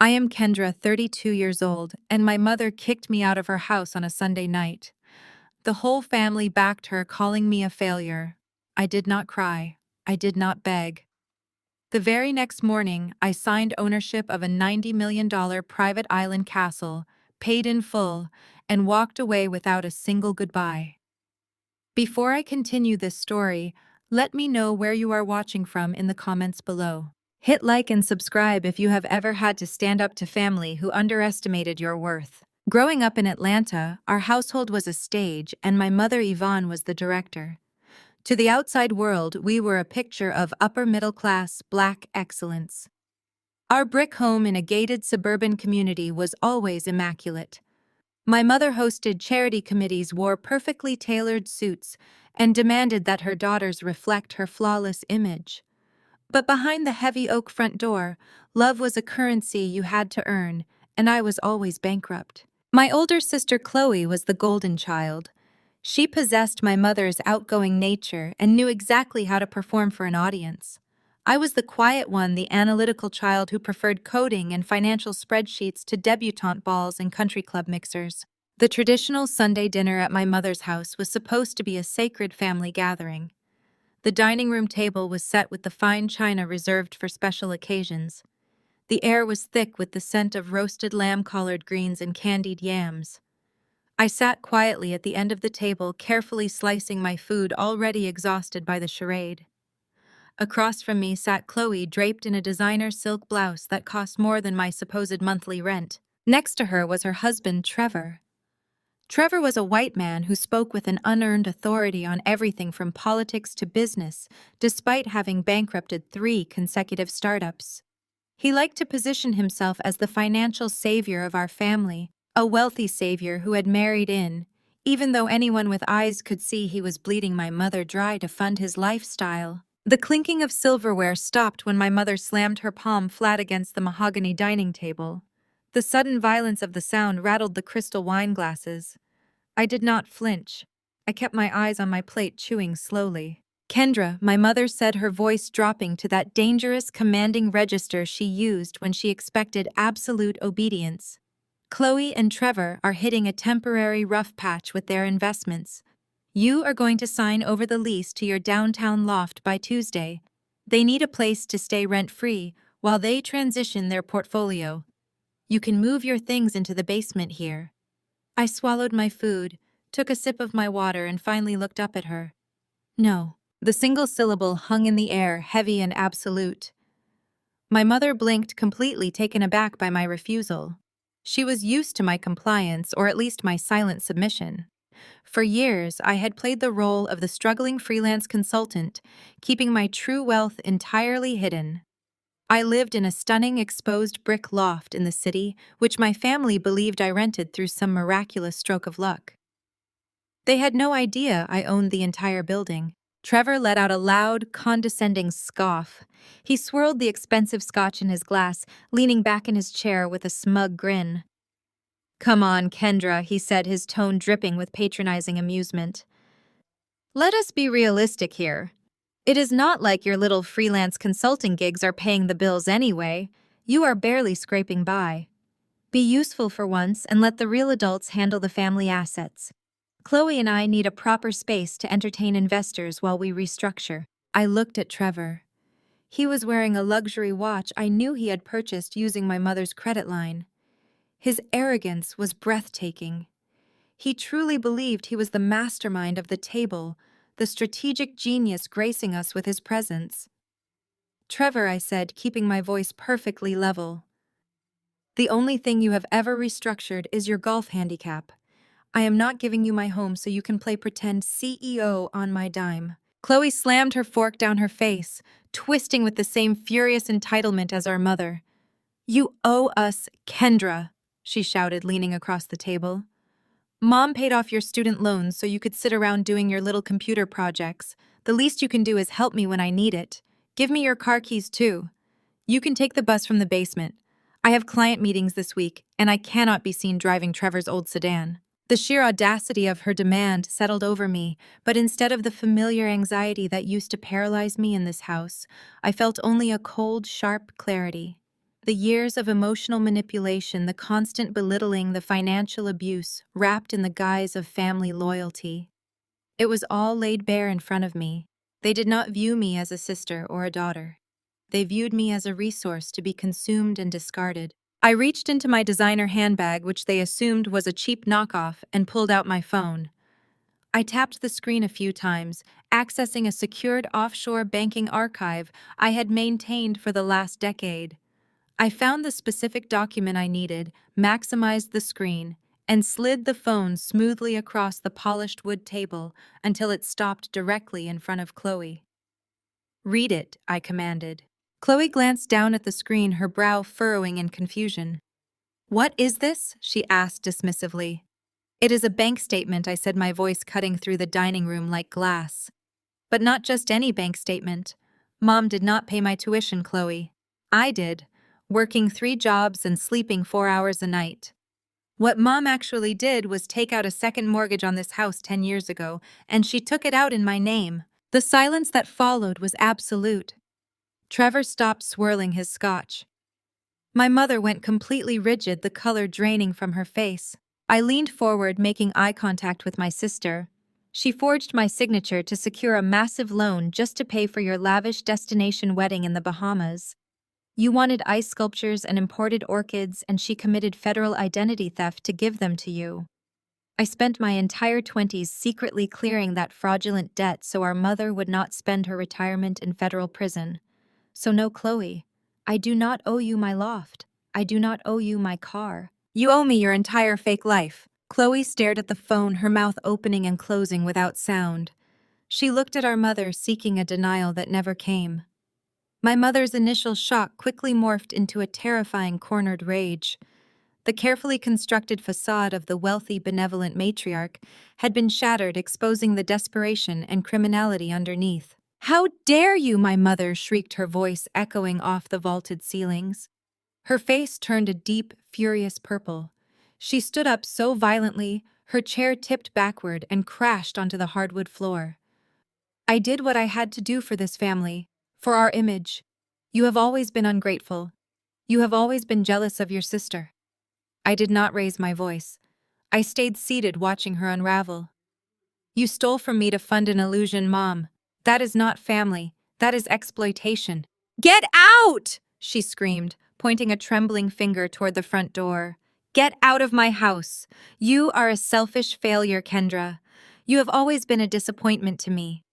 I am Kendra, 32 years old, and my mother kicked me out of her house on a Sunday night. The whole family backed her, calling me a failure. I did not cry. I did not beg. The very next morning, I signed ownership of a $90 million private island castle, paid in full, and walked away without a single goodbye. Before I continue this story, let me know where you are watching from in the comments below. Hit like and subscribe if you have ever had to stand up to family who underestimated your worth. Growing up in Atlanta, our household was a stage and my mother Yvonne was the director. To the outside world, we were a picture of upper-middle-class Black excellence. Our brick home in a gated suburban community was always immaculate. My mother hosted charity committees, wore perfectly tailored suits, and demanded that her daughters reflect her flawless image. But behind the heavy oak front door, love was a currency you had to earn, and I was always bankrupt. My older sister Chloe was the golden child. She possessed my mother's outgoing nature and knew exactly how to perform for an audience. I was the quiet one, the analytical child who preferred coding and financial spreadsheets to debutante balls and country club mixers. The traditional Sunday dinner at my mother's house was supposed to be a sacred family gathering. The dining room table was set with the fine china reserved for special occasions. The air was thick with the scent of roasted lamb collard greens and candied yams. I sat quietly at the end of the table, carefully slicing my food, already exhausted by the charade. Across from me sat Chloe, draped in a designer silk blouse that cost more than my supposed monthly rent. Next to her was her husband, Trevor. Trevor was a white man who spoke with an unearned authority on everything from politics to business, despite having bankrupted 3 consecutive startups. He liked to position himself as the financial savior of our family, a wealthy savior who had married in, even though anyone with eyes could see he was bleeding my mother dry to fund his lifestyle. The clinking of silverware stopped when my mother slammed her palm flat against the mahogany dining table. The sudden violence of the sound rattled the crystal wine glasses. I did not flinch. I kept my eyes on my plate, chewing slowly. "Kendra," my mother said, her voice dropping to that dangerous, commanding register she used when she expected absolute obedience. "Chloe and Trevor are hitting a temporary rough patch with their investments. You are going to sign over the lease to your downtown loft by Tuesday. They need a place to stay rent-free while they transition their portfolio. You can move your things into the basement here." I swallowed my food, took a sip of my water, and finally looked up at her. "No." The single syllable hung in the air, heavy and absolute. My mother blinked, completely taken aback by my refusal. She was used to my compliance, or at least my silent submission. For years, I had played the role of the struggling freelance consultant, keeping my true wealth entirely hidden. I lived in a stunning exposed brick loft in the city, which my family believed I rented through some miraculous stroke of luck. They had no idea I owned the entire building. Trevor let out a loud, condescending scoff. He swirled the expensive scotch in his glass, leaning back in his chair with a smug grin. "Come on, Kendra," he said, his tone dripping with patronizing amusement. "Let us be realistic here. It is not like your little freelance consulting gigs are paying the bills anyway. You are barely scraping by. Be useful for once and let the real adults handle the family assets. Chloe and I need a proper space to entertain investors while we restructure." I looked at Trevor. He was wearing a luxury watch I knew he had purchased using my mother's credit line. His arrogance was breathtaking. He truly believed he was the mastermind of the table, the strategic genius gracing us with his presence. "Trevor," I said, keeping my voice perfectly level, "the only thing you have ever restructured is your golf handicap. I am not giving you my home so you can play pretend CEO on my dime." Chloe slammed her fork down her face, twisting with the same furious entitlement as our mother. "You owe us, Kendra," she shouted, leaning across the table. "Mom paid off your student loans so you could sit around doing your little computer projects. The least you can do is help me when I need it. Give me your car keys too. You can take the bus from the basement. I have client meetings this week, and I cannot be seen driving Trevor's old sedan." The sheer audacity of her demand settled over me, but instead of the familiar anxiety that used to paralyze me in this house, I felt only a cold, sharp clarity. The years of emotional manipulation, the constant belittling, the financial abuse, wrapped in the guise of family loyalty. It was all laid bare in front of me. They did not view me as a sister or a daughter. They viewed me as a resource to be consumed and discarded. I reached into my designer handbag, which they assumed was a cheap knockoff, and pulled out my phone. I tapped the screen a few times, accessing a secured offshore banking archive I had maintained for the last decade. I found the specific document I needed, maximized the screen, and slid the phone smoothly across the polished wood table until it stopped directly in front of Chloe. "Read it," I commanded. Chloe glanced down at the screen, her brow furrowing in confusion. "What is this?" she asked dismissively. "It is a bank statement," I said, my voice cutting through the dining room like glass. "But not just any bank statement. Mom did not pay my tuition, Chloe. I did, working 3 jobs and sleeping 4 hours a night. What Mom actually did was take out a second mortgage on this house 10 years ago, and she took it out in my name." The silence that followed was absolute. Trevor stopped swirling his scotch. My mother went completely rigid, the color draining from her face. I leaned forward, making eye contact with my sister. "She forged my signature to secure a massive loan just to pay for your lavish destination wedding in the Bahamas. You wanted ice sculptures and imported orchids, and she committed federal identity theft to give them to you. I spent my entire 20s secretly clearing that fraudulent debt so our mother would not spend her retirement in federal prison. So no, Chloe, I do not owe you my loft. I do not owe you my car. You owe me your entire fake life." Chloe stared at the phone, her mouth opening and closing without sound. She looked at our mother, seeking a denial that never came. My mother's initial shock quickly morphed into a terrifying cornered rage. The carefully constructed facade of the wealthy, benevolent matriarch had been shattered, exposing the desperation and criminality underneath. "How dare you!" my mother shrieked, her voice echoing off the vaulted ceilings. Her face turned a deep, furious purple. She stood up so violently, her chair tipped backward and crashed onto the hardwood floor. "I did what I had to do for this family, for our image. You have always been ungrateful. You have always been jealous of your sister." I did not raise my voice. I stayed seated, watching her unravel. "You stole from me to fund an illusion, Mom. That is not family. That is exploitation." "Get out!" she screamed, pointing a trembling finger toward the front door. "Get out of my house. You are a selfish failure, Kendra. You have always been a disappointment to me.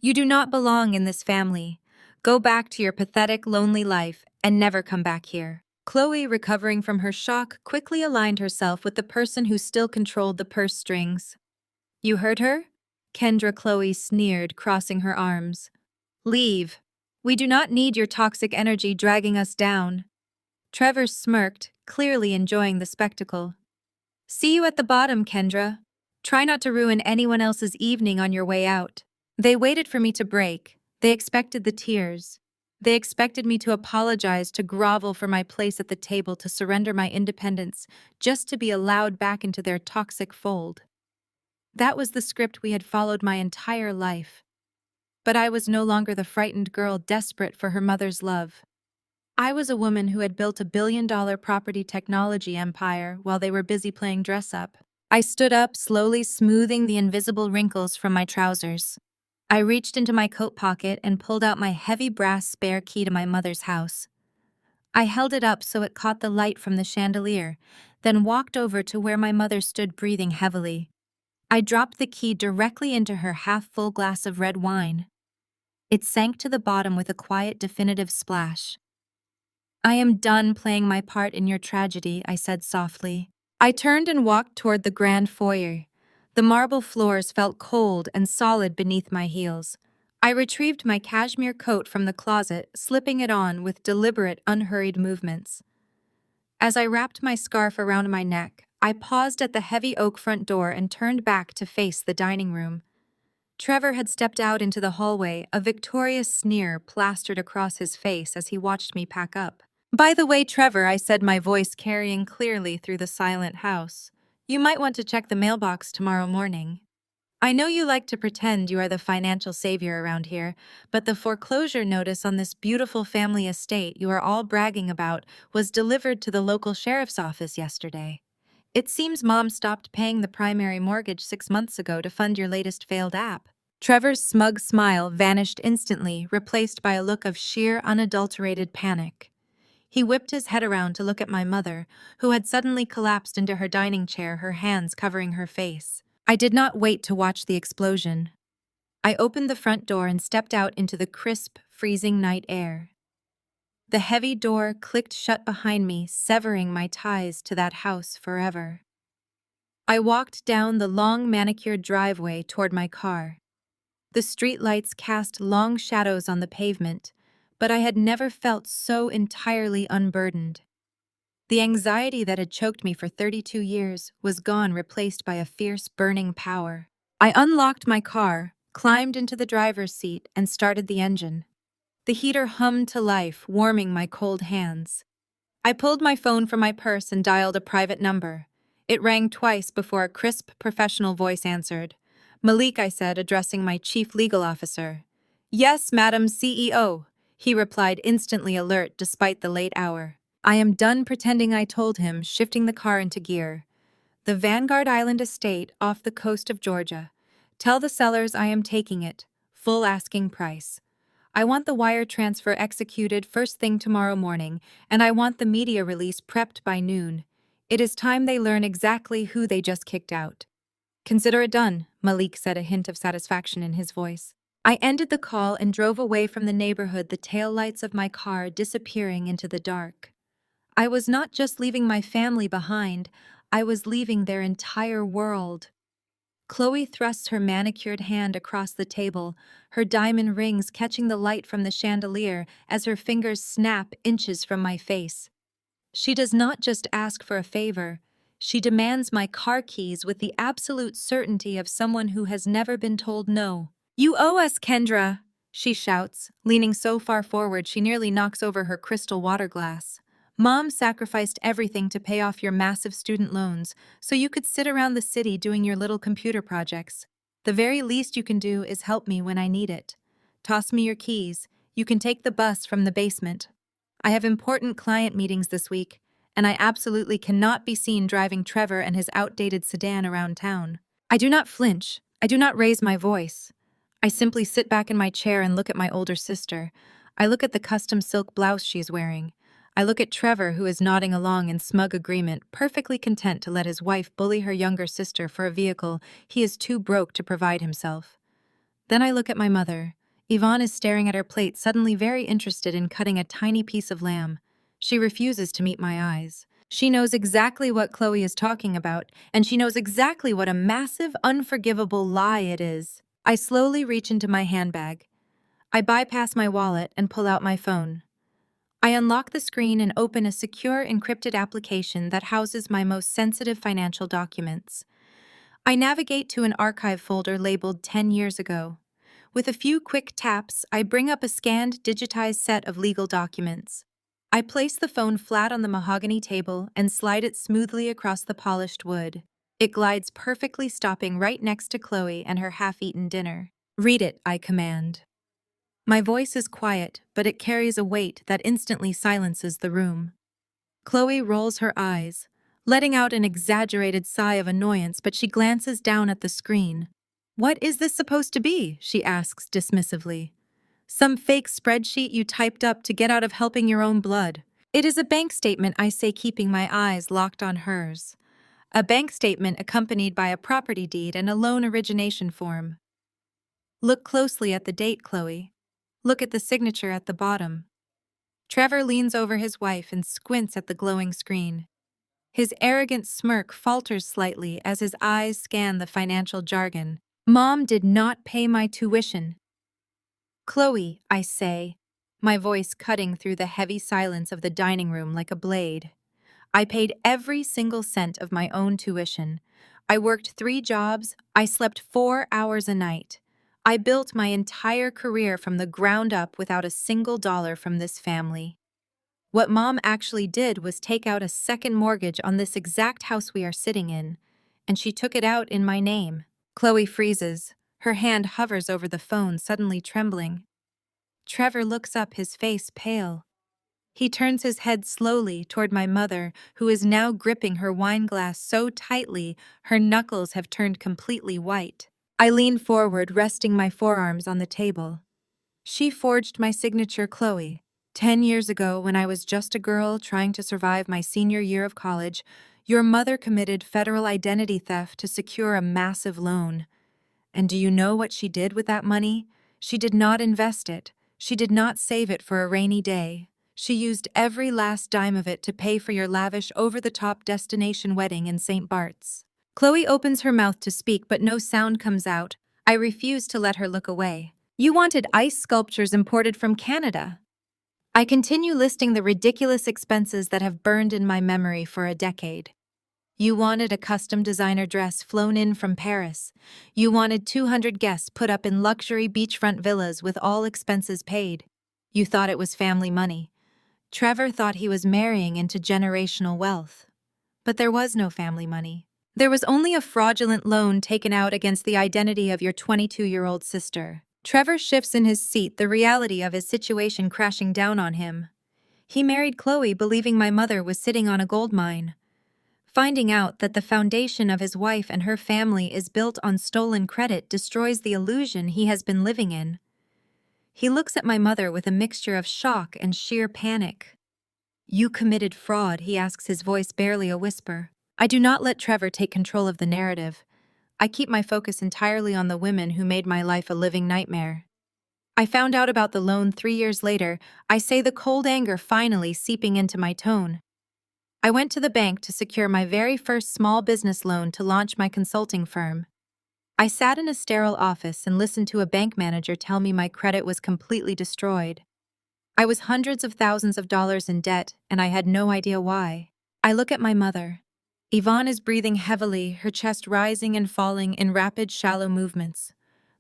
You do not belong in this family. Go back to your pathetic, lonely life and never come back here." Chloe, recovering from her shock, quickly aligned herself with the person who still controlled the purse strings. "You heard her?" Kendra, Chloe sneered, crossing her arms. "Leave. We do not need your toxic energy dragging us down." Trevor smirked, clearly enjoying the spectacle. "See you at the bottom, Kendra. Try not to ruin anyone else's evening on your way out." They waited for me to break. They expected the tears. They expected me to apologize, to grovel for my place at the table, to surrender my independence, just to be allowed back into their toxic fold. That was the script we had followed my entire life. But I was no longer the frightened girl desperate for her mother's love. I was a woman who had built a billion-dollar property technology empire while they were busy playing dress-up. I stood up, slowly smoothing the invisible wrinkles from my trousers. I reached into my coat pocket and pulled out my heavy brass spare key to my mother's house. I held it up so it caught the light from the chandelier, then walked over to where my mother stood, breathing heavily. I dropped the key directly into her half-full glass of red wine. It sank to the bottom with a quiet, definitive splash. "I am done playing my part in your tragedy," I said softly. I turned and walked toward the grand foyer. The marble floors felt cold and solid beneath my heels. I retrieved my cashmere coat from the closet, slipping it on with deliberate, unhurried movements. As I wrapped my scarf around my neck, I paused at the heavy oak front door and turned back to face the dining room. Trevor had stepped out into the hallway, a victorious sneer plastered across his face as he watched me pack up. "By the way, Trevor," I said, my voice carrying clearly through the silent house, "you might want to check the mailbox tomorrow morning." I know you like to pretend you are the financial savior around here, but the foreclosure notice on this beautiful family estate you are all bragging about was delivered to the local sheriff's office yesterday. It seems Mom stopped paying the primary mortgage 6 months ago to fund your latest failed app. Trevor's smug smile vanished instantly, replaced by a look of sheer, unadulterated panic. He whipped his head around to look at my mother, who had suddenly collapsed into her dining chair, her hands covering her face. I did not wait to watch the explosion. I opened the front door and stepped out into the crisp, freezing night air. The heavy door clicked shut behind me, severing my ties to that house forever. I walked down the long manicured driveway toward my car. The streetlights cast long shadows on the pavement, but I had never felt so entirely unburdened. The anxiety that had choked me for 32 years was gone, replaced by a fierce, burning power. I unlocked my car, climbed into the driver's seat, and started the engine. The heater hummed to life, warming my cold hands. I pulled my phone from my purse and dialed a private number. It rang twice before a crisp, professional voice answered. "Malik," I said, addressing my chief legal officer. "Yes, Madam CEO," he replied, instantly alert despite the late hour. I am done pretending, I told him, shifting the car into gear. "The Vanguard Island estate off the coast of Georgia. Tell the sellers I am taking it, full asking price. I want the wire transfer executed first thing tomorrow morning, and I want the media release prepped by noon. It is time they learn exactly who they just kicked out." "Consider it done," Malik said, a hint of satisfaction in his voice. I ended the call and drove away from the neighborhood, the taillights of my car disappearing into the dark. I was not just leaving my family behind, I was leaving their entire world. Chloe thrust her manicured hand across the table, her diamond rings catching the light from the chandelier as her fingers snap inches from my face. She does not just ask for a favor, she demands my car keys with the absolute certainty of someone who has never been told no. "You owe us, Kendra," she shouts, leaning so far forward she nearly knocks over her crystal water glass. "Mom sacrificed everything to pay off your massive student loans, so you could sit around the city doing your little computer projects. The very least you can do is help me when I need it. Toss me your keys. You can take the bus from the basement. I have important client meetings this week, and I absolutely cannot be seen driving Trevor and his outdated sedan around town." I do not flinch. I do not raise my voice. I simply sit back in my chair and look at my older sister. I look at the custom silk blouse she's wearing. I look at Trevor, who is nodding along in smug agreement, perfectly content to let his wife bully her younger sister for a vehicle he is too broke to provide himself. Then I look at my mother. Yvonne is staring at her plate, suddenly very interested in cutting a tiny piece of lamb. She refuses to meet my eyes. She knows exactly what Chloe is talking about, and she knows exactly what a massive, unforgivable lie it is. I slowly reach into my handbag. I bypass my wallet and pull out my phone. I unlock the screen and open a secure, encrypted application that houses my most sensitive financial documents. I navigate to an archive folder labeled 10 years ago. With a few quick taps, I bring up a scanned, digitized set of legal documents. I place the phone flat on the mahogany table and slide it smoothly across the polished wood. It glides perfectly, stopping right next to Chloe and her half-eaten dinner. "Read it," I command. My voice is quiet, but it carries a weight that instantly silences the room. Chloe rolls her eyes, letting out an exaggerated sigh of annoyance, but she glances down at the screen. "What is this supposed to be?" she asks dismissively. "Some fake spreadsheet you typed up to get out of helping your own blood." "It is a bank statement," I say, keeping my eyes locked on hers. "A bank statement accompanied by a property deed and a loan origination form." "Look closely at the date, Chloe. Look at the signature at the bottom." Trevor leans over his wife and squints at the glowing screen. His arrogant smirk falters slightly as his eyes scan the financial jargon. "Mom did not pay my tuition." "Chloe," I say, my voice cutting through the heavy silence of the dining room like a blade. "I paid every single cent of my own tuition. I worked 3 jobs, I slept 4 hours a night. I built my entire career from the ground up without a single dollar from this family. What Mom actually did was take out a second mortgage on this exact house we are sitting in, and she took it out in my name. Chloe freezes. Her hand hovers over the phone, suddenly trembling. Trevor looks up, his face pale. He turns his head slowly toward my mother, who is now gripping her wine glass so tightly her knuckles have turned completely white. I lean forward, resting my forearms on the table. She forged my signature, Chloe. 10 years ago, when I was just a girl trying to survive my senior year of college, your mother committed federal identity theft to secure a massive loan. And do you know what she did with that money? She did not invest it. She did not save it for a rainy day. She used every last dime of it to pay for your lavish, over-the-top destination wedding in St. Bart's. Chloe opens her mouth to speak, but no sound comes out. I refuse to let her look away. You wanted ice sculptures imported from Canada. I continue listing the ridiculous expenses that have burned in my memory for a decade. You wanted a custom designer dress flown in from Paris. You wanted 200 guests put up in luxury beachfront villas with all expenses paid. You thought it was family money. Trevor thought he was marrying into generational wealth. But there was no family money. There was only a fraudulent loan taken out against the identity of your 22-year-old sister. Trevor shifts in his seat, the reality of his situation crashing down on him. He married Chloe believing my mother was sitting on a gold mine. Finding out that the foundation of his wife and her family is built on stolen credit destroys the illusion he has been living in. He looks at my mother with a mixture of shock and sheer panic. You committed fraud, he asks, his voice barely a whisper. I do not let Trevor take control of the narrative. I keep my focus entirely on the women who made my life a living nightmare. I found out about the loan 3 years later, I say, the cold anger finally seeping into my tone. I went to the bank to secure my very first small business loan to launch my consulting firm. I sat in a sterile office and listened to a bank manager tell me my credit was completely destroyed. I was hundreds of thousands of dollars in debt, and I had no idea why. I look at my mother. Yvonne is breathing heavily, her chest rising and falling in rapid, shallow movements.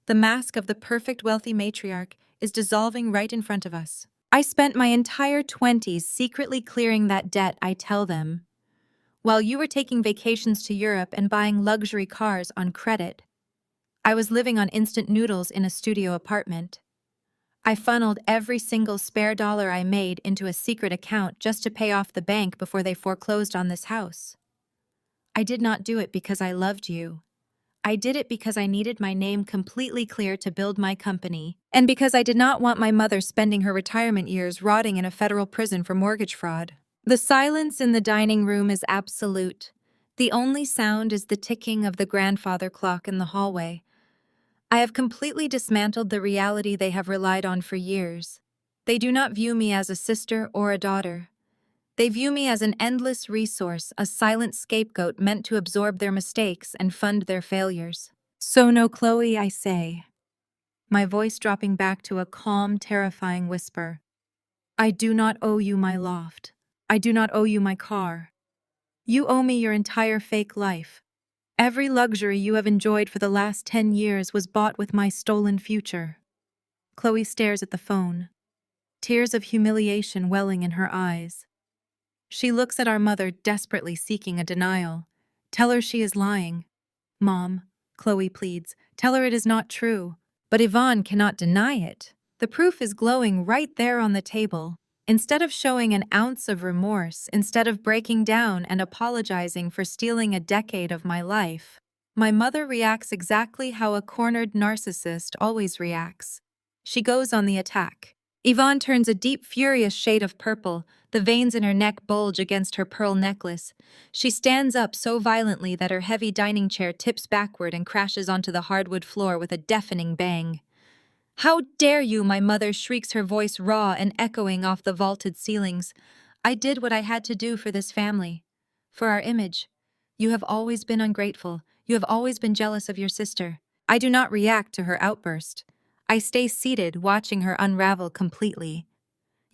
The mask of the perfect wealthy matriarch is dissolving right in front of us. I spent my entire 20s secretly clearing that debt, I tell them. While you were taking vacations to Europe and buying luxury cars on credit, I was living on instant noodles in a studio apartment. I funneled every single spare dollar I made into a secret account just to pay off the bank before they foreclosed on this house. I did not do it because I loved you. I did it because I needed my name completely clear to build my company, and because I did not want my mother spending her retirement years rotting in a federal prison for mortgage fraud. The silence in the dining room is absolute. The only sound is the ticking of the grandfather clock in the hallway. I have completely dismantled the reality they have relied on for years. They do not view me as a sister or a daughter. They view me as an endless resource, a silent scapegoat meant to absorb their mistakes and fund their failures. So no, Chloe, I say, my voice dropping back to a calm, terrifying whisper. I do not owe you my loft. I do not owe you my car. You owe me your entire fake life. Every luxury you have enjoyed for the last 10 years was bought with my stolen future. Chloe stares at the phone, tears of humiliation welling in her eyes. She looks at our mother, desperately seeking a denial. Tell her she is lying. Mom, Chloe pleads, tell her it is not true. But Yvonne cannot deny it. The proof is glowing right there on the table. Instead of showing an ounce of remorse, instead of breaking down and apologizing for stealing a decade of my life, my mother reacts exactly how a cornered narcissist always reacts. She goes on the attack. Yvonne turns a deep, furious shade of purple. The veins in her neck bulge against her pearl necklace. She stands up so violently that her heavy dining chair tips backward and crashes onto the hardwood floor with a deafening bang. How dare you, my mother shrieks, her voice raw and echoing off the vaulted ceilings. I did what I had to do for this family. For our image. You have always been ungrateful. You have always been jealous of your sister. I do not react to her outburst. I stay seated, watching her unravel completely.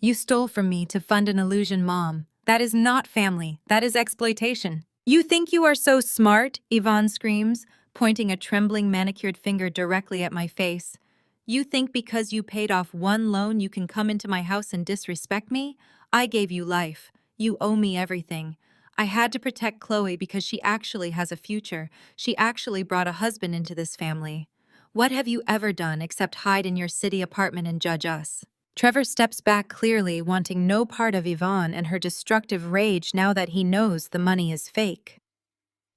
You stole from me to fund an illusion, Mom. That is not family. That is exploitation. You think you are so smart, Yvonne screams, pointing a trembling manicured finger directly at my face. You think because you paid off one loan you can come into my house and disrespect me? I gave you life. You owe me everything. I had to protect Chloe because she actually has a future. She actually brought a husband into this family. What have you ever done except hide in your city apartment and judge us? Trevor steps back clearly, wanting no part of Yvonne and her destructive rage now that he knows the money is fake.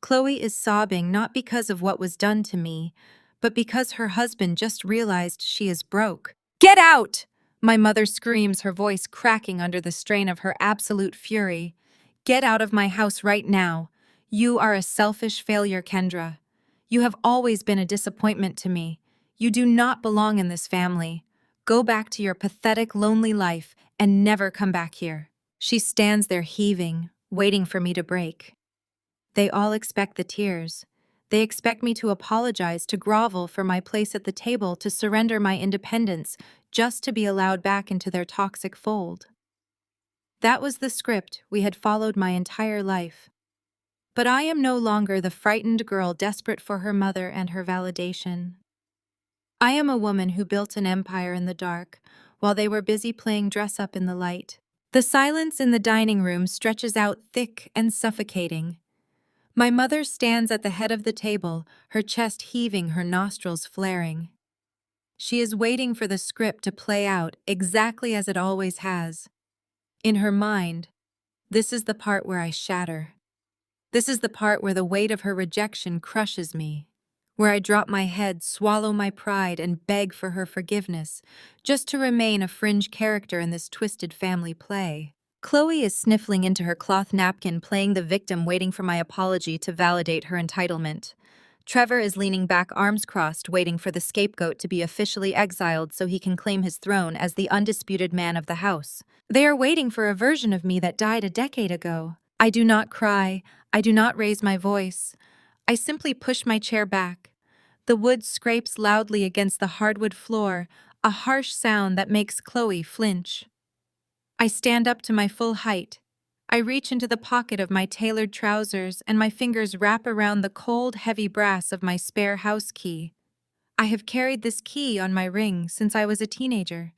Chloe is sobbing not because of what was done to me, but because her husband just realized she is broke. Get out! My mother screams, her voice cracking under the strain of her absolute fury. Get out of my house right now. You are a selfish failure, Kendra. You have always been a disappointment to me. You do not belong in this family. Go back to your pathetic, lonely life and never come back here. She stands there heaving, waiting for me to break. They all expect the tears. They expect me to apologize, to grovel for my place at the table, to surrender my independence, just to be allowed back into their toxic fold. That was the script we had followed my entire life. But I am no longer the frightened girl desperate for her mother and her validation. I am a woman who built an empire in the dark, while they were busy playing dress-up in the light. The silence in the dining room stretches out thick and suffocating. My mother stands at the head of the table, her chest heaving, her nostrils flaring. She is waiting for the script to play out exactly as it always has. In her mind, this is the part where I shatter. This is the part where the weight of her rejection crushes me, where I drop my head, swallow my pride, and beg for her forgiveness, just to remain a fringe character in this twisted family play. Chloe is sniffling into her cloth napkin, playing the victim, waiting for my apology to validate her entitlement. Trevor is leaning back, arms crossed, waiting for the scapegoat to be officially exiled so he can claim his throne as the undisputed man of the house. They are waiting for a version of me that died a decade ago. I do not cry. I do not raise my voice. I simply push my chair back. The wood scrapes loudly against the hardwood floor, a harsh sound that makes Chloe flinch. I stand up to my full height. I reach into the pocket of my tailored trousers and my fingers wrap around the cold, heavy brass of my spare house key. I have carried this key on my ring since I was a teenager.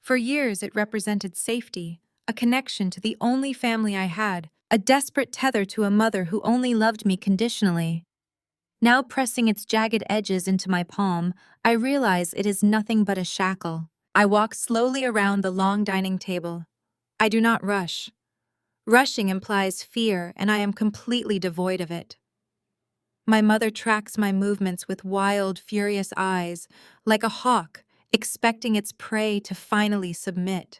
For years it represented safety, a connection to the only family I had, a desperate tether to a mother who only loved me conditionally. Now pressing its jagged edges into my palm, I realize it is nothing but a shackle. I walk slowly around the long dining table. I do not rush. Rushing implies fear, and I am completely devoid of it. My mother tracks my movements with wild, furious eyes, like a hawk, expecting its prey to finally submit.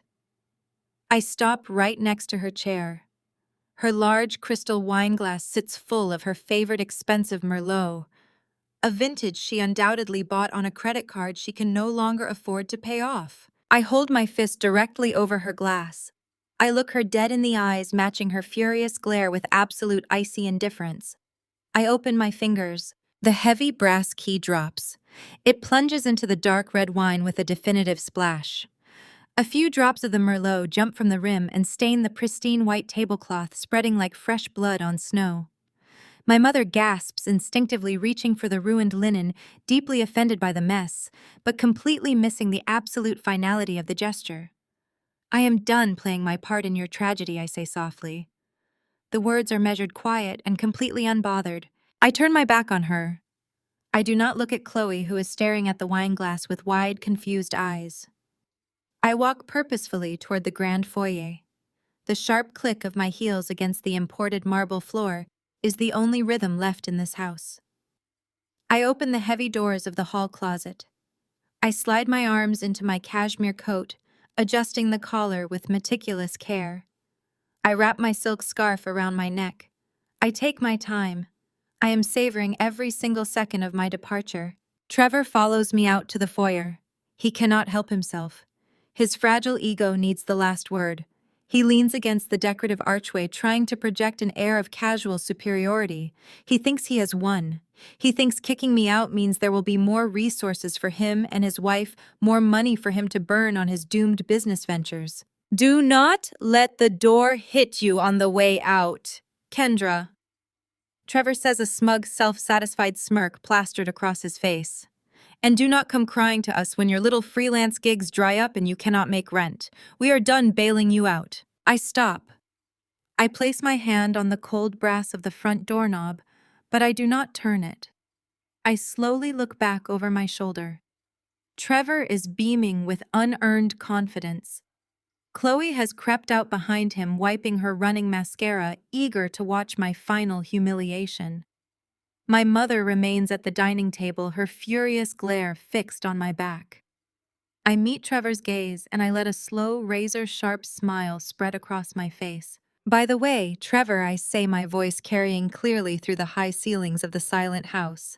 I stop right next to her chair. Her large crystal wineglass sits full of her favorite expensive Merlot, a vintage she undoubtedly bought on a credit card she can no longer afford to pay off. I hold my fist directly over her glass. I look her dead in the eyes, matching her furious glare with absolute icy indifference. I open my fingers. The heavy brass key drops. It plunges into the dark red wine with a definitive splash. A few drops of the Merlot jump from the rim and stain the pristine white tablecloth, spreading like fresh blood on snow. My mother gasps, instinctively reaching for the ruined linen, deeply offended by the mess, but completely missing the absolute finality of the gesture. I am done playing my part in your tragedy, I say softly. The words are measured quiet and completely unbothered. I turn my back on her. I do not look at Chloe, who is staring at the wineglass with wide, confused eyes. I walk purposefully toward the grand foyer. The sharp click of my heels against the imported marble floor is the only rhythm left in this house. I open the heavy doors of the hall closet. I slide my arms into my cashmere coat, adjusting the collar with meticulous care. I wrap my silk scarf around my neck. I take my time. I am savoring every single second of my departure. Trevor follows me out to the foyer. He cannot help himself. His fragile ego needs the last word. He leans against the decorative archway, trying to project an air of casual superiority. He thinks he has won. He thinks kicking me out means there will be more resources for him and his wife, more money for him to burn on his doomed business ventures. Do not let the door hit you on the way out, Kendra. Trevor says, a smug, self-satisfied smirk plastered across his face. And do not come crying to us when your little freelance gigs dry up and you cannot make rent. We are done bailing you out. I stop. I place my hand on the cold brass of the front doorknob, but I do not turn it. I slowly look back over my shoulder. Trevor is beaming with unearned confidence. Chloe has crept out behind him, wiping her running mascara, eager to watch my final humiliation. My mother remains at the dining table, her furious glare fixed on my back. I meet Trevor's gaze and I let a slow, razor-sharp smile spread across my face. By the way, Trevor, I say, my voice carrying clearly through the high ceilings of the silent house.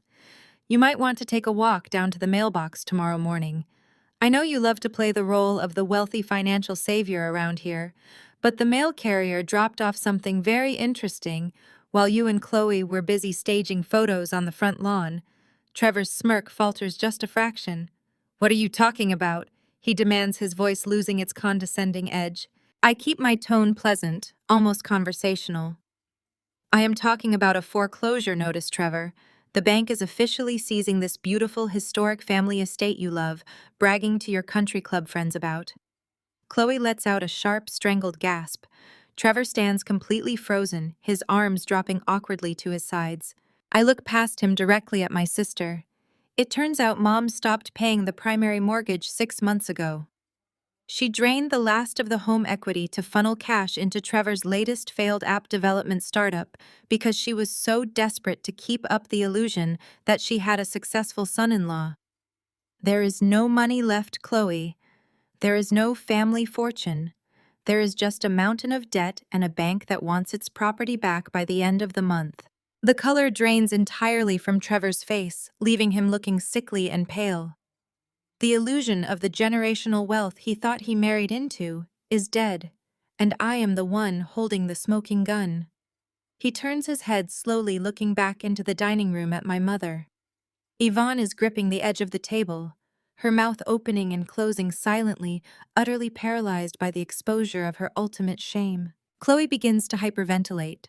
You might want to take a walk down to the mailbox tomorrow morning. I know you love to play the role of the wealthy financial savior around here, but the mail carrier dropped off something very interesting while you and Chloe were busy staging photos on the front lawn. Trevor's smirk falters just a fraction. What are you talking about? He demands, his voice losing its condescending edge. I keep my tone pleasant, almost conversational. I am talking about a foreclosure notice, Trevor. The bank is officially seizing this beautiful, historic family estate you love, bragging to your country club friends about. Chloe lets out a sharp, strangled gasp. Trevor stands completely frozen, his arms dropping awkwardly to his sides. I look past him directly at my sister. It turns out Mom stopped paying the primary mortgage 6 months ago. She drained the last of the home equity to funnel cash into Trevor's latest failed app development startup because she was so desperate to keep up the illusion that she had a successful son-in-law. There is no money left, Chloe. There is no family fortune. There is just a mountain of debt and a bank that wants its property back by the end of the month. The color drains entirely from Trevor's face, leaving him looking sickly and pale. The illusion of the generational wealth he thought he married into is dead, and I am the one holding the smoking gun. He turns his head slowly, looking back into the dining room at my mother. Yvonne is gripping the edge of the table, her mouth opening and closing silently, utterly paralyzed by the exposure of her ultimate shame. Chloe begins to hyperventilate.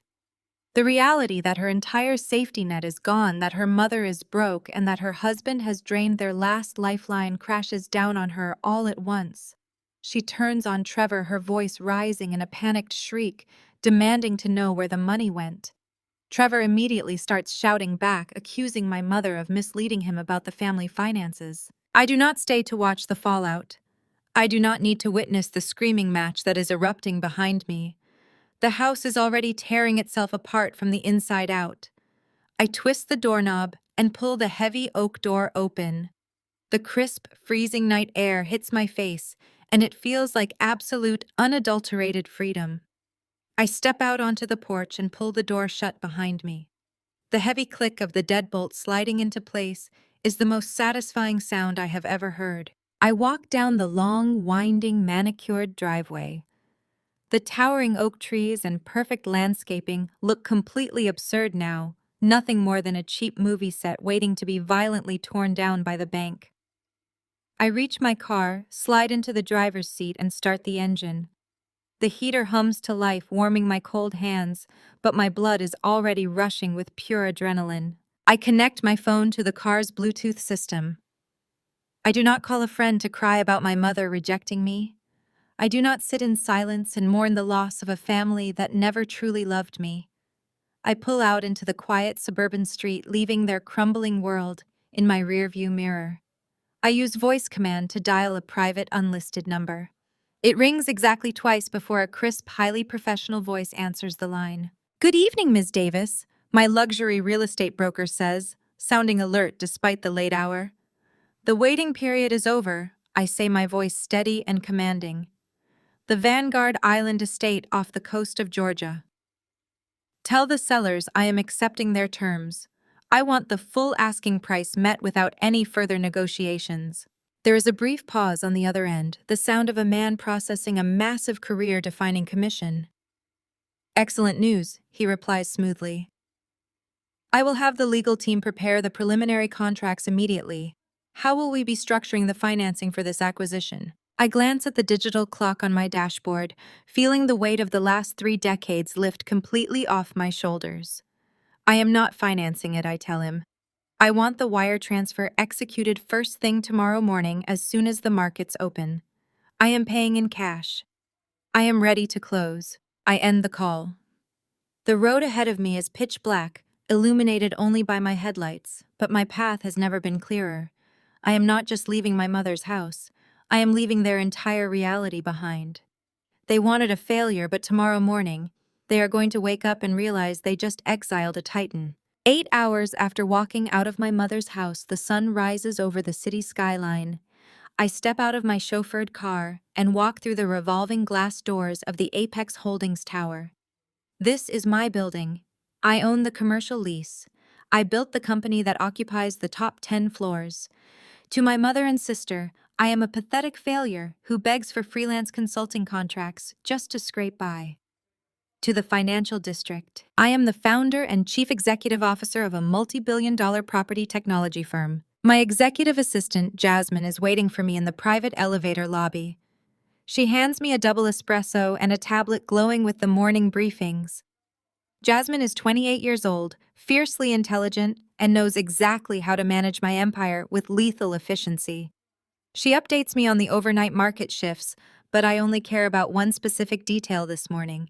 The reality that her entire safety net is gone, that her mother is broke, and that her husband has drained their last lifeline crashes down on her all at once. She turns on Trevor, her voice rising in a panicked shriek, demanding to know where the money went. Trevor immediately starts shouting back, accusing my mother of misleading him about the family finances. I do not stay to watch the fallout. I do not need to witness the screaming match that is erupting behind me. The house is already tearing itself apart from the inside out. I twist the doorknob and pull the heavy oak door open. The crisp, freezing night air hits my face, and it feels like absolute, unadulterated freedom. I step out onto the porch and pull the door shut behind me. The heavy click of the deadbolt sliding into place is the most satisfying sound I have ever heard. I walk down the long, winding, manicured driveway. The towering oak trees and perfect landscaping look completely absurd now, nothing more than a cheap movie set waiting to be violently torn down by the bank. I reach my car, slide into the driver's seat, and start the engine. The heater hums to life, warming my cold hands, but my blood is already rushing with pure adrenaline. I connect my phone to the car's Bluetooth system. I do not call a friend to cry about my mother rejecting me. I do not sit in silence and mourn the loss of a family that never truly loved me. I pull out into the quiet suburban street, leaving their crumbling world in my rearview mirror. I use voice command to dial a private unlisted number. It rings exactly twice before a crisp, highly professional voice answers the line. "Good evening, Ms. Davis," my luxury real estate broker says, sounding alert despite the late hour. "The waiting period is over," I say, my voice steady and commanding. "The Vanguard Island estate off the coast of Georgia. Tell the sellers I am accepting their terms. I want the full asking price met without any further negotiations." There is a brief pause on the other end, the sound of a man processing a massive career-defining commission. "Excellent news," he replies smoothly. "I will have the legal team prepare the preliminary contracts immediately. How will we be structuring the financing for this acquisition?" I glance at the digital clock on my dashboard, feeling the weight of the last 3 decades lift completely off my shoulders. "I am not financing it," I tell him. "I want the wire transfer executed first thing tomorrow morning as soon as the markets open. I am paying in cash. I am ready to close." I end the call, The road ahead of me is pitch black, illuminated only by my headlights, but my path has never been clearer. I am not just leaving my mother's house. I am leaving their entire reality behind. They wanted a failure, but tomorrow morning, they are going to wake up and realize they just exiled a titan. 8 hours after walking out of my mother's house, the sun rises over the city skyline. I step out of my chauffeured car and walk through the revolving glass doors of the Apex Holdings Tower. This is my building. I own the commercial lease. I built the company that occupies the top 10 floors. To my mother and sister, I am a pathetic failure who begs for freelance consulting contracts just to scrape by. To the financial district, I am the founder and chief executive officer of a multi-billion-dollar property technology firm. My executive assistant, Jasmine, is waiting for me in the private elevator lobby. She hands me a double espresso and a tablet glowing with the morning briefings. Jasmine is 28 years old, fiercely intelligent, and knows exactly how to manage my empire with lethal efficiency. She updates me on the overnight market shifts, but I only care about one specific detail this morning.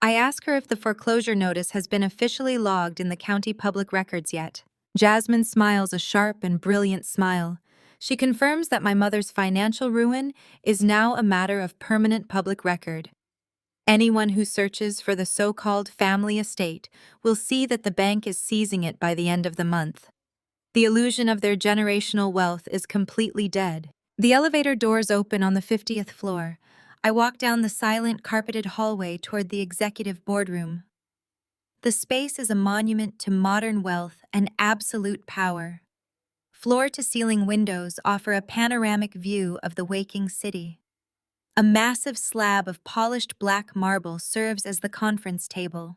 I ask her if the foreclosure notice has been officially logged in the county public records yet. Jasmine smiles a sharp and brilliant smile. She confirms that my mother's financial ruin is now a matter of permanent public record. Anyone who searches for the so-called family estate will see that the bank is seizing it by the end of the month. The illusion of their generational wealth is completely dead. The elevator doors open on the 50th floor. I walk down the silent, carpeted hallway toward the executive boardroom. The space is a monument to modern wealth and absolute power. Floor-to-ceiling windows offer a panoramic view of the waking city. A massive slab of polished black marble serves as the conference table.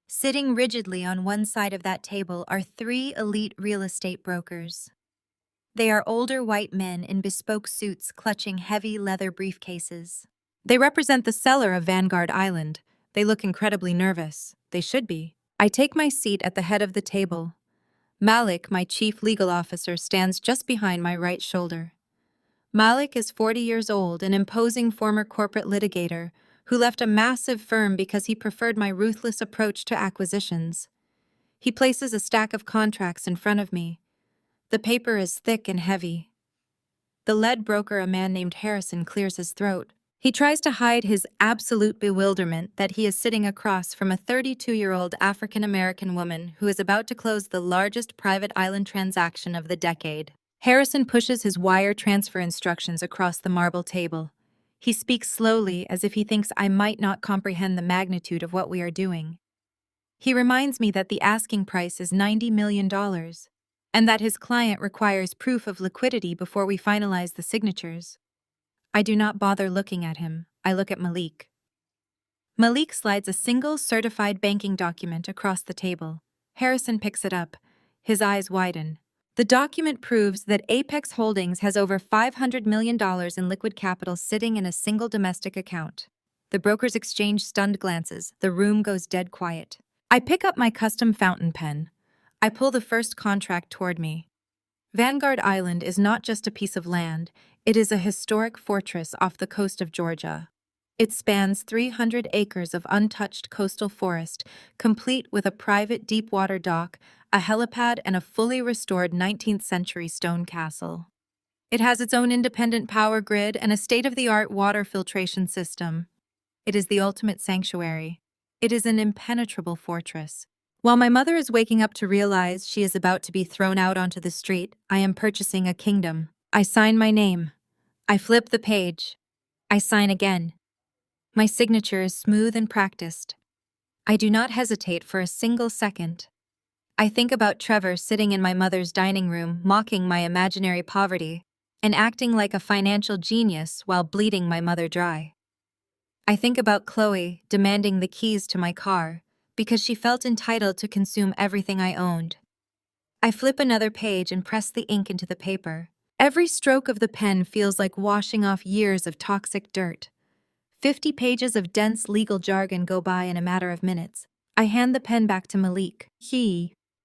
Sitting rigidly on one side of that table are 3 elite real estate brokers. They are older white men in bespoke suits clutching heavy leather briefcases. They represent the seller of Vanguard Island. They look incredibly nervous. They should be. I take my seat at the head of the table. Malik, my chief legal officer, stands just behind my right shoulder. Malik is 40 years old, an imposing former corporate litigator who left a massive firm because he preferred my ruthless approach to acquisitions. He places a stack of contracts in front of me. The paper is thick and heavy. The lead broker, a man named Harrison, clears his throat. He tries to hide his absolute bewilderment that he is sitting across from a 32-year-old African-American woman who is about to close the largest private island transaction of the decade. Harrison pushes his wire transfer instructions across the marble table. He speaks slowly, as if he thinks I might not comprehend the magnitude of what we are doing. He reminds me that the asking price is $90 million, and that his client requires proof of liquidity before we finalize the signatures. I do not bother looking at him. I look at Malik. Malik slides a single certified banking document across the table. Harrison picks it up. His eyes widen. The document proves that Apex Holdings has over $500 million in liquid capital sitting in a single domestic account. The brokers exchange stunned glances. The room goes dead quiet. I pick up my custom fountain pen. I pull the first contract toward me. Vanguard Island is not just a piece of land, it is a historic fortress off the coast of Georgia. It spans 300 acres of untouched coastal forest, complete with a private deep-water dock, a helipad, and a fully restored 19th-century stone castle. It has its own independent power grid and a state-of-the-art water filtration system. It is the ultimate sanctuary. It is an impenetrable fortress. While my mother is waking up to realize she is about to be thrown out onto the street, I am purchasing a kingdom. I sign my name. I flip the page. I sign again. My signature is smooth and practiced. I do not hesitate for a single second. I think about Trevor sitting in my mother's dining room, mocking my imaginary poverty, and acting like a financial genius while bleeding my mother dry. I think about Chloe demanding the keys to my car because she felt entitled to consume everything I owned. I flip another page and press the ink into the paper. Every stroke of the pen feels like washing off years of toxic dirt. 50 pages of dense legal jargon go by in a matter of minutes. I hand the pen back to Malik.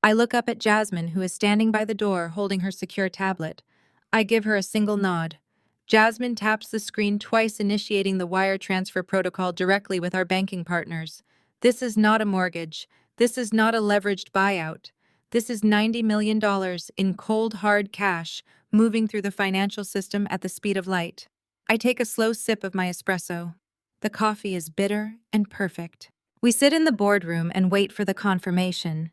I look up at Jasmine, who is standing by the door holding her secure tablet. I give her a single nod. Jasmine taps the screen twice, initiating the wire transfer protocol directly with our banking partners. This is not a mortgage. This is not a leveraged buyout. This is $90 million in cold, hard cash moving through the financial system at the speed of light. I take a slow sip of my espresso. The coffee is bitter and perfect. We sit in the boardroom and wait for the confirmation.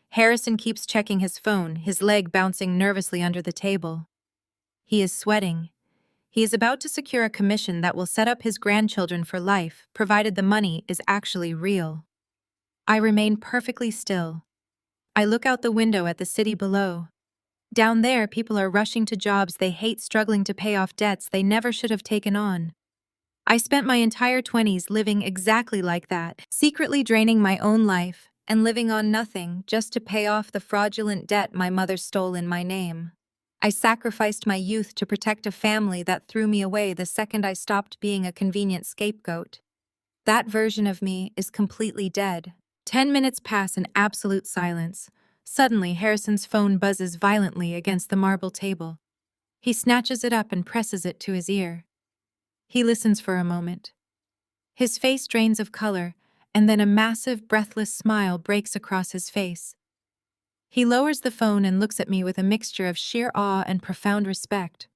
Harrison keeps checking his phone, his leg bouncing nervously under the table. He is sweating. He is about to secure a commission that will set up his grandchildren for life, provided the money is actually real. I remain perfectly still. I look out the window at the city below. Down there, people are rushing to jobs they hate, struggling to pay off debts they never should have taken on. I spent my entire 20s living exactly like that, secretly draining my own life and living on nothing just to pay off the fraudulent debt my mother stole in my name. I sacrificed my youth to protect a family that threw me away the second I stopped being a convenient scapegoat. That version of me is completely dead. 10 minutes pass in absolute silence. Suddenly, Harrison's phone buzzes violently against the marble table. He snatches it up and presses it to his ear. He listens for a moment. His face drains of color, and then a massive, breathless smile breaks across his face. He lowers the phone and looks at me with a mixture of sheer awe and profound respect.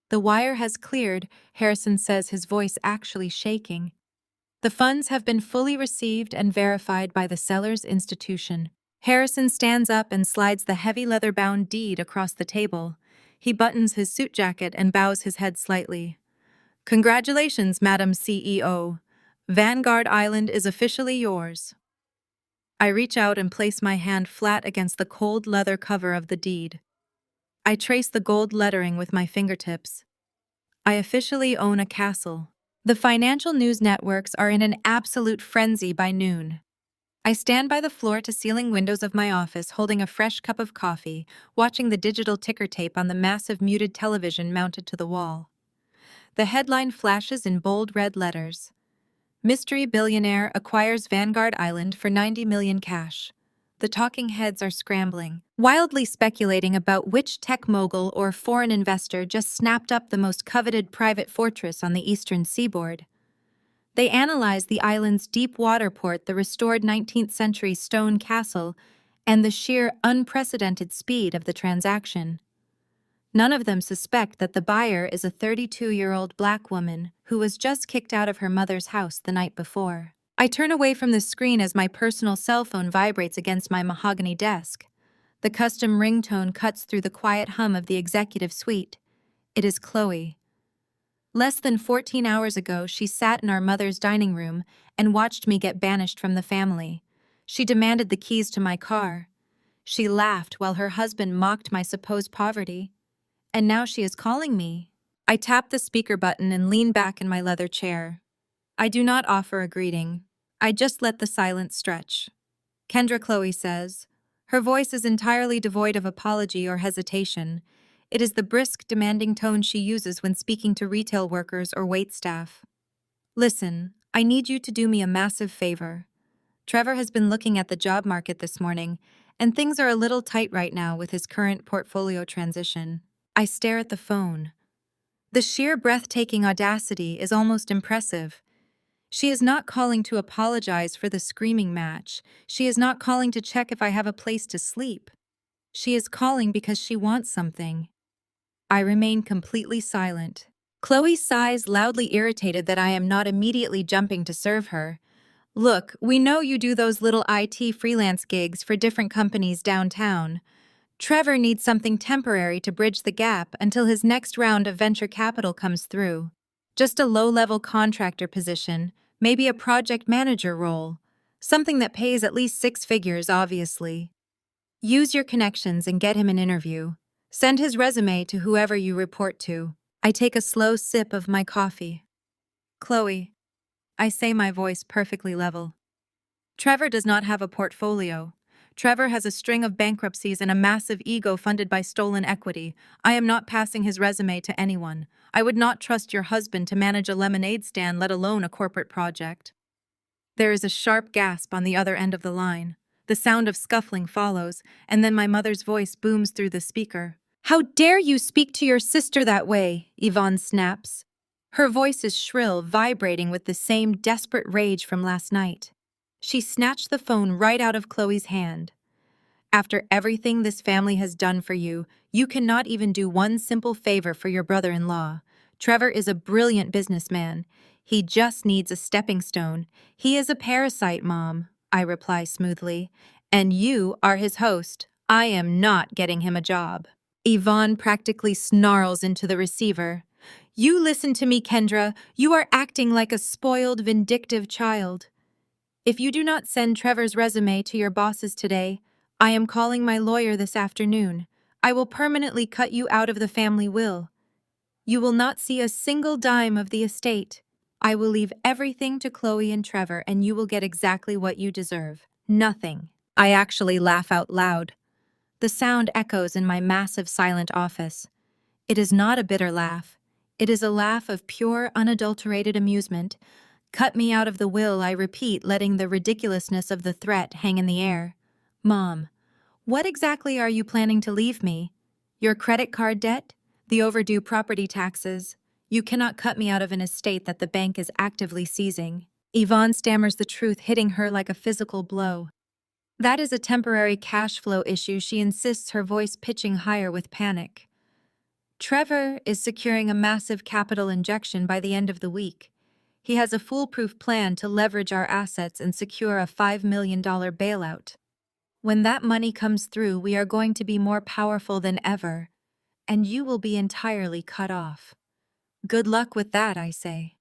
"The wire has cleared," Harrison says, his voice actually shaking. "The funds have been fully received and verified by the seller's institution." Harrison stands up and slides the heavy leather-bound deed across the table. He buttons his suit jacket and bows his head slightly. "Congratulations, Madam CEO. Vanguard Island is officially yours." I reach out and place my hand flat against the cold leather cover of the deed. I trace the gold lettering with my fingertips. I officially own a castle. The financial news networks are in an absolute frenzy by noon. I stand by the floor-to-ceiling windows of my office holding a fresh cup of coffee, watching the digital ticker tape on the massive muted television mounted to the wall. The headline flashes in bold red letters. "Mystery billionaire acquires Vanguard Island for 90 million cash." The talking heads are scrambling, wildly speculating about which tech mogul or foreign investor just snapped up the most coveted private fortress on the eastern seaboard. They analyze the island's deep water port, the restored 19th century stone castle, and the sheer unprecedented speed of the transaction. None of them suspect that the buyer is a 32-year-old black woman who was just kicked out of her mother's house the night before. I turn away from the screen as my personal cell phone vibrates against my mahogany desk. The custom ringtone cuts through the quiet hum of the executive suite. It is Chloe. Less than 14 hours ago, she sat in our mother's dining room and watched me get banished from the family. She demanded the keys to my car. She laughed while her husband mocked my supposed poverty. And now she is calling me. I tap the speaker button and lean back in my leather chair. I do not offer a greeting. I just let the silence stretch. "Kendra," Chloe says. Her voice is entirely devoid of apology or hesitation. It is the brisk, demanding tone she uses when speaking to retail workers or waitstaff. "Listen, I need you to do me a massive favor. Trevor has been looking at the job market this morning, and things are a little tight right now with his current portfolio transition." I stare at the phone. The sheer breathtaking audacity is almost impressive. She is not calling to apologize for the screaming match. She is not calling to check if I have a place to sleep. She is calling because she wants something. I remain completely silent. Chloe sighs, loudly irritated that I am not immediately jumping to serve her. "Look, we know you do those little IT freelance gigs for different companies downtown. Trevor needs something temporary to bridge the gap until his next round of venture capital comes through. Just a low-level contractor position, maybe a project manager role. Something that pays at least 6 figures, obviously. Use your connections and get him an interview. Send his resume to whoever you report to." I take a slow sip of my coffee. "Chloe," I say, my voice perfectly level. "Trevor does not have a portfolio. Trevor has a string of bankruptcies and a massive ego funded by stolen equity. I am not passing his resume to anyone. I would not trust your husband to manage a lemonade stand, let alone a corporate project." There is a sharp gasp on the other end of the line. The sound of scuffling follows, and then my mother's voice booms through the speaker. "How dare you speak to your sister that way?" Yvonne snaps. Her voice is shrill, vibrating with the same desperate rage from last night. She snatched the phone right out of Chloe's hand. After everything this family has done for you, you cannot even do one simple favor for your brother-in-law. Trevor is a brilliant businessman. He just needs a stepping stone. He is a parasite, Mom, I reply smoothly. And you are his host. I am not getting him a job. Yvonne practically snarls into the receiver. You listen to me, Kendra. You are acting like a spoiled, vindictive child. If you do not send Trevor's resume to your bosses today, I am calling my lawyer this afternoon. I will permanently cut you out of the family will. You will not see a single dime of the estate. I will leave everything to Chloe and Trevor, and you will get exactly what you deserve. Nothing. I actually laugh out loud. The sound echoes in my massive silent office. It is not a bitter laugh. It is a laugh of pure, unadulterated amusement. Cut me out of the will, I repeat, letting the ridiculousness of the threat hang in the air. Mom, what exactly are you planning to leave me? Your credit card debt? The overdue property taxes? You cannot cut me out of an estate that the bank is actively seizing. Yvonne stammers the truth, hitting her like a physical blow. That is a temporary cash flow issue, she insists, her voice pitching higher with panic. Trevor is securing a massive capital injection by the end of the week. He has a foolproof plan to leverage our assets and secure a $5 million bailout. When that money comes through, we are going to be more powerful than ever, and you will be entirely cut off. Good luck with that, I say.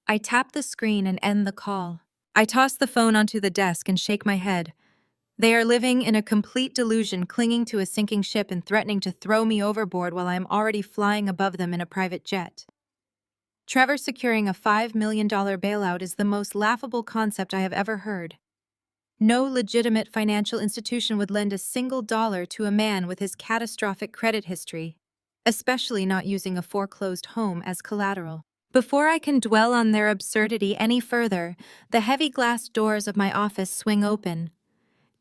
I tap the screen and end the call. I toss the phone onto the desk and shake my head. They are living in a complete delusion, clinging to a sinking ship and threatening to throw me overboard while I am already flying above them in a private jet. Trevor securing a $5 million bailout is the most laughable concept I have ever heard. No legitimate financial institution would lend a single dollar to a man with his catastrophic credit history, especially not using a foreclosed home as collateral. Before I can dwell on their absurdity any further, the heavy glass doors of my office swing open.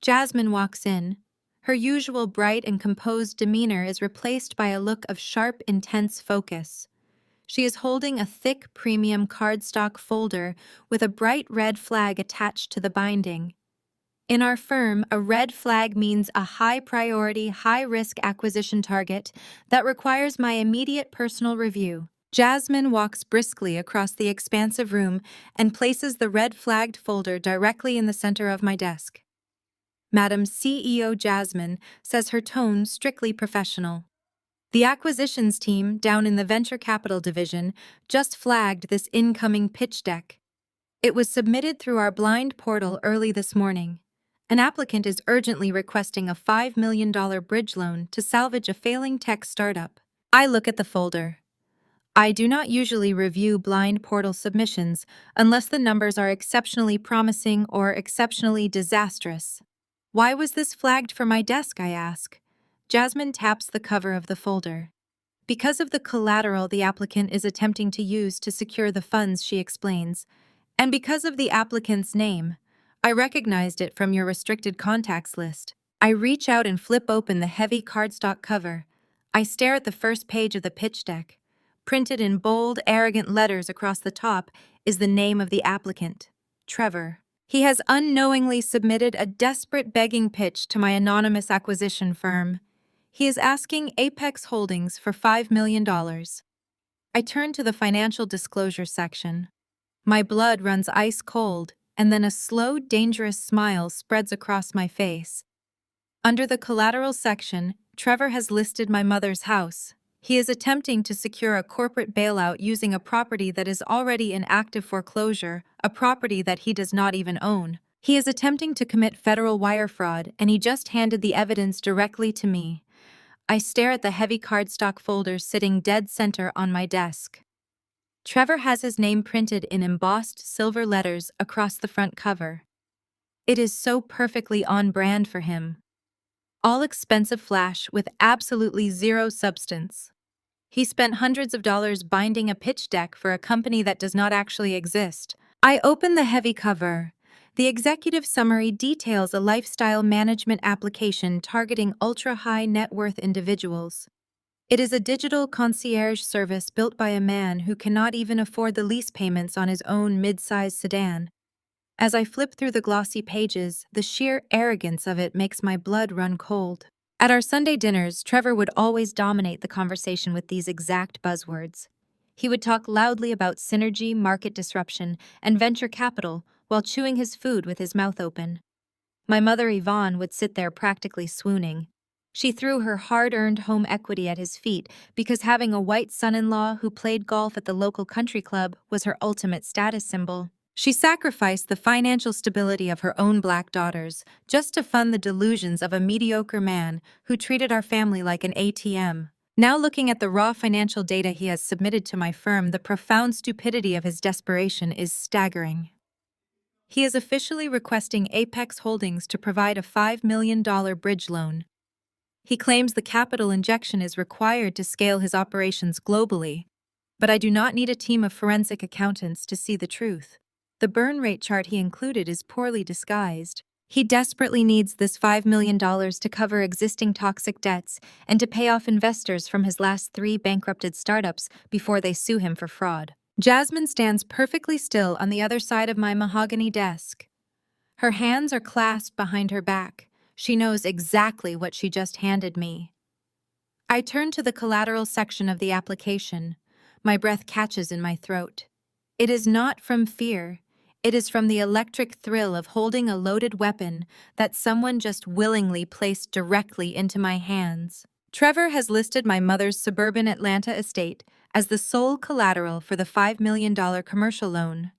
Jasmine walks in. Her usual bright and composed demeanor is replaced by a look of sharp, intense focus. She is holding a thick, premium cardstock folder with a bright red flag attached to the binding. In our firm, a red flag means a high-priority, high-risk acquisition target that requires my immediate personal review. Jasmine walks briskly across the expansive room and places the red-flagged folder directly in the center of my desk. Madam CEO Jasmine says, her tone strictly professional. The acquisitions team down in the venture capital division just flagged this incoming pitch deck. It was submitted through our blind portal early this morning. An applicant is urgently requesting a $5 million bridge loan to salvage a failing tech startup. I look at the folder. I do not usually review blind portal submissions unless the numbers are exceptionally promising or exceptionally disastrous. Why was this flagged for my desk, I ask. Jasmine taps the cover of the folder. Because of the collateral the applicant is attempting to use to secure the funds, she explains, and because of the applicant's name. I recognized it from your restricted contacts list. I reach out and flip open the heavy cardstock cover. I stare at the first page of the pitch deck. Printed in bold, arrogant letters across the top is the name of the applicant, Trevor. He has unknowingly submitted a desperate begging pitch to my anonymous acquisition firm. He is asking Apex Holdings for $5 million. I turn to the financial disclosure section. My blood runs ice cold, and then a slow, dangerous smile spreads across my face. Under the collateral section, Trevor has listed my mother's house. He is attempting to secure a corporate bailout using a property that is already in active foreclosure, a property that he does not even own. He is attempting to commit federal wire fraud, and he just handed the evidence directly to me. I stare at the heavy cardstock folder sitting dead center on my desk. Trevor has his name printed in embossed silver letters across the front cover. It is so perfectly on brand for him. All expensive flash with absolutely zero substance. He spent hundreds of dollars binding a pitch deck for a company that does not actually exist. I open the heavy cover. The executive summary details a lifestyle management application targeting ultra-high net worth individuals. It is a digital concierge service built by a man who cannot even afford the lease payments on his own mid-sized sedan. As I flip through the glossy pages, the sheer arrogance of it makes my blood run cold. At our Sunday dinners, Trevor would always dominate the conversation with these exact buzzwords. He would talk loudly about synergy, market disruption, and venture capital while chewing his food with his mouth open. My mother Yvonne would sit there practically swooning. She threw her hard-earned home equity at his feet because having a white son-in-law who played golf at the local country club was her ultimate status symbol. She sacrificed the financial stability of her own black daughters just to fund the delusions of a mediocre man who treated our family like an ATM. Now looking at the raw financial data he has submitted to my firm, the profound stupidity of his desperation is staggering. He is officially requesting Apex Holdings to provide a $5 million bridge loan. He claims the capital injection is required to scale his operations globally, but I do not need a team of forensic accountants to see the truth. The burn rate chart he included is poorly disguised. He desperately needs this $5 million to cover existing toxic debts and to pay off investors from his last 3 bankrupted startups before they sue him for fraud. Jasmine stands perfectly still on the other side of my mahogany desk. Her hands are clasped behind her back. She knows exactly what she just handed me. I turn to the collateral section of the application. My breath catches in my throat. It is not from fear. It is from the electric thrill of holding a loaded weapon that someone just willingly placed directly into my hands. Trevor has listed my mother's suburban Atlanta estate as the sole collateral for the $5 million commercial loan.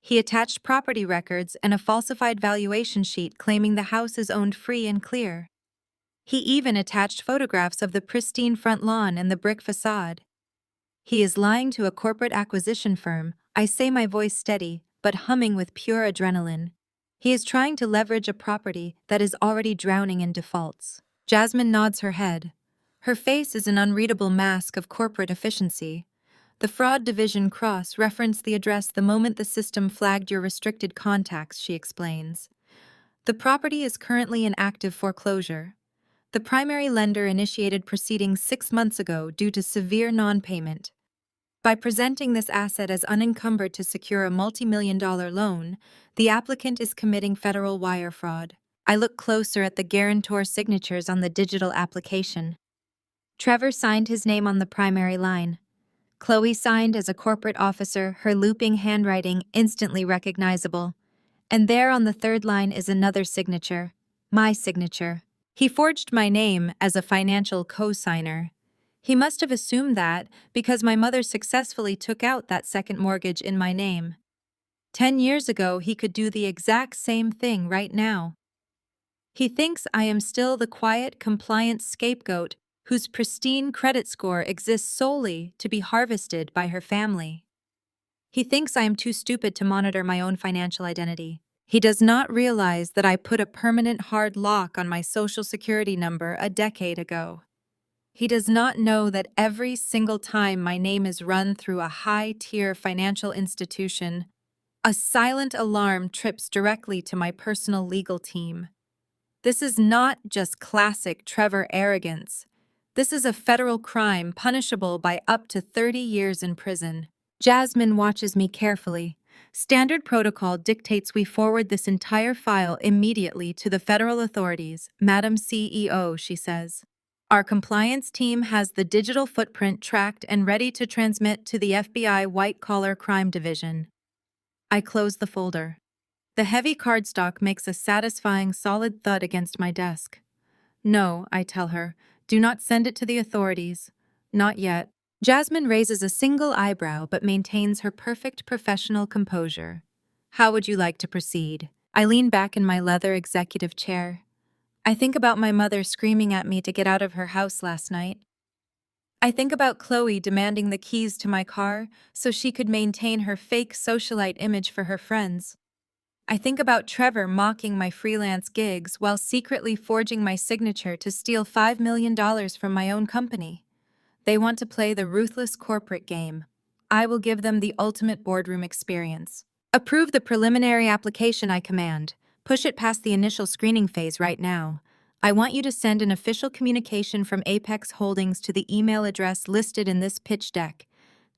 He attached property records and a falsified valuation sheet claiming the house is owned free and clear. He even attached photographs of the pristine front lawn and the brick facade. He is lying to a corporate acquisition firm, I say, my voice steady, but humming with pure adrenaline. He is trying to leverage a property that is already drowning in defaults. Jasmine nods her head. Her face is an unreadable mask of corporate efficiency. The fraud division cross-referenced the address the moment the system flagged your restricted contacts, she explains. The property is currently in active foreclosure. The primary lender initiated proceedings 6 months ago due to severe non-payment. By presenting this asset as unencumbered to secure a multi-million-dollar loan, the applicant is committing federal wire fraud. I look closer at the guarantor signatures on the digital application. Trevor signed his name on the primary line. Chloe signed as a corporate officer, her looping handwriting instantly recognizable. And there on the third line is another signature, my signature. He forged my name as a financial co-signer. He must have assumed that because my mother successfully took out that second mortgage in my name. 10 years ago, he could do the exact same thing right now. He thinks I am still the quiet, compliant scapegoat whose pristine credit score exists solely to be harvested by her family. He thinks I am too stupid to monitor my own financial identity. He does not realize that I put a permanent hard lock on my social security number a decade ago. He does not know that every single time my name is run through a high-tier financial institution, a silent alarm trips directly to my personal legal team. This is not just classic Trevor arrogance. This is a federal crime punishable by up to 30 years in prison. Jasmine watches me carefully. Standard protocol dictates we forward this entire file immediately to the federal authorities, Madam CEO, she says. Our compliance team has the digital footprint tracked and ready to transmit to the FBI White-Collar Crime Division. I close the folder. The heavy cardstock makes a satisfying solid thud against my desk. No, I tell her, do not send it to the authorities. Not yet. Jasmine raises a single eyebrow but maintains her perfect professional composure. How would you like to proceed? I lean back in my leather executive chair. I think about my mother screaming at me to get out of her house last night. I think about Chloe demanding the keys to my car so she could maintain her fake socialite image for her friends. I think about Trevor mocking my freelance gigs while secretly forging my signature to steal $5 million from my own company. They want to play the ruthless corporate game. I will give them the ultimate boardroom experience. Approve the preliminary application, I command. Push it past the initial screening phase right now. I want you to send an official communication from Apex Holdings to the email address listed in this pitch deck.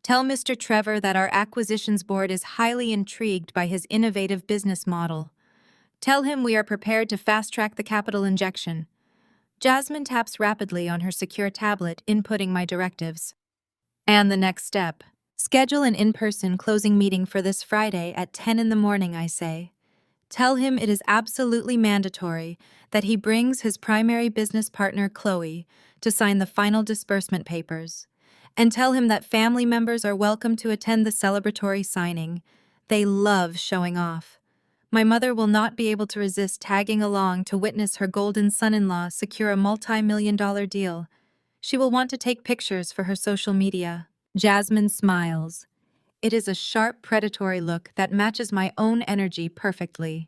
Tell Mr. Trevor that our acquisitions board is highly intrigued by his innovative business model. Tell him we are prepared to fast-track the capital injection. Jasmine taps rapidly on her secure tablet, inputting my directives. And the next step. Schedule an in-person closing meeting for this Friday at 10 in the morning, I say. Tell him it is absolutely mandatory that he brings his primary business partner, Chloe, to sign the final disbursement papers. And tell him that family members are welcome to attend the celebratory signing. They love showing off. My mother will not be able to resist tagging along to witness her golden son-in-law secure a multi-million-dollar deal. She will want to take pictures for her social media. Jasmine smiles. It is a sharp, predatory look that matches my own energy perfectly.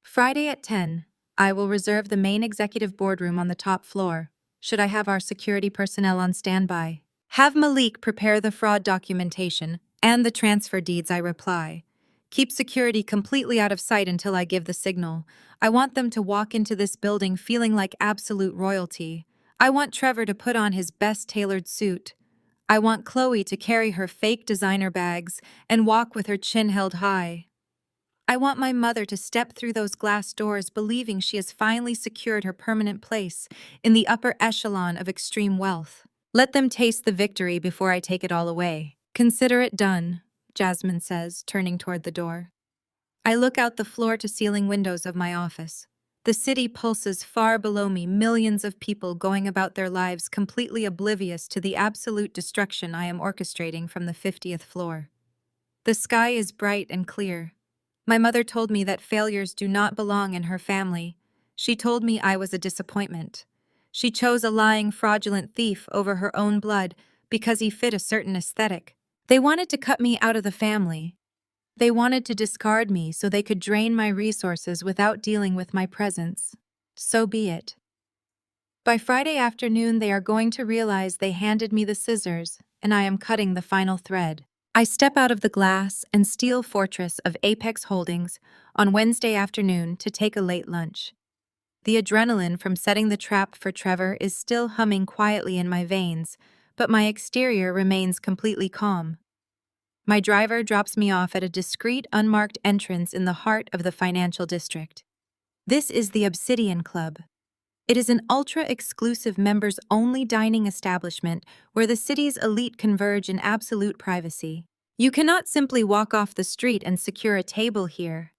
Friday at 10, I will reserve the main executive boardroom on the top floor. Should I have our security personnel on standby? Have Malik prepare the fraud documentation and the transfer deeds, I reply. Keep security completely out of sight until I give the signal. I want them to walk into this building feeling like absolute royalty. I want Trevor to put on his best tailored suit. I want Chloe to carry her fake designer bags and walk with her chin held high. I want my mother to step through those glass doors believing she has finally secured her permanent place in the upper echelon of extreme wealth. Let them taste the victory before I take it all away. Consider it done, Jasmine says, turning toward the door. I look out the floor-to-ceiling windows of my office. The city pulses far below me, millions of people going about their lives completely oblivious to the absolute destruction I am orchestrating from the 50th floor. The sky is bright and clear. My mother told me that failures do not belong in her family. She told me I was a disappointment. She chose a lying, fraudulent thief over her own blood because he fit a certain aesthetic. They wanted to cut me out of the family. They wanted to discard me so they could drain my resources without dealing with my presence. So be it. By Friday afternoon, they are going to realize they handed me the scissors, and I am cutting the final thread. I step out of the glass and steel fortress of Apex Holdings on Wednesday afternoon to take a late lunch. The adrenaline from setting the trap for Trevor is still humming quietly in my veins, but my exterior remains completely calm. My driver drops me off at a discreet, unmarked entrance in the heart of the financial district. This is the Obsidian Club. It is an ultra-exclusive members-only dining establishment where the city's elite converge in absolute privacy. You cannot simply walk off the street and secure a table here.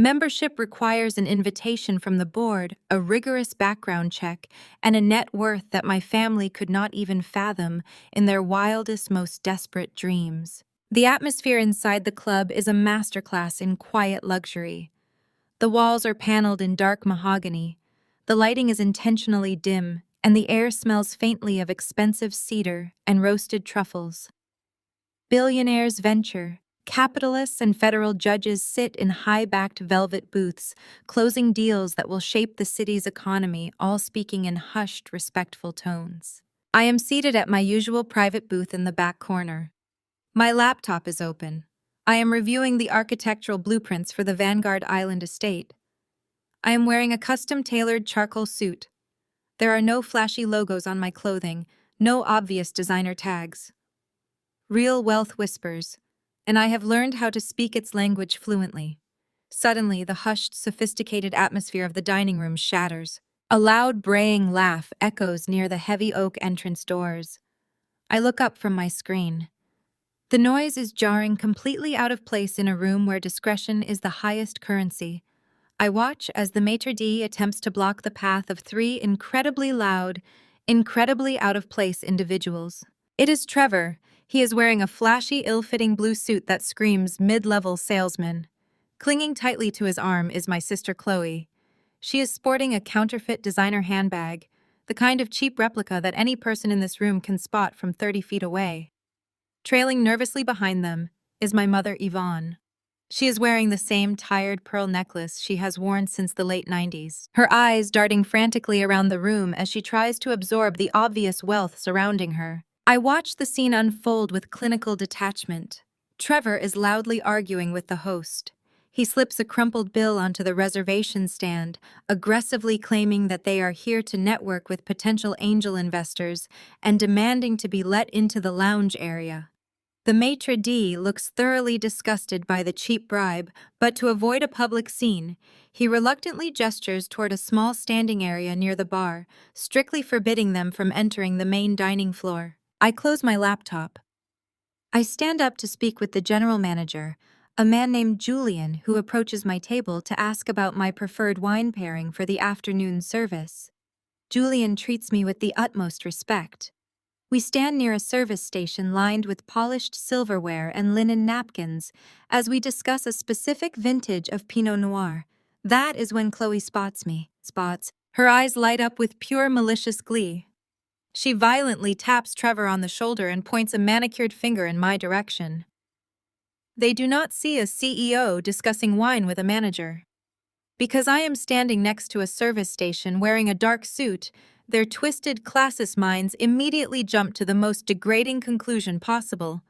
Membership requires an invitation from the board, a rigorous background check, and a net worth that my family could not even fathom in their wildest, most desperate dreams. The atmosphere inside the club is a masterclass in quiet luxury. The walls are paneled in dark mahogany. The lighting is intentionally dim, and the air smells faintly of expensive cedar and roasted truffles. Billionaires venture. Capitalists and federal judges sit in high-backed velvet booths, closing deals that will shape the city's economy, all speaking in hushed, respectful tones. I am seated at my usual private booth in the back corner. My laptop is open. I am reviewing the architectural blueprints for the Vanguard Island estate. I am wearing a custom-tailored charcoal suit. There are no flashy logos on my clothing, no obvious designer tags. Real wealth whispers, and I have learned how to speak its language fluently. Suddenly, the hushed, sophisticated atmosphere of the dining room shatters. A loud, braying laugh echoes near the heavy oak entrance doors. I look up from my screen. The noise is jarring, completely out of place in a room where discretion is the highest currency. I watch as the maitre d' attempts to block the path of three incredibly loud, incredibly out-of-place individuals. It is Trevor. He is wearing a flashy, ill-fitting blue suit that screams mid-level salesman. Clinging tightly to his arm is my sister Chloe. She is sporting a counterfeit designer handbag, the kind of cheap replica that any person in this room can spot from 30 feet away. Trailing nervously behind them is my mother Yvonne. She is wearing the same tired pearl necklace she has worn since the late 90s, her eyes darting frantically around the room as she tries to absorb the obvious wealth surrounding her. I watch the scene unfold with clinical detachment. Trevor is loudly arguing with the host. He slips a crumpled bill onto the reservation stand, aggressively claiming that they are here to network with potential angel investors and demanding to be let into the lounge area. The maitre d' looks thoroughly disgusted by the cheap bribe, but to avoid a public scene, he reluctantly gestures toward a small standing area near the bar, strictly forbidding them from entering the main dining floor. I close my laptop. I stand up to speak with the general manager, a man named Julian who approaches my table to ask about my preferred wine pairing for the afternoon service. Julian treats me with the utmost respect. We stand near a service station lined with polished silverware and linen napkins as we discuss a specific vintage of Pinot Noir. That is when Chloe spots me. Her eyes light up with pure malicious glee. She violently taps Trevor on the shoulder and points a manicured finger in my direction. They do not see a CEO discussing wine with a manager. Because I am standing next to a service station wearing a dark suit, their twisted classist minds immediately jump to the most degrading conclusion possible.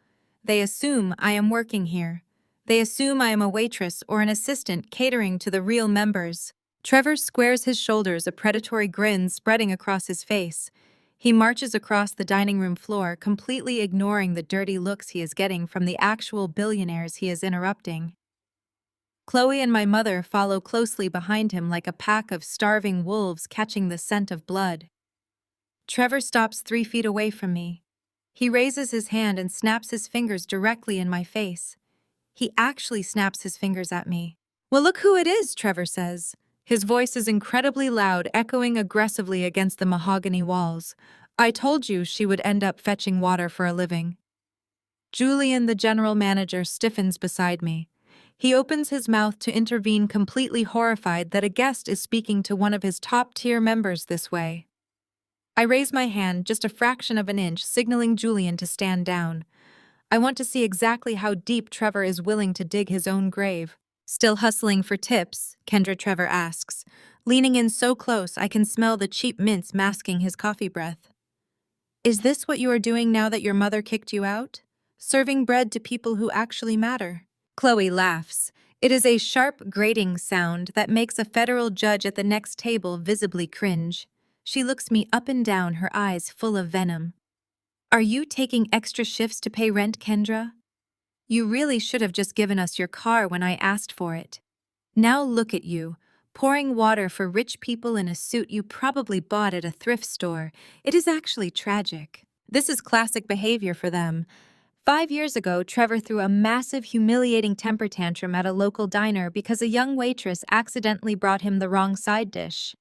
They assume I am working here. They assume I am a waitress or an assistant catering to the real members. Trevor squares his shoulders, a predatory grin spreading across his face. He marches across the dining room floor, completely ignoring the dirty looks he is getting from the actual billionaires he is interrupting. Chloe and my mother follow closely behind him like a pack of starving wolves catching the scent of blood. Trevor stops 3 feet away from me. He raises his hand and snaps his fingers directly in my face. He actually snaps his fingers at me. "Well, look who it is," Trevor says. His voice is incredibly loud, echoing aggressively against the mahogany walls. "I told you she would end up fetching water for a living." Julian, the general manager, stiffens beside me. He opens his mouth to intervene, completely horrified that a guest is speaking to one of his top-tier members this way. I raise my hand just a fraction of an inch, signaling Julian to stand down. I want to see exactly how deep Trevor is willing to dig his own grave. "Still hustling for tips?" Trevor asks, leaning in so close I can smell the cheap mints masking his coffee breath. "Is this what you are doing now that your mother kicked you out? Serving bread to people who actually matter?" Chloe laughs. It is a sharp, grating sound that makes a federal judge at the next table visibly cringe. She looks me up and down, her eyes full of venom. "Are you taking extra shifts to pay rent, Kendra? You really should have just given us your car when I asked for it. Now look at you, pouring water for rich people in a suit you probably bought at a thrift store. It is actually tragic. This is classic behavior for them." 5 years ago, Trevor threw a massive, humiliating temper tantrum at a local diner because a young waitress accidentally brought him the wrong side dish.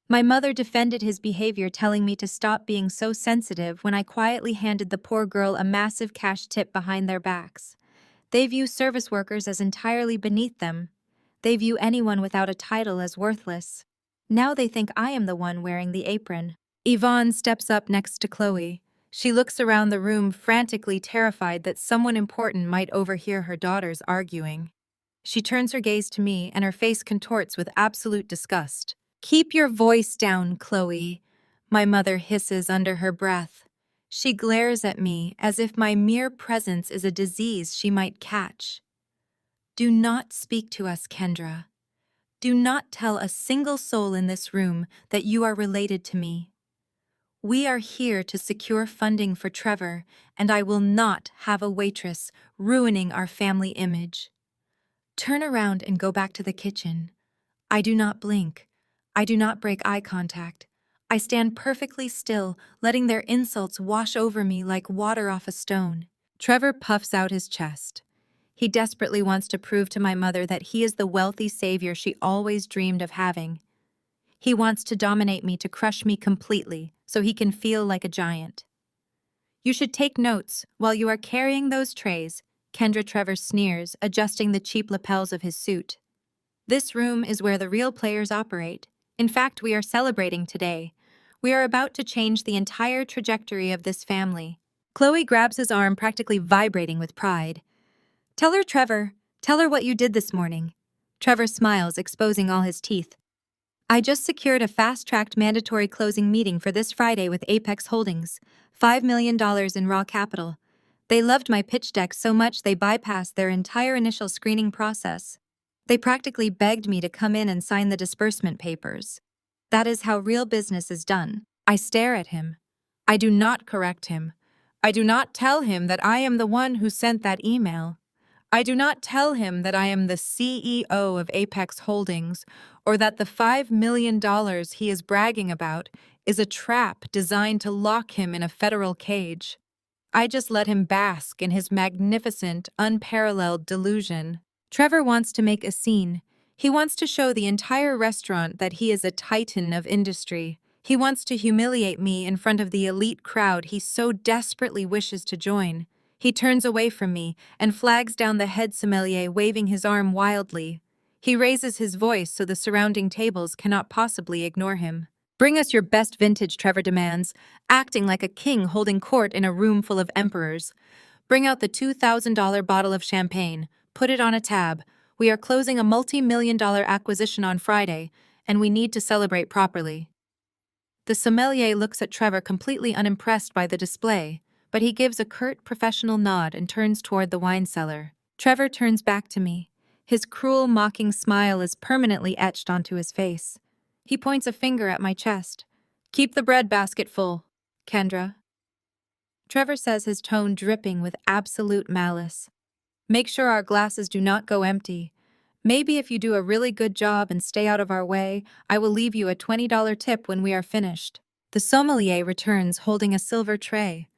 My mother defended his behavior, telling me to stop being so sensitive when I quietly handed the poor girl a massive cash tip behind their backs. They view service workers as entirely beneath them. They view anyone without a title as worthless. Now they think I am the one wearing the apron. Yvonne steps up next to Chloe. She looks around the room, frantically terrified that someone important might overhear her daughters arguing. She turns her gaze to me, and her face contorts with absolute disgust. "Keep your voice down, Chloe," my mother hisses under her breath. She glares at me as if my mere presence is a disease she might catch. "Do not speak to us, Kendra. Do not tell a single soul in this room that you are related to me. We are here to secure funding for Trevor, and I will not have a waitress ruining our family image. Turn around and go back to the kitchen." I do not blink. I do not break eye contact. I stand perfectly still, letting their insults wash over me like water off a stone. Trevor puffs out his chest. He desperately wants to prove to my mother that he is the wealthy savior she always dreamed of having. He wants to dominate me, to crush me completely, so he can feel like a giant. "You should take notes while you are carrying those trays," Trevor sneers, adjusting the cheap lapels of his suit. "This room is where the real players operate. In fact, we are celebrating today. We are about to change the entire trajectory of this family." Chloe grabs his arm, practically vibrating with pride. "Tell her, Trevor. Tell her what you did this morning." Trevor smiles, exposing all his teeth. "I just secured a fast-tracked mandatory closing meeting for this Friday with Apex Holdings, $5 million in raw capital. They loved my pitch deck so much they bypassed their entire initial screening process. They practically begged me to come in and sign the disbursement papers. That is how real business is done." I stare at him. I do not correct him. I do not tell him that I am the one who sent that email. I do not tell him that I am the CEO of Apex Holdings or that the $5 million he is bragging about is a trap designed to lock him in a federal cage. I just let him bask in his magnificent, unparalleled delusion. Trevor wants to make a scene. He wants to show the entire restaurant that he is a titan of industry. He wants to humiliate me in front of the elite crowd he so desperately wishes to join. He turns away from me and flags down the head sommelier, waving his arm wildly. He raises his voice so the surrounding tables cannot possibly ignore him. "Bring us your best vintage," Trevor demands, acting like a king holding court in a room full of emperors. "Bring out the $2,000 bottle of champagne. Put it on a tab. We are closing a multi-million-dollar acquisition on Friday, and we need to celebrate properly." The sommelier looks at Trevor completely unimpressed by the display, but he gives a curt, professional nod and turns toward the wine cellar. Trevor turns back to me. His cruel, mocking smile is permanently etched onto his face. He points a finger at my chest. "Keep the bread basket full, Kendra." Trevor says, his tone dripping with absolute malice. "Make sure our glasses do not go empty. Maybe if you do a really good job and stay out of our way, I will leave you a $20 tip when we are finished." The sommelier returns holding a silver tray.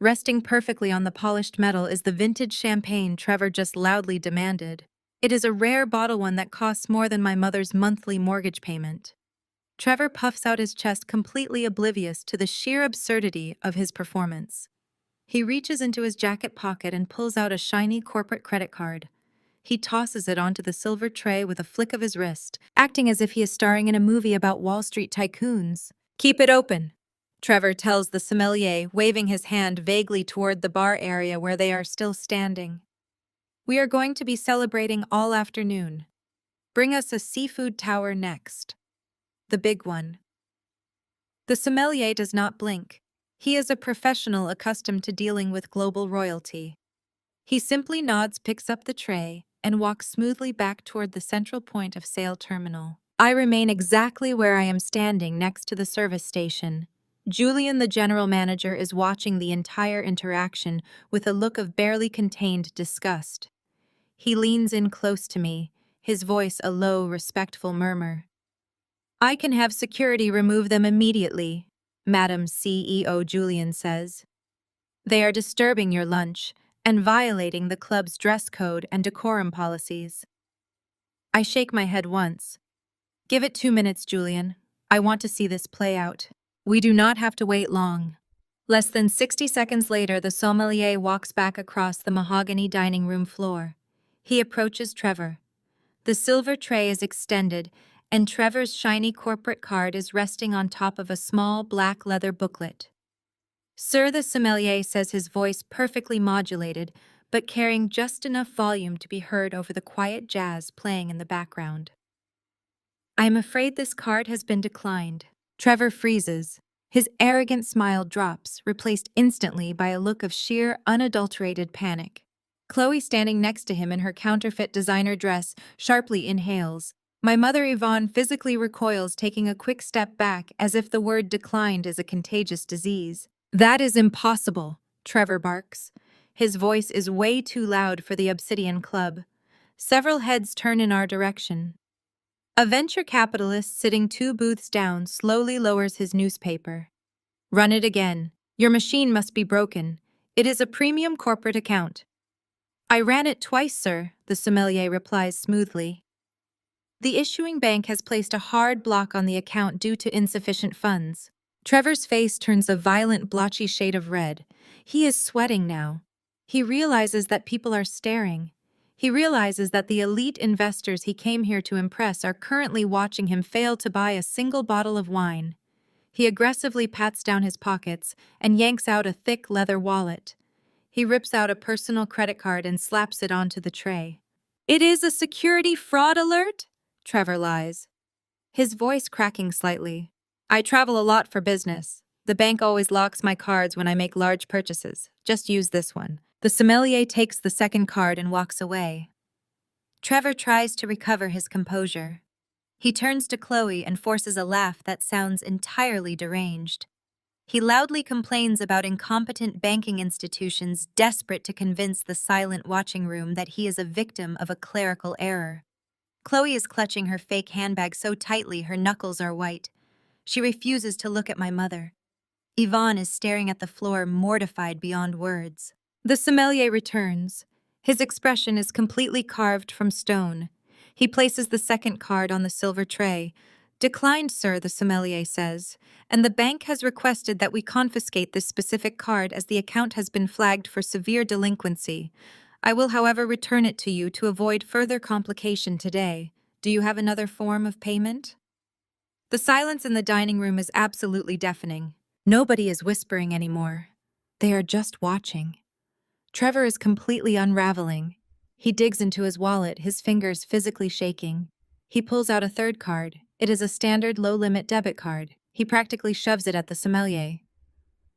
Resting perfectly on the polished metal is the vintage champagne Trevor just loudly demanded. It is a rare bottle one that costs more than my mother's monthly mortgage payment. Trevor puffs out his chest, completely oblivious to the sheer absurdity of his performance. He reaches into his jacket pocket and pulls out a shiny corporate credit card. He tosses it onto the silver tray with a flick of his wrist, acting as if he is starring in a movie about Wall Street tycoons. "Keep it open," Trevor tells the sommelier, waving his hand vaguely toward the bar area where they are still standing. "We are going to be celebrating all afternoon. Bring us a seafood tower next. The big one." The sommelier does not blink. He is a professional accustomed to dealing with global royalty. He simply nods, picks up the tray, and walks smoothly back toward the central point of sale terminal. I remain exactly where I am standing next to the service station. Julian, the general manager, is watching the entire interaction with a look of barely contained disgust. He leans in close to me, his voice a low, respectful murmur. "I can have security remove them immediately," Madam CEO Julian says. "They are disturbing your lunch and violating the club's dress code and decorum policies." I shake my head once. "Give it 2 minutes, Julian. I want to see this play out." We do not have to wait long. Less than 60 seconds later, the sommelier walks back across the mahogany dining room floor. He approaches Trevor. The silver tray is extended, and Trevor's shiny corporate card is resting on top of a small black leather booklet. "Sir," the sommelier says, his voice perfectly modulated, but carrying just enough volume to be heard over the quiet jazz playing in the background. "I am afraid this card has been declined." Trevor freezes. His arrogant smile drops, replaced instantly by a look of sheer, unadulterated panic. Chloe, standing next to him in her counterfeit designer dress, sharply inhales. My mother, Yvonne, physically recoils, taking a quick step back as if the word declined is a contagious disease. "That is impossible," Trevor barks. His voice is way too loud for the Obsidian Club. Several heads turn in our direction. A venture capitalist sitting 2 booths down slowly lowers his newspaper. "Run it again. Your machine must be broken. It is a premium corporate account." "I ran it twice, sir," the sommelier replies smoothly. "The issuing bank has placed a hard block on the account due to insufficient funds." Trevor's face turns a violent, blotchy shade of red. He is sweating now. He realizes that people are staring. He realizes that the elite investors he came here to impress are currently watching him fail to buy a single bottle of wine. He aggressively pats down his pockets and yanks out a thick leather wallet. He rips out a personal credit card and slaps it onto the tray. "It is a security fraud alert?" Trevor lies, his voice cracking slightly. "I travel a lot for business. The bank always locks my cards when I make large purchases. Just use this one." The sommelier takes the second card and walks away. Trevor tries to recover his composure. He turns to Chloe and forces a laugh that sounds entirely deranged. He loudly complains about incompetent banking institutions desperate to convince the silent watching room that he is a victim of a clerical error. Chloe is clutching her fake handbag so tightly her knuckles are white. She refuses to look at my mother. Yvonne is staring at the floor, mortified beyond words. The sommelier returns. His expression is completely carved from stone. He places the second card on the silver tray. "Declined, sir," the sommelier says, "and the bank has requested that we confiscate this specific card as the account has been flagged for severe delinquency. I will, however, return it to you to avoid further complication today. Do you have another form of payment?" The silence in the dining room is absolutely deafening. Nobody is whispering anymore. They are just watching. Trevor is completely unraveling. He digs into his wallet, his fingers physically shaking. He pulls out a third card. It is a standard low-limit debit card. He practically shoves it at the sommelier.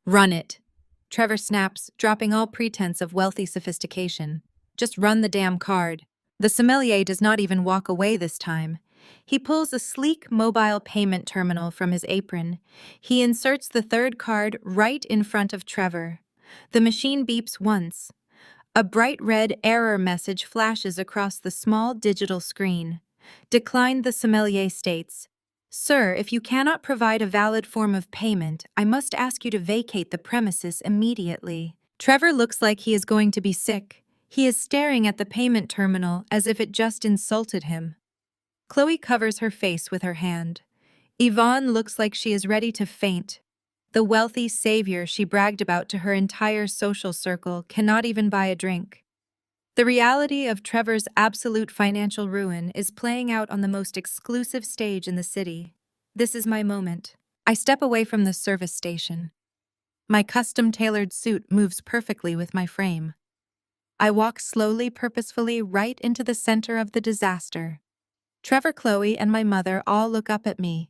"Run it," Trevor snaps, dropping all pretense of wealthy sophistication. "Just run the damn card." The sommelier does not even walk away this time. He pulls a sleek mobile payment terminal from his apron. He inserts the third card right in front of Trevor. The machine beeps once. A bright red error message flashes across the small digital screen. "Declined," the sommelier states. "Sir, if you cannot provide a valid form of payment, I must ask you to vacate the premises immediately." Trevor looks like he is going to be sick. He is staring at the payment terminal as if it just insulted him. Chloe covers her face with her hand. Yvonne looks like she is ready to faint. The wealthy savior she bragged about to her entire social circle cannot even buy a drink. The reality of Trevor's absolute financial ruin is playing out on the most exclusive stage in the city. This is my moment. I step away from the service station. My custom-tailored suit moves perfectly with my frame. I walk slowly, purposefully, right into the center of the disaster. Trevor, Chloe, and my mother all look up at me.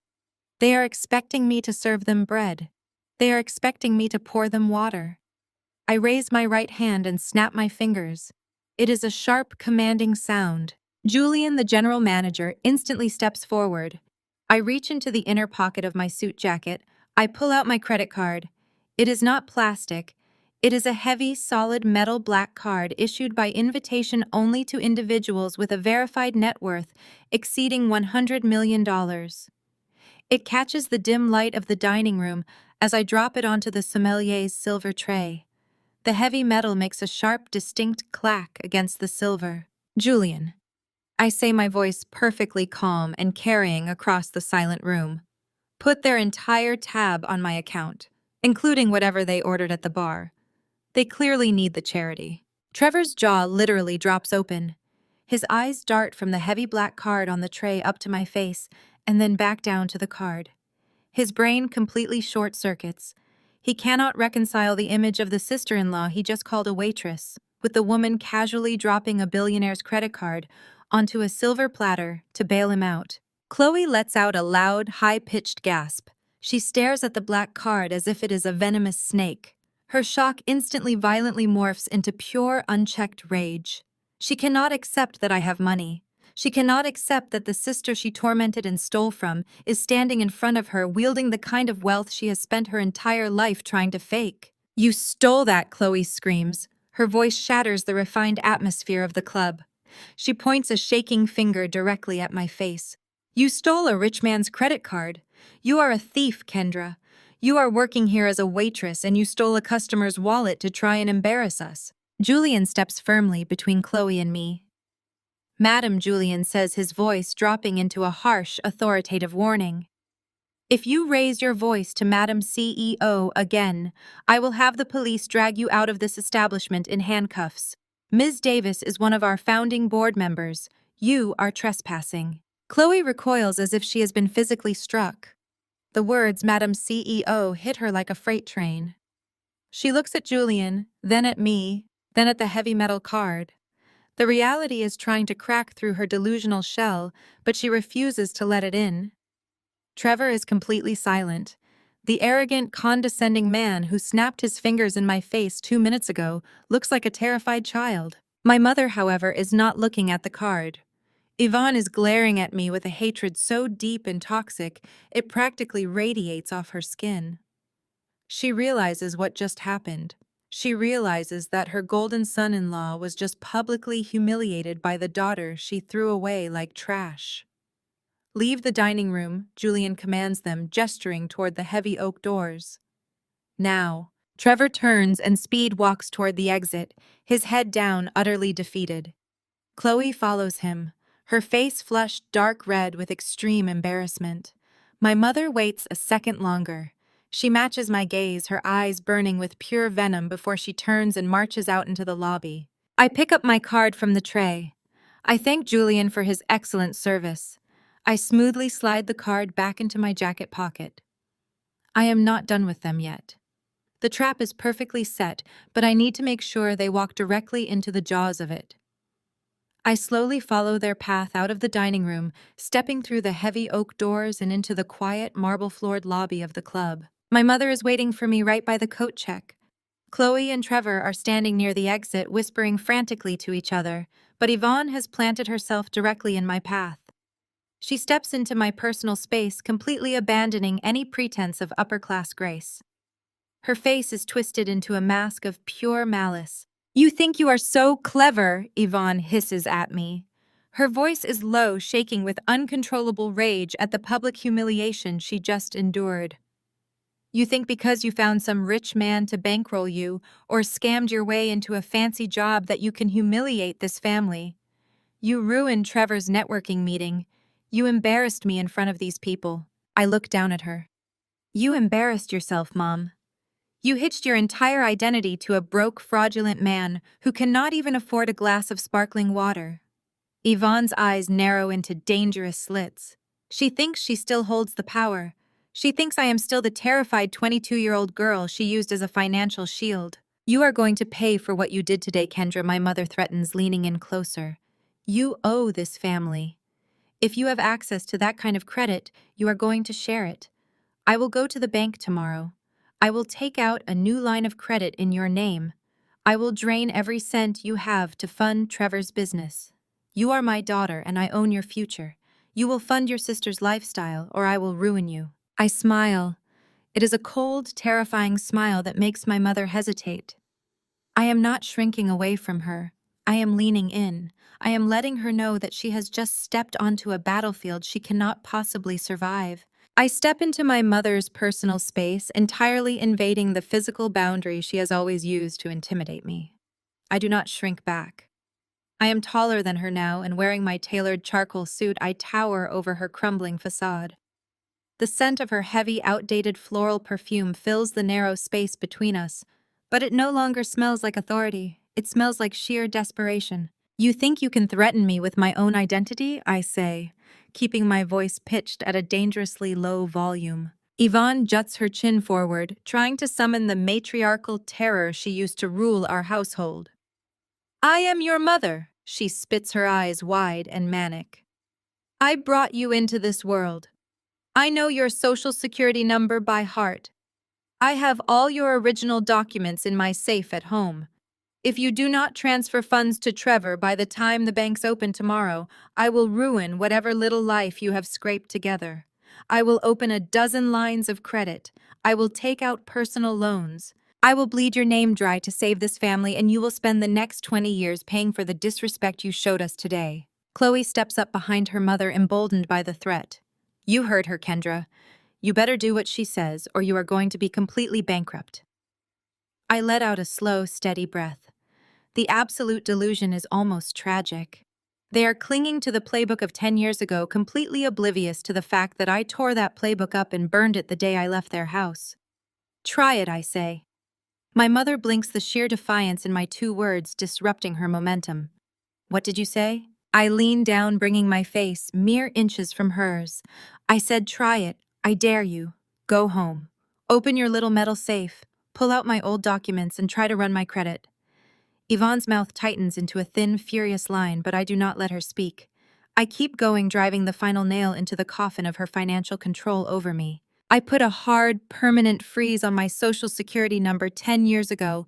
They are expecting me to serve them bread. They are expecting me to pour them water. I raise my right hand and snap my fingers. It is a sharp, commanding sound. Julian, the general manager, instantly steps forward. I reach into the inner pocket of my suit jacket. I pull out my credit card. It is not plastic. It is a heavy, solid metal black card issued by invitation only to individuals with a verified net worth exceeding $100 million. It catches the dim light of the dining room as I drop it onto the sommelier's silver tray. The heavy metal makes a sharp, distinct clack against the silver. "Julian," I say, my voice perfectly calm and carrying across the silent room. "Put their entire tab on my account, including whatever they ordered at the bar. They clearly need the charity." Trevor's jaw literally drops open. His eyes dart from the heavy black card on the tray up to my face and then back down to the card. His brain completely short-circuits. He cannot reconcile the image of the sister-in-law he just called a waitress, with the woman casually dropping a billionaire's credit card onto a silver platter to bail him out. Chloe lets out a loud, high-pitched gasp. She stares at the black card as if it is a venomous snake. Her shock instantly violently morphs into pure, unchecked rage. She cannot accept that I have money. She cannot accept that the sister she tormented and stole from is standing in front of her wielding the kind of wealth she has spent her entire life trying to fake. "You stole that," Chloe screams. Her voice shatters the refined atmosphere of the club. She points a shaking finger directly at my face. "You stole a rich man's credit card. You are a thief, Kendra. You are working here as a waitress and you stole a customer's wallet to try and embarrass us." Julian steps firmly between Chloe and me. "Madam," Julian says, his voice dropping into a harsh, authoritative warning. "If you raise your voice to Madam CEO again, I will have the police drag you out of this establishment in handcuffs. Ms. Davis is one of our founding board members. You are trespassing." Chloe recoils as if she has been physically struck. The words "Madam CEO" hit her like a freight train. She looks at Julian, then at me, then at the heavy metal card. The reality is trying to crack through her delusional shell, but she refuses to let it in. Trevor is completely silent. The arrogant, condescending man who snapped his fingers in my face 2 minutes ago looks like a terrified child. My mother, however, is not looking at the card. Yvonne is glaring at me with a hatred so deep and toxic, it practically radiates off her skin. She realizes what just happened. She realizes that her golden son-in-law was just publicly humiliated by the daughter she threw away like trash. "Leave the dining room," Julian commands them, gesturing toward the heavy oak doors. "Now." Trevor turns and speed walks toward the exit, his head down, utterly defeated. Chloe follows him, her face flushed dark red with extreme embarrassment. My mother waits a second longer. She matches my gaze, her eyes burning with pure venom before she turns and marches out into the lobby. I pick up my card from the tray. I thank Julian for his excellent service. I smoothly slide the card back into my jacket pocket. I am not done with them yet. The trap is perfectly set, but I need to make sure they walk directly into the jaws of it. I slowly follow their path out of the dining room, stepping through the heavy oak doors and into the quiet, marble-floored lobby of the club. My mother is waiting for me right by the coat check. Chloe and Trevor are standing near the exit, whispering frantically to each other, but Yvonne has planted herself directly in my path. She steps into my personal space, completely abandoning any pretense of upper-class grace. Her face is twisted into a mask of pure malice. "You think you are so clever," Yvonne hisses at me. Her voice is low, shaking with uncontrollable rage at the public humiliation she just endured. "You think because you found some rich man to bankroll you or scammed your way into a fancy job that you can humiliate this family. You ruined Trevor's networking meeting. You embarrassed me in front of these people." I look down at her. "You embarrassed yourself, Mom. You hitched your entire identity to a broke, fraudulent man who cannot even afford a glass of sparkling water." Yvonne's eyes narrow into dangerous slits. She thinks she still holds the power. She thinks I am still the terrified 22-year-old girl she used as a financial shield. "You are going to pay for what you did today, Kendra," my mother threatens, leaning in closer. "You owe this family. If you have access to that kind of credit, you are going to share it. I will go to the bank tomorrow. I will take out a new line of credit in your name. I will drain every cent you have to fund Trevor's business. You are my daughter and I own your future. You will fund your sister's lifestyle or I will ruin you." I smile. It is a cold, terrifying smile that makes my mother hesitate. I am not shrinking away from her. I am leaning in. I am letting her know that she has just stepped onto a battlefield she cannot possibly survive. I step into my mother's personal space, entirely invading the physical boundary she has always used to intimidate me. I do not shrink back. I am taller than her now, and wearing my tailored charcoal suit, I tower over her crumbling facade. The scent of her heavy, outdated floral perfume fills the narrow space between us, but it no longer smells like authority. It smells like sheer desperation. "You think you can threaten me with my own identity?" I say, keeping my voice pitched at a dangerously low volume. Yvonne juts her chin forward, trying to summon the matriarchal terror she used to rule our household. "I am your mother," she spits her eyes wide and manic. "I brought you into this world. I know your social security number by heart. I have all your original documents in my safe at home. If you do not transfer funds to Trevor by the time the banks open tomorrow, I will ruin whatever little life you have scraped together. I will open a dozen lines of credit. I will take out personal loans. I will bleed your name dry to save this family, and you will spend the next 20 years paying for the disrespect you showed us today." Chloe steps up behind her mother, emboldened by the threat. "You heard her, Kendra. You better do what she says, or you are going to be completely bankrupt." I let out a slow, steady breath. The absolute delusion is almost tragic. They are clinging to the playbook of 10 years ago, completely oblivious to the fact that I tore that playbook up and burned it the day I left their house. "Try it," I say. My mother blinks, the sheer defiance in my two words disrupting her momentum. "What did you say?" I lean down, bringing my face mere inches from hers. "I said try it. I dare you. Go home. Open your little metal safe. Pull out my old documents and try to run my credit." Yvonne's mouth tightens into a thin, furious line, but I do not let her speak. I keep going, driving the final nail into the coffin of her financial control over me. I put a hard, permanent freeze on my social security number 10 years ago.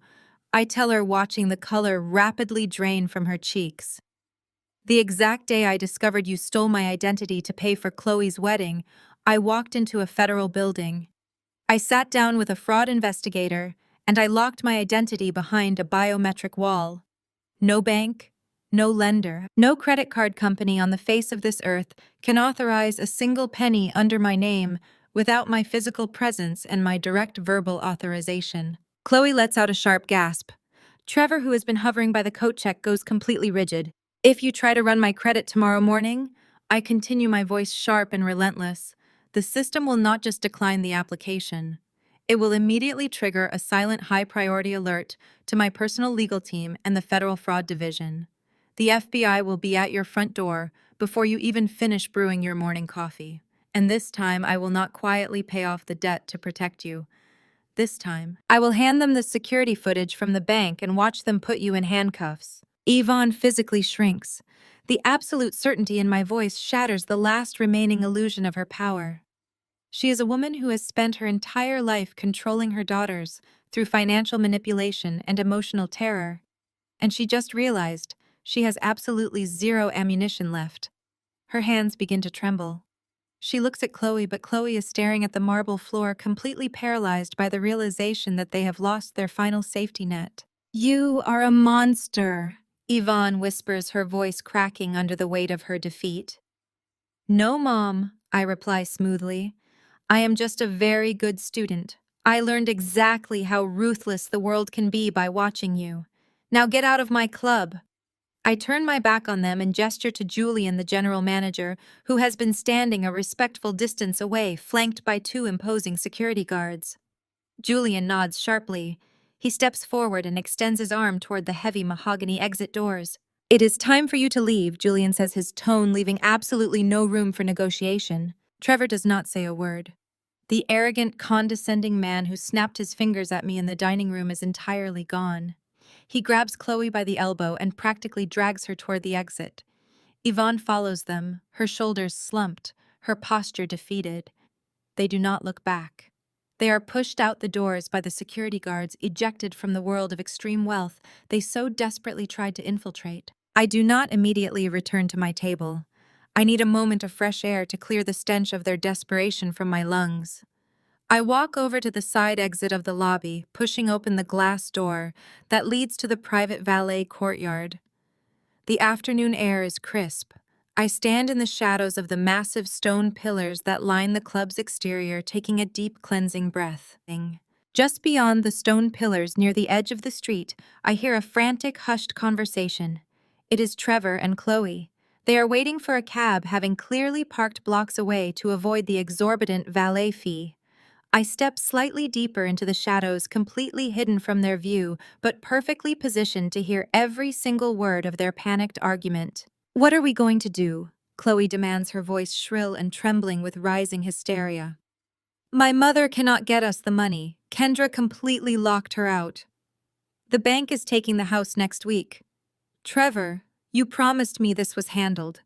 I tell her, watching the color rapidly drain from her cheeks. "The exact day I discovered you stole my identity to pay for Chloe's wedding, I walked into a federal building. I sat down with a fraud investigator, and I locked my identity behind a biometric wall. No bank, no lender, no credit card company on the face of this earth can authorize a single penny under my name without my physical presence and my direct verbal authorization. Chloe lets out a sharp gasp. Trevor, who has been hovering by the coat check, goes completely rigid. If you try to run my credit tomorrow morning, I continue, my voice sharp and relentless. The system will not just decline the application. It will immediately trigger a silent high-priority alert to my personal legal team and the Federal Fraud Division. The FBI will be at your front door before you even finish brewing your morning coffee. And this time, I will not quietly pay off the debt to protect you. This time, I will hand them the security footage from the bank and watch them put you in handcuffs. Yvonne physically shrinks. The absolute certainty in my voice shatters the last remaining illusion of her power. She is a woman who has spent her entire life controlling her daughters through financial manipulation and emotional terror, and she just realized she has absolutely zero ammunition left. Her hands begin to tremble. She looks at Chloe, but Chloe is staring at the marble floor, completely paralyzed by the realization that they have lost their final safety net. "You are a monster," Yvonne whispers, her voice cracking under the weight of her defeat. "No, Mom," I reply smoothly. "I am just a very good student. I learned exactly how ruthless the world can be by watching you. Now get out of my club." I turn my back on them and gesture to Julian, the general manager, who has been standing a respectful distance away, flanked by two imposing security guards. Julian nods sharply. He steps forward and extends his arm toward the heavy mahogany exit doors. "It is time for you to leave," Julian says, his tone leaving absolutely no room for negotiation. Trevor does not say a word. The arrogant, condescending man who snapped his fingers at me in the dining room is entirely gone. He grabs Chloe by the elbow and practically drags her toward the exit. Yvonne follows them, her shoulders slumped, her posture defeated. They do not look back. They are pushed out the doors by the security guards, ejected from the world of extreme wealth they so desperately tried to infiltrate. I do not immediately return to my table. I need a moment of fresh air to clear the stench of their desperation from my lungs. I walk over to the side exit of the lobby, pushing open the glass door that leads to the private valet courtyard. The afternoon air is crisp. I stand in the shadows of the massive stone pillars that line the club's exterior, taking a deep cleansing breath. Just beyond the stone pillars near the edge of the street, I hear a frantic, hushed conversation. It is Trevor and Chloe. They are waiting for a cab, having clearly parked blocks away to avoid the exorbitant valet fee. I step slightly deeper into the shadows, completely hidden from their view, but perfectly positioned to hear every single word of their panicked argument. "What are we going to do?" Chloe demands, her voice shrill and trembling with rising hysteria. "My mother cannot get us the money. Kendra completely locked her out. The bank is taking the house next week. Trevor, you promised me this was handled.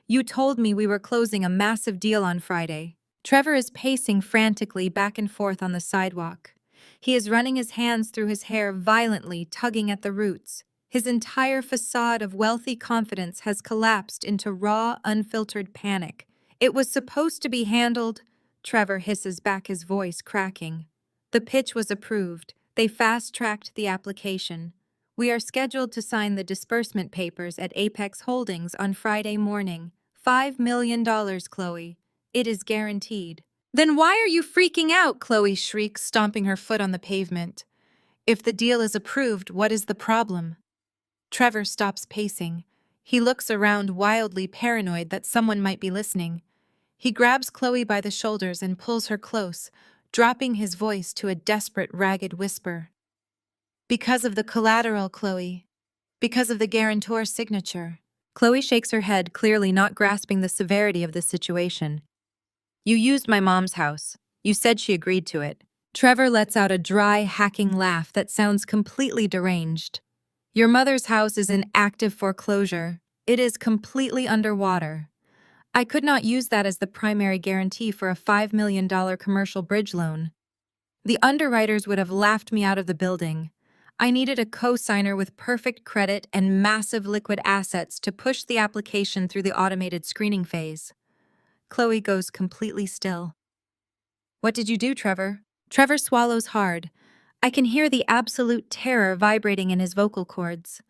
You told me we were closing a massive deal on Friday." Trevor is pacing frantically back and forth on the sidewalk. He is running his hands through his hair, violently tugging at the roots. His entire facade of wealthy confidence has collapsed into raw, unfiltered panic. "It was supposed to be handled," Trevor hisses back, his voice cracking. "The pitch was approved. They fast-tracked the application. We are scheduled to sign the disbursement papers at Apex Holdings on Friday morning. $5 million, Chloe. It is guaranteed." "Then why are you freaking out?" Chloe shrieks, stomping her foot on the pavement. "If the deal is approved, what is the problem?" Trevor stops pacing. He looks around, wildly paranoid that someone might be listening. He grabs Chloe by the shoulders and pulls her close, dropping his voice to a desperate, ragged whisper. "Because of the collateral, Chloe. Because of the guarantor's signature." Chloe shakes her head, clearly not grasping the severity of the situation. "You used my mom's house. You said she agreed to it." Trevor lets out a dry, hacking laugh that sounds completely deranged. "Your mother's house is in active foreclosure. It is completely underwater. I could not use that as the primary guarantee for a $5 million commercial bridge loan. The underwriters would have laughed me out of the building. I needed a co-signer with perfect credit and massive liquid assets to push the application through the automated screening phase." Chloe goes completely still. "What did you do, Trevor?" Trevor swallows hard. I can hear the absolute terror vibrating in his vocal cords.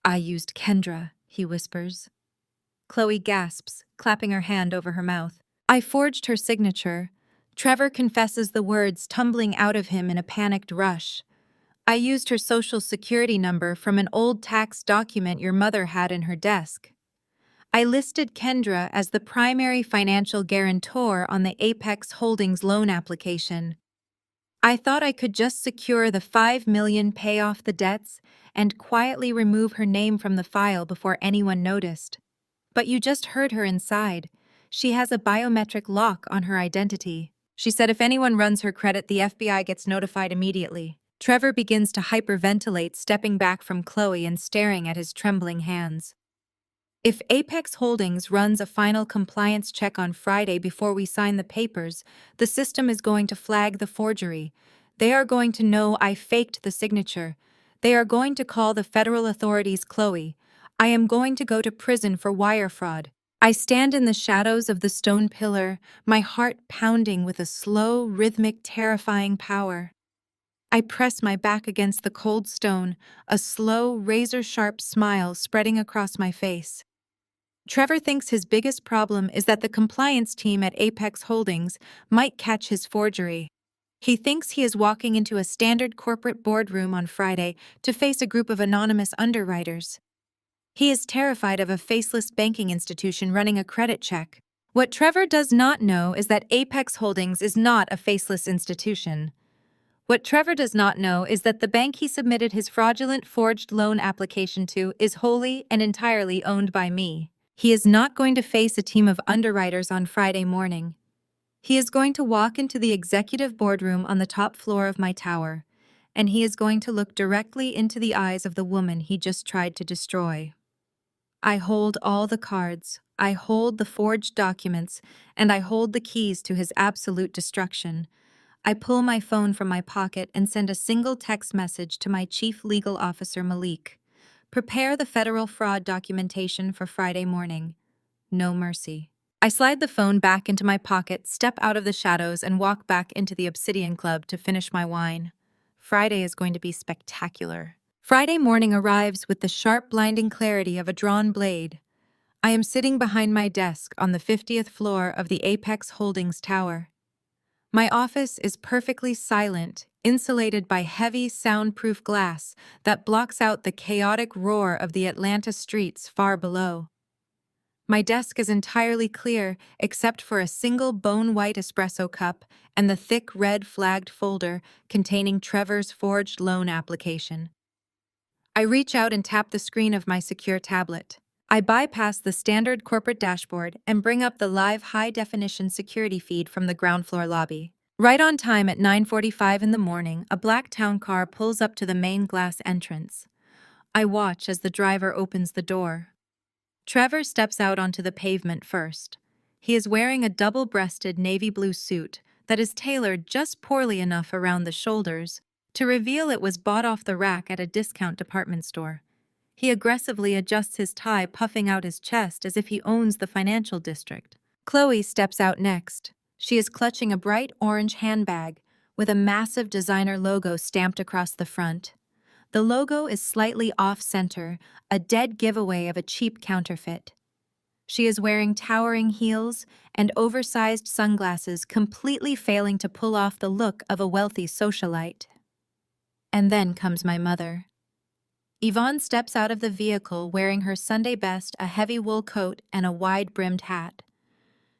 I used Kendra, he whispers. Chloe gasps, clapping her hand over her mouth. I forged her signature. Trevor confesses the words tumbling out of him in a panicked rush. I used her social security number from an old tax document your mother had in her desk. I listed Kendra as the primary financial guarantor on the Apex Holdings loan application. I thought I could just secure the $5 million, pay off the debts, and quietly remove her name from the file before anyone noticed. But you just heard her inside. She has a biometric lock on her identity. She said if anyone runs her credit, the FBI gets notified immediately. Trevor begins to hyperventilate, stepping back from Chloe and staring at his trembling hands. If Apex Holdings runs a final compliance check on Friday before we sign the papers, the system is going to flag the forgery. They are going to know I faked the signature. They are going to call the federal authorities. Chloe, I am going to go to prison for wire fraud. I stand in the shadows of the stone pillar, my heart pounding with a slow, rhythmic, terrifying power. I press my back against the cold stone, a slow, razor-sharp smile spreading across my face. Trevor thinks his biggest problem is that the compliance team at Apex Holdings might catch his forgery. He thinks he is walking into a standard corporate boardroom on Friday to face a group of anonymous underwriters. He is terrified of a faceless banking institution running a credit check. What Trevor does not know is that Apex Holdings is not a faceless institution. What Trevor does not know is that the bank he submitted his fraudulent forged loan application to is wholly and entirely owned by me. He is not going to face a team of underwriters on Friday morning. He is going to walk into the executive boardroom on the top floor of my tower, and he is going to look directly into the eyes of the woman he just tried to destroy. I hold all the cards, I hold the forged documents, and I hold the keys to his absolute destruction. I pull my phone from my pocket and send a single text message to my chief legal officer, Malik. Prepare the federal fraud documentation for Friday morning. No mercy. I slide the phone back into my pocket, step out of the shadows, and walk back into the Obsidian Club to finish my wine. Friday is going to be spectacular. Friday morning arrives with the sharp, blinding clarity of a drawn blade. I am sitting behind my desk on the 50th floor of the Apex Holdings Tower. My office is perfectly silent, insulated by heavy, soundproof glass that blocks out the chaotic roar of the Atlanta streets far below. My desk is entirely clear except for a single bone-white espresso cup and the thick red flagged folder containing Trevor's forged loan application. I reach out and tap the screen of my secure tablet. I bypass the standard corporate dashboard and bring up the live high-definition security feed from the ground floor lobby. Right on time at 9:45 in the morning, a black town car pulls up to the main glass entrance. I watch as the driver opens the door. Trevor steps out onto the pavement first. He is wearing a double-breasted navy blue suit that is tailored just poorly enough around the shoulders to reveal it was bought off the rack at a discount department store. He aggressively adjusts his tie, puffing out his chest as if he owns the financial district. Chloe steps out next. She is clutching a bright orange handbag with a massive designer logo stamped across the front. The logo is slightly off-center, a dead giveaway of a cheap counterfeit. She is wearing towering heels and oversized sunglasses, completely failing to pull off the look of a wealthy socialite. And then comes my mother. Yvonne steps out of the vehicle wearing her Sunday best, a heavy wool coat, and a wide-brimmed hat.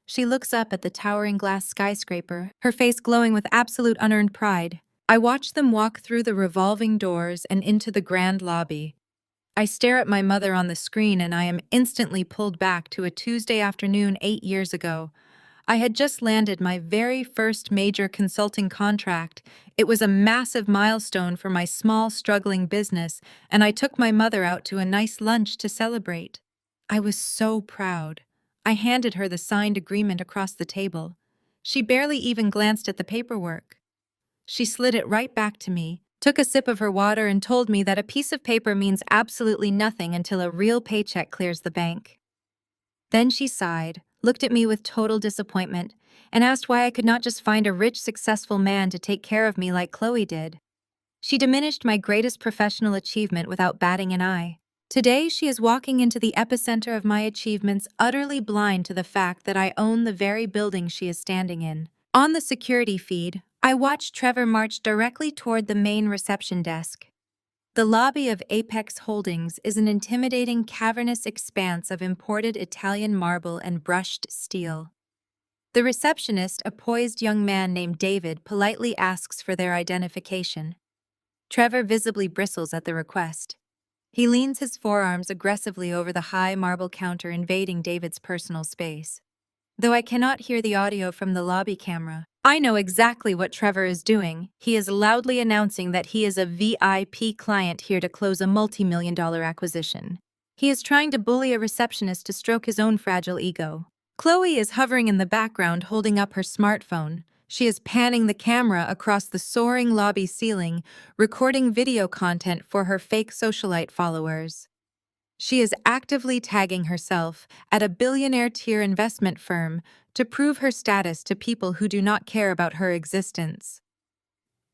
She looks up at the towering glass skyscraper, her face glowing with absolute unearned pride. I watch them walk through the revolving doors and into the grand lobby. I stare at my mother on the screen and I am instantly pulled back to a Tuesday afternoon 8 years ago. I had just landed my very first major consulting contract. It was a massive milestone for my small, struggling business, and I took my mother out to a nice lunch to celebrate. I was so proud. I handed her the signed agreement across the table. She barely even glanced at the paperwork. She slid it right back to me, took a sip of her water, and told me that a piece of paper means absolutely nothing until a real paycheck clears the bank. Then she sighed, looked at me with total disappointment, and asked why I could not just find a rich, successful man to take care of me like Chloe did. She diminished my greatest professional achievement without batting an eye. Today, she is walking into the epicenter of my achievements, utterly blind to the fact that I own the very building she is standing in. On the security feed, I watched Trevor march directly toward the main reception desk. The lobby of Apex Holdings is an intimidating, cavernous expanse of imported Italian marble and brushed steel. The receptionist, a poised young man named David, politely asks for their identification. Trevor visibly bristles at the request. He leans his forearms aggressively over the high marble counter, invading David's personal space. Though I cannot hear the audio from the lobby camera, I know exactly what Trevor is doing. He is loudly announcing that he is a VIP client here to close a multi-million-dollar acquisition. He is trying to bully a receptionist to stroke his own fragile ego. Chloe is hovering in the background, holding up her smartphone. She is panning the camera across the soaring lobby ceiling, recording video content for her fake socialite followers. She is actively tagging herself at a billionaire-tier investment firm to prove her status to people who do not care about her existence.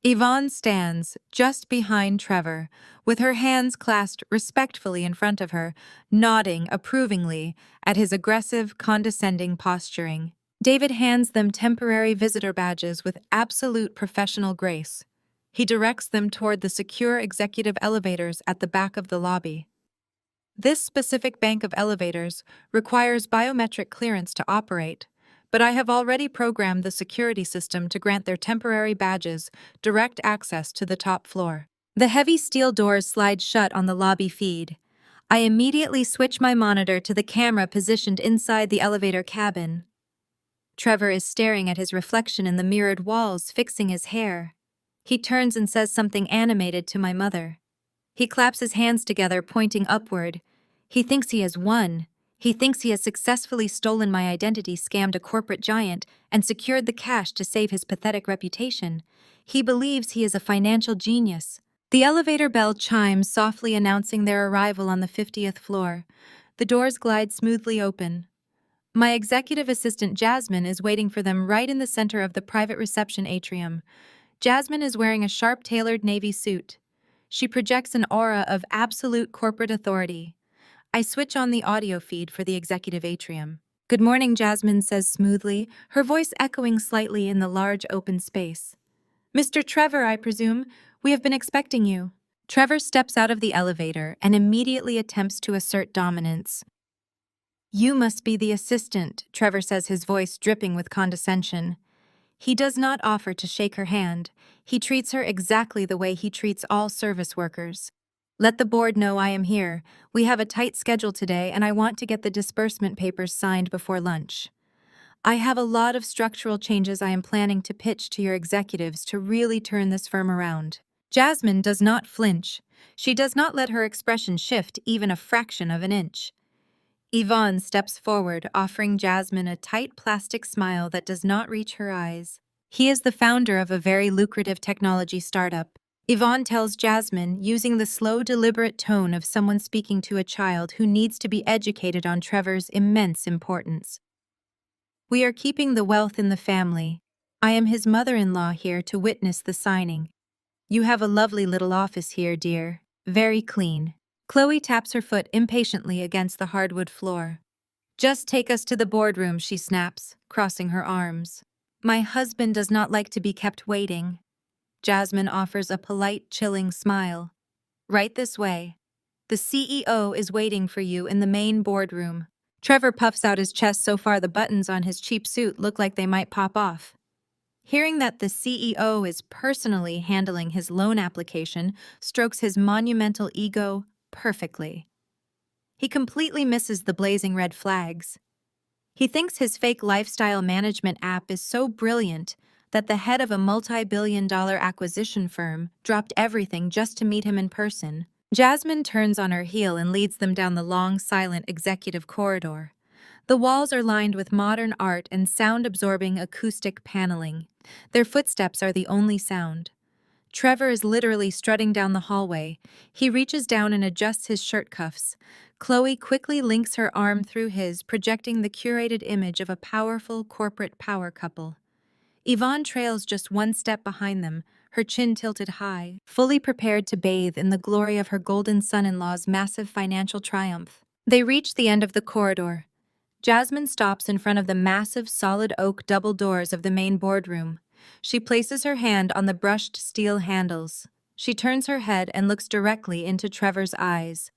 Yvonne stands just behind Trevor, with her hands clasped respectfully in front of her, nodding approvingly at his aggressive, condescending posturing. David hands them temporary visitor badges with absolute professional grace. He directs them toward the secure executive elevators at the back of the lobby. This specific bank of elevators requires biometric clearance to operate, but I have already programmed the security system to grant their temporary badges direct access to the top floor. The heavy steel doors slide shut on the lobby feed. I immediately switch my monitor to the camera positioned inside the elevator cabin. Trevor is staring at his reflection in the mirrored walls, fixing his hair. He turns and says something animated to my mother. He claps his hands together, pointing upward. He thinks he has won. He thinks he has successfully stolen my identity, scammed a corporate giant, and secured the cash to save his pathetic reputation. He believes he is a financial genius. The elevator bell chimes, softly announcing their arrival on the 50th floor. The doors glide smoothly open. My executive assistant Jasmine is waiting for them right in the center of the private reception atrium. Jasmine is wearing a sharp-tailored navy suit. She projects an aura of absolute corporate authority. I switch on the audio feed for the executive atrium. "Good morning," Jasmine says smoothly, her voice echoing slightly in the large open space. "Mr. Trevor, I presume. We have been expecting you." Trevor steps out of the elevator and immediately attempts to assert dominance. "You must be the assistant," Trevor says, his voice dripping with condescension. He does not offer to shake her hand. He treats her exactly the way he treats all service workers. "Let the board know I am here. We have a tight schedule today, and I want to get the disbursement papers signed before lunch. I have a lot of structural changes I am planning to pitch to your executives to really turn this firm around." Jasmine does not flinch. She does not let her expression shift even a fraction of an inch. Yvonne steps forward, offering Jasmine a tight plastic smile that does not reach her eyes. He is the founder of a very lucrative technology startup. Yvonne tells Jasmine, using the slow, deliberate tone of someone speaking to a child who needs to be educated on Trevor's immense importance. "We are keeping the wealth in the family. I am his mother-in-law here to witness the signing. You have a lovely little office here, dear. Very clean." Chloe taps her foot impatiently against the hardwood floor. "Just take us to the boardroom," she snaps, crossing her arms. "My husband does not like to be kept waiting." Jasmine offers a polite, chilling smile. "Right this way. The CEO is waiting for you in the main boardroom." Trevor puffs out his chest so far the buttons on his cheap suit look like they might pop off. Hearing that the CEO is personally handling his loan application strokes his monumental ego perfectly. He completely misses the blazing red flags. He thinks his fake lifestyle management app is so brilliant that the head of a multi-billion-dollar acquisition firm dropped everything just to meet him in person. Jasmine turns on her heel and leads them down the long, silent executive corridor. The walls are lined with modern art and sound-absorbing acoustic paneling. Their footsteps are the only sound. Trevor is literally strutting down the hallway. He reaches down and adjusts his shirt cuffs. Chloe quickly links her arm through his, projecting the curated image of a powerful corporate power couple. Yvonne trails just one step behind them, her chin tilted high, fully prepared to bathe in the glory of her golden son-in-law's massive financial triumph. They reach the end of the corridor. Jasmine stops in front of the massive solid oak double doors of the main boardroom. She places her hand on the brushed steel handles. She turns her head and looks directly into Trevor's eyes.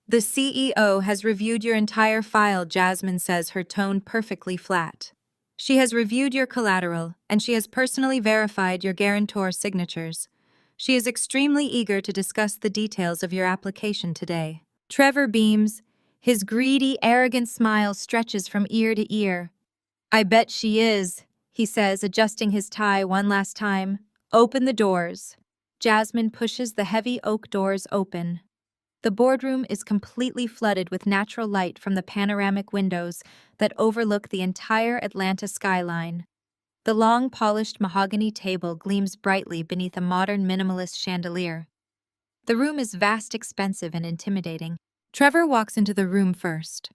"The CEO has reviewed your entire file," Jasmine says, her tone perfectly flat. "She has reviewed your collateral, and she has personally verified your guarantor signatures. She is extremely eager to discuss the details of your application today." Trevor beams. His greedy, arrogant smile stretches from ear to ear. "I bet she is," he says, adjusting his tie one last time. "Open the doors." Jasmine pushes the heavy oak doors open. The boardroom is completely flooded with natural light from the panoramic windows that overlook the entire Atlanta skyline. The long, polished mahogany table gleams brightly beneath a modern minimalist chandelier. The room is vast, expensive, and intimidating. Trevor walks into the room first.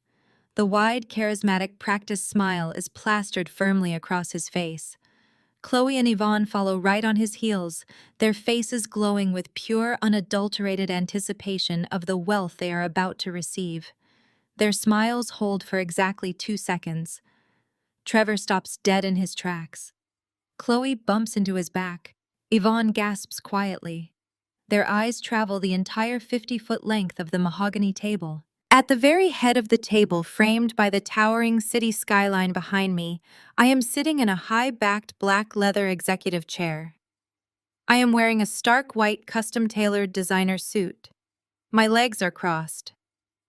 The wide, charismatic, practiced smile is plastered firmly across his face. Chloe and Yvonne follow right on his heels, their faces glowing with pure, unadulterated anticipation of the wealth they are about to receive. Their smiles hold for exactly 2 seconds. Trevor stops dead in his tracks. Chloe bumps into his back. Yvonne gasps quietly. Their eyes travel the entire 50-foot length of the mahogany table. At the very head of the table, framed by the towering city skyline behind me, I am sitting in a high-backed black leather executive chair. I am wearing a stark white custom-tailored designer suit. My legs are crossed.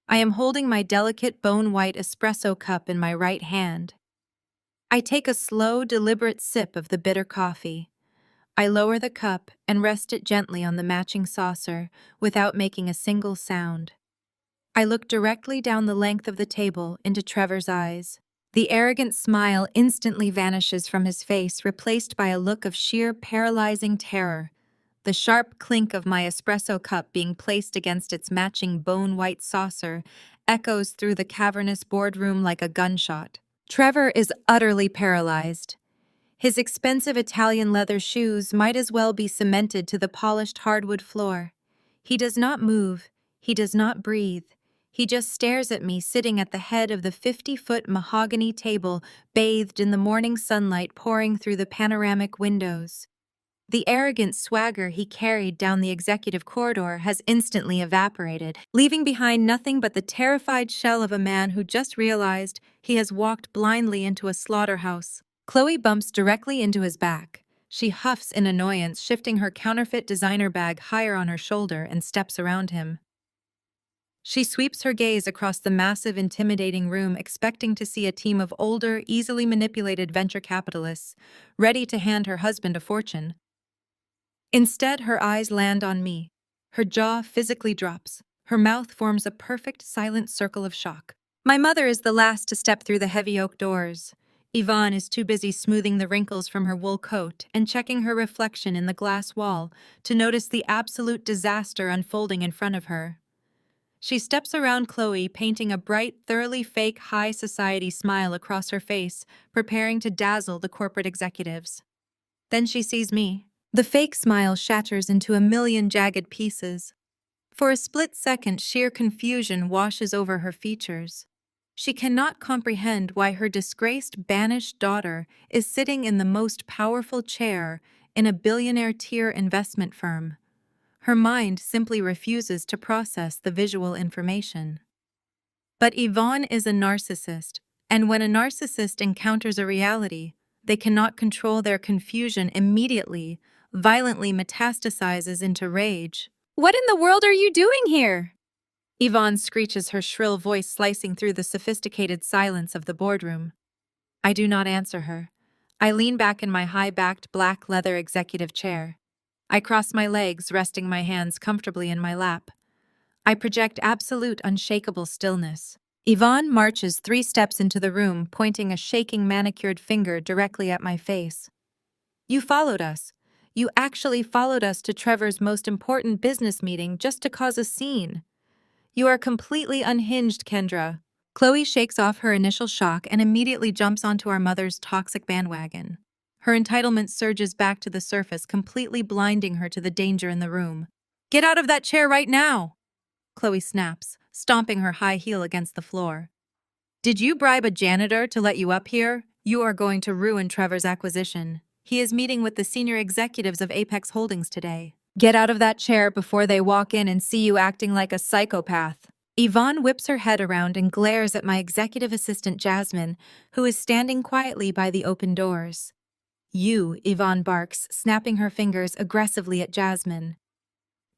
I am holding my delicate bone-white espresso cup in my right hand. I take a slow, deliberate sip of the bitter coffee. I lower the cup and rest it gently on the matching saucer without making a single sound. I look directly down the length of the table into Trevor's eyes. The arrogant smile instantly vanishes from his face, replaced by a look of sheer paralyzing terror. The sharp clink of my espresso cup being placed against its matching bone-white saucer echoes through the cavernous boardroom like a gunshot. Trevor is utterly paralyzed. His expensive Italian leather shoes might as well be cemented to the polished hardwood floor. He does not move. He does not breathe. He just stares at me sitting at the head of the 50-foot mahogany table, bathed in the morning sunlight pouring through the panoramic windows. The arrogant swagger he carried down the executive corridor has instantly evaporated, leaving behind nothing but the terrified shell of a man who just realized he has walked blindly into a slaughterhouse. Chloe bumps directly into his back. She huffs in annoyance, shifting her counterfeit designer bag higher on her shoulder and steps around him. She sweeps her gaze across the massive, intimidating room, expecting to see a team of older, easily manipulated venture capitalists, ready to hand her husband a fortune. Instead, her eyes land on me. Her jaw physically drops. Her mouth forms a perfect, silent circle of shock. My mother is the last to step through the heavy oak doors. Yvonne is too busy smoothing the wrinkles from her wool coat and checking her reflection in the glass wall to notice the absolute disaster unfolding in front of her. She steps around Chloe, painting a bright, thoroughly fake high society smile across her face, preparing to dazzle the corporate executives. Then she sees me. The fake smile shatters into a million jagged pieces. For a split second, sheer confusion washes over her features. She cannot comprehend why her disgraced, banished daughter is sitting in the most powerful chair in a billionaire-tier investment firm. Her mind simply refuses to process the visual information. But Yvonne is a narcissist, and when a narcissist encounters a reality, they cannot control their confusion immediately, violently metastasizes into rage. "What in the world are you doing here?" Yvonne screeches, her shrill voice slicing through the sophisticated silence of the boardroom. I do not answer her. I lean back in my high-backed black leather executive chair. I cross my legs, resting my hands comfortably in my lap. I project absolute, unshakable stillness. Yvonne marches 3 steps into the room, pointing a shaking manicured finger directly at my face. "You followed us. You actually followed us to Trevor's most important business meeting just to cause a scene. You are completely unhinged, Kendra. Chloe shakes off her initial shock and immediately jumps onto our mother's toxic bandwagon. Her entitlement surges back to the surface, completely blinding her to the danger in the room. Get out of that chair right now! Chloe snaps, stomping her high heel against the floor. Did you bribe a janitor to let you up here? You are going to ruin Trevor's acquisition. He is meeting with the senior executives of Apex Holdings today. Get out of that chair before they walk in and see you acting like a psychopath. Yvonne whips her head around and glares at my executive assistant Jasmine, who is standing quietly by the open doors. You, Yvonne barks, snapping her fingers aggressively at Jasmine.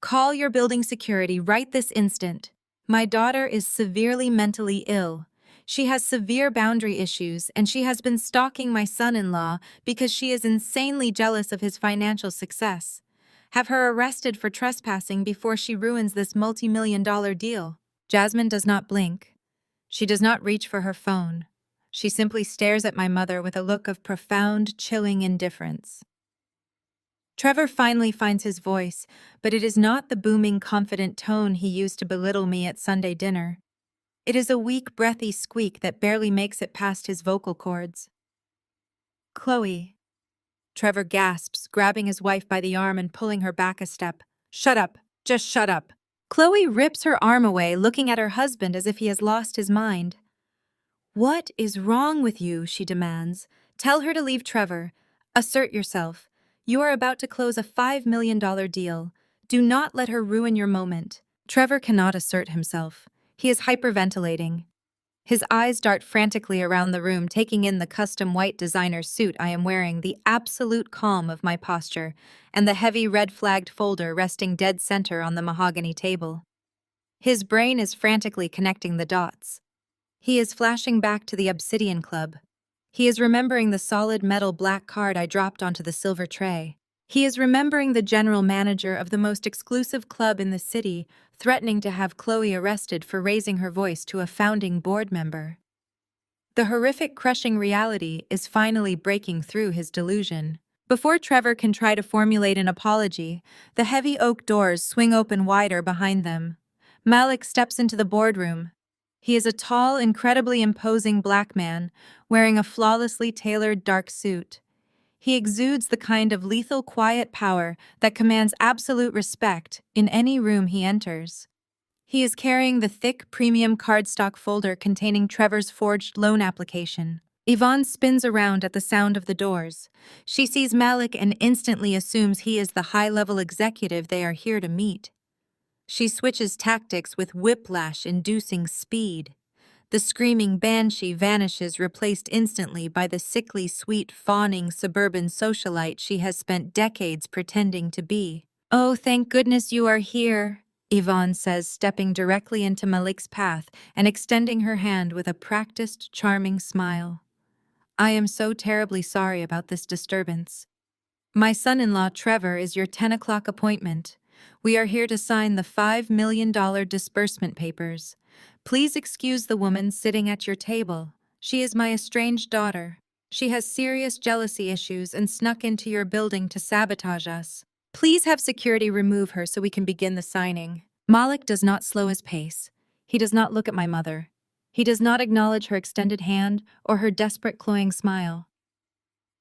Call your building security right this instant. My daughter is severely mentally ill. She has severe boundary issues, and she has been stalking my son-in-law because she is insanely jealous of his financial success. Have her arrested for trespassing before she ruins this multi-million-dollar deal. Jasmine does not blink. She does not reach for her phone. She simply stares at my mother with a look of profound, chilling indifference. Trevor finally finds his voice, but it is not the booming, confident tone he used to belittle me at Sunday dinner. It is a weak, breathy squeak that barely makes it past his vocal cords. Chloe. Trevor gasps, grabbing his wife by the arm and pulling her back a step. Shut up. Just shut up. Chloe rips her arm away, looking at her husband as if he has lost his mind. What is wrong with you? She demands. Tell her to leave Trevor. Assert yourself. You are about to close a $5 million deal. Do not let her ruin your moment. Trevor cannot assert himself. He is hyperventilating. His eyes dart frantically around the room, taking in the custom white designer suit I am wearing, the absolute calm of my posture, and the heavy red-flagged folder resting dead center on the mahogany table. His brain is frantically connecting the dots. He is flashing back to the Obsidian Club. He is remembering the solid metal black card I dropped onto the silver tray. He is remembering the general manager of the most exclusive club in the city threatening to have Chloe arrested for raising her voice to a founding board member. The horrific, crushing reality is finally breaking through his delusion. Before Trevor can try to formulate an apology, the heavy oak doors swing open wider behind them. Malik steps into the boardroom. He is a tall, incredibly imposing black man, wearing a flawlessly tailored dark suit. He exudes the kind of lethal, quiet power that commands absolute respect in any room he enters. He is carrying the thick, premium cardstock folder containing Trevor's forged loan application. Yvonne spins around at the sound of the doors. She sees Malik and instantly assumes he is the high-level executive they are here to meet. She switches tactics with whiplash-inducing speed. The screaming banshee vanishes, replaced instantly by the sickly sweet, fawning suburban socialite she has spent decades pretending to be. "Oh, thank goodness you are here," Yvonne says, stepping directly into Malik's path and extending her hand with a practiced, charming smile. "I am so terribly sorry about this disturbance. My son-in-law Trevor is your 10 o'clock appointment. We are here to sign the $5 million disbursement papers. Please excuse the woman sitting at your table. She is my estranged daughter. She has serious jealousy issues and snuck into your building to sabotage us. Please have security remove her so we can begin the signing." Malik does not slow his pace. He does not look at my mother. He does not acknowledge her extended hand or her desperate, cloying smile.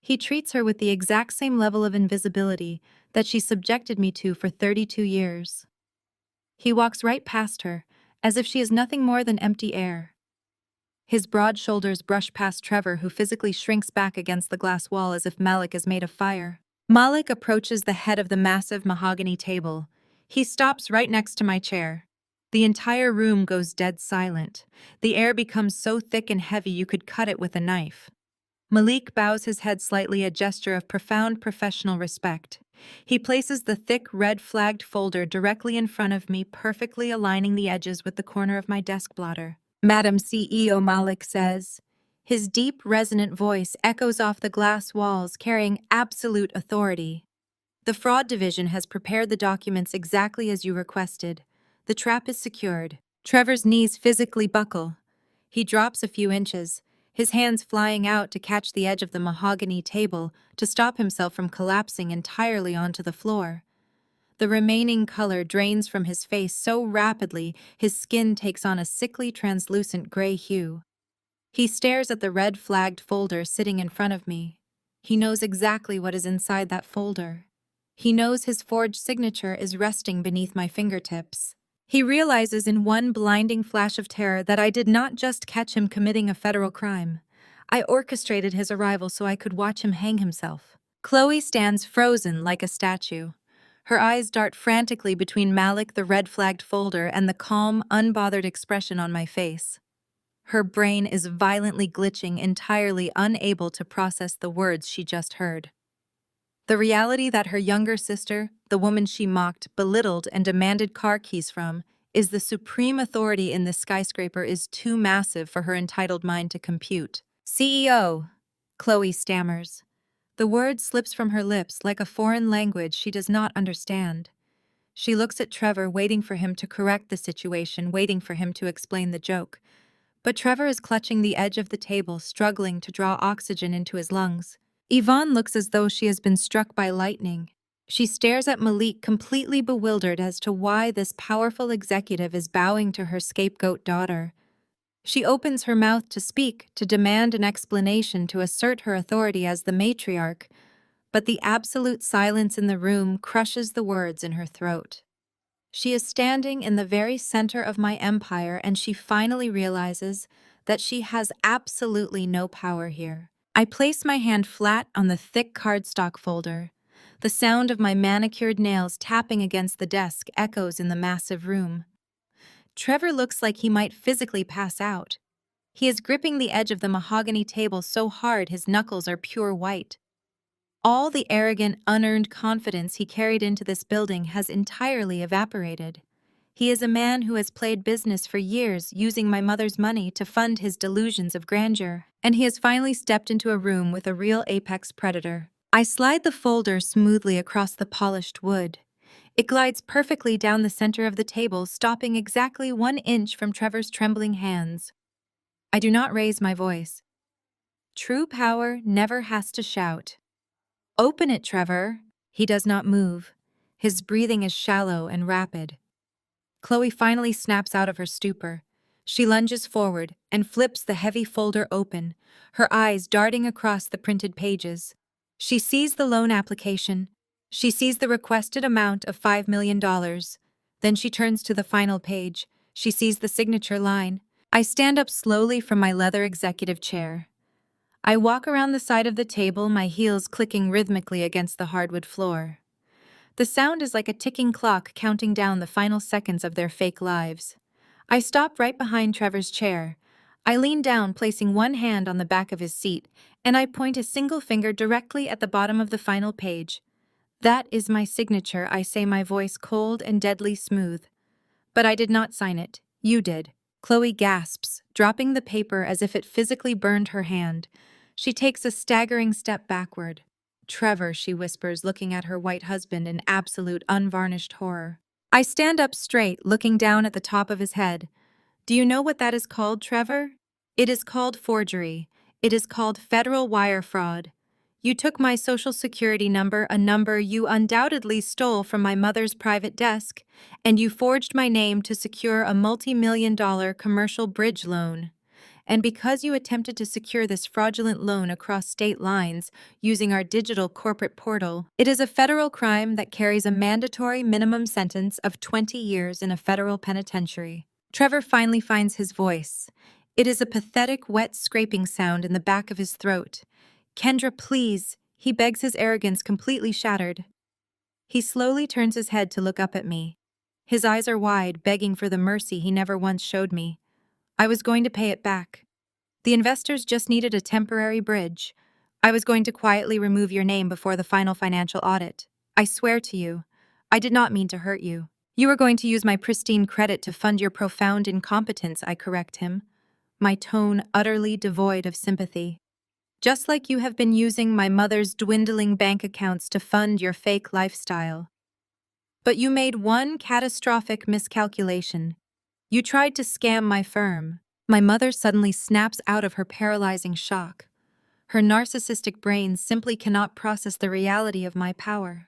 He treats her with the exact same level of invisibility that she subjected me to for 32 years. He walks right past her, as if she is nothing more than empty air. His broad shoulders brush past Trevor, who physically shrinks back against the glass wall as if Malik is made of fire. Malik approaches the head of the massive mahogany table. He stops right next to my chair. The entire room goes dead silent. The air becomes so thick and heavy you could cut it with a knife. Malik bows his head slightly, a gesture of profound professional respect. He places the thick, red-flagged folder directly in front of me, perfectly aligning the edges with the corner of my desk blotter. "Madam CEO," Malik says. His deep, resonant voice echoes off the glass walls, carrying absolute authority. "The fraud division has prepared the documents exactly as you requested. The trap is secured." Trevor's knees physically buckle. He drops a few inches, his hands flying out to catch the edge of the mahogany table to stop himself from collapsing entirely onto the floor. The remaining color drains from his face so rapidly his skin takes on a sickly translucent gray hue. He stares at the red-flagged folder sitting in front of me. He knows exactly what is inside that folder. He knows his forged signature is resting beneath my fingertips. He realizes in one blinding flash of terror that I did not just catch him committing a federal crime. I orchestrated his arrival so I could watch him hang himself. Chloe stands frozen like a statue. Her eyes dart frantically between Malik, the red-flagged folder, and the calm, unbothered expression on my face. Her brain is violently glitching, entirely unable to process the words she just heard. The reality that her younger sister, the woman she mocked, belittled, and demanded car keys from, is the supreme authority in this skyscraper is too massive for her entitled mind to compute. CEO, Chloe stammers. The word slips from her lips like a foreign language she does not understand. She looks at Trevor, waiting for him to correct the situation, waiting for him to explain the joke. But Trevor is clutching the edge of the table, struggling to draw oxygen into his lungs. Yvonne looks as though she has been struck by lightning. She stares at Malik, completely bewildered as to why this powerful executive is bowing to her scapegoat daughter. She opens her mouth to speak, to demand an explanation, to assert her authority as the matriarch, but the absolute silence in the room crushes the words in her throat. She is standing in the very center of my empire, and she finally realizes that she has absolutely no power here. I place my hand flat on the thick cardstock folder. The sound of my manicured nails tapping against the desk echoes in the massive room. Trevor looks like he might physically pass out. He is gripping the edge of the mahogany table so hard his knuckles are pure white. All the arrogant, unearned confidence he carried into this building has entirely evaporated. He is a man who has played business for years, using my mother's money to fund his delusions of grandeur, and he has finally stepped into a room with a real apex predator. I slide the folder smoothly across the polished wood. It glides perfectly down the center of the table, stopping exactly 1 inch from Trevor's trembling hands. I do not raise my voice. True power never has to shout. Open it, Trevor. He does not move. His breathing is shallow and rapid. Chloe finally snaps out of her stupor. She lunges forward and flips the heavy folder open, her eyes darting across the printed pages. She sees the loan application. She sees the requested amount of $5 million. Then she turns to the final page. She sees the signature line. I stand up slowly from my leather executive chair. I walk around the side of the table, my heels clicking rhythmically against the hardwood floor. The sound is like a ticking clock counting down the final seconds of their fake lives. I stop right behind Trevor's chair. I lean down, placing one hand on the back of his seat, and I point a single finger directly at the bottom of the final page. That is my signature, I say, my voice cold and deadly smooth. But I did not sign it. You did. Chloe gasps, dropping the paper as if it physically burned her hand. She takes a staggering step backward. Trevor, she whispers, looking at her white husband in absolute unvarnished horror. I stand up straight, looking down at the top of his head. Do you know what that is called, Trevor? It is called forgery. It is called federal wire fraud. You took my social security number, a number you undoubtedly stole from my mother's private desk, and you forged my name to secure a multi-million-dollar commercial bridge loan. And because you attempted to secure this fraudulent loan across state lines using our digital corporate portal, it is a federal crime that carries a mandatory minimum sentence of 20 years in a federal penitentiary. Trevor finally finds his voice. It is a pathetic, wet scraping sound in the back of his throat. Kendra, please, he begs, his arrogance completely shattered. He slowly turns his head to look up at me. His eyes are wide, begging for the mercy he never once showed me. I was going to pay it back. The investors just needed a temporary bridge. I was going to quietly remove your name before the final financial audit. I swear to you, I did not mean to hurt you. You were going to use my pristine credit to fund your profound incompetence, I correct him, my tone utterly devoid of sympathy. Just like you have been using my mother's dwindling bank accounts to fund your fake lifestyle. But you made one catastrophic miscalculation. You tried to scam my firm. My mother suddenly snaps out of her paralyzing shock. Her narcissistic brain simply cannot process the reality of my power.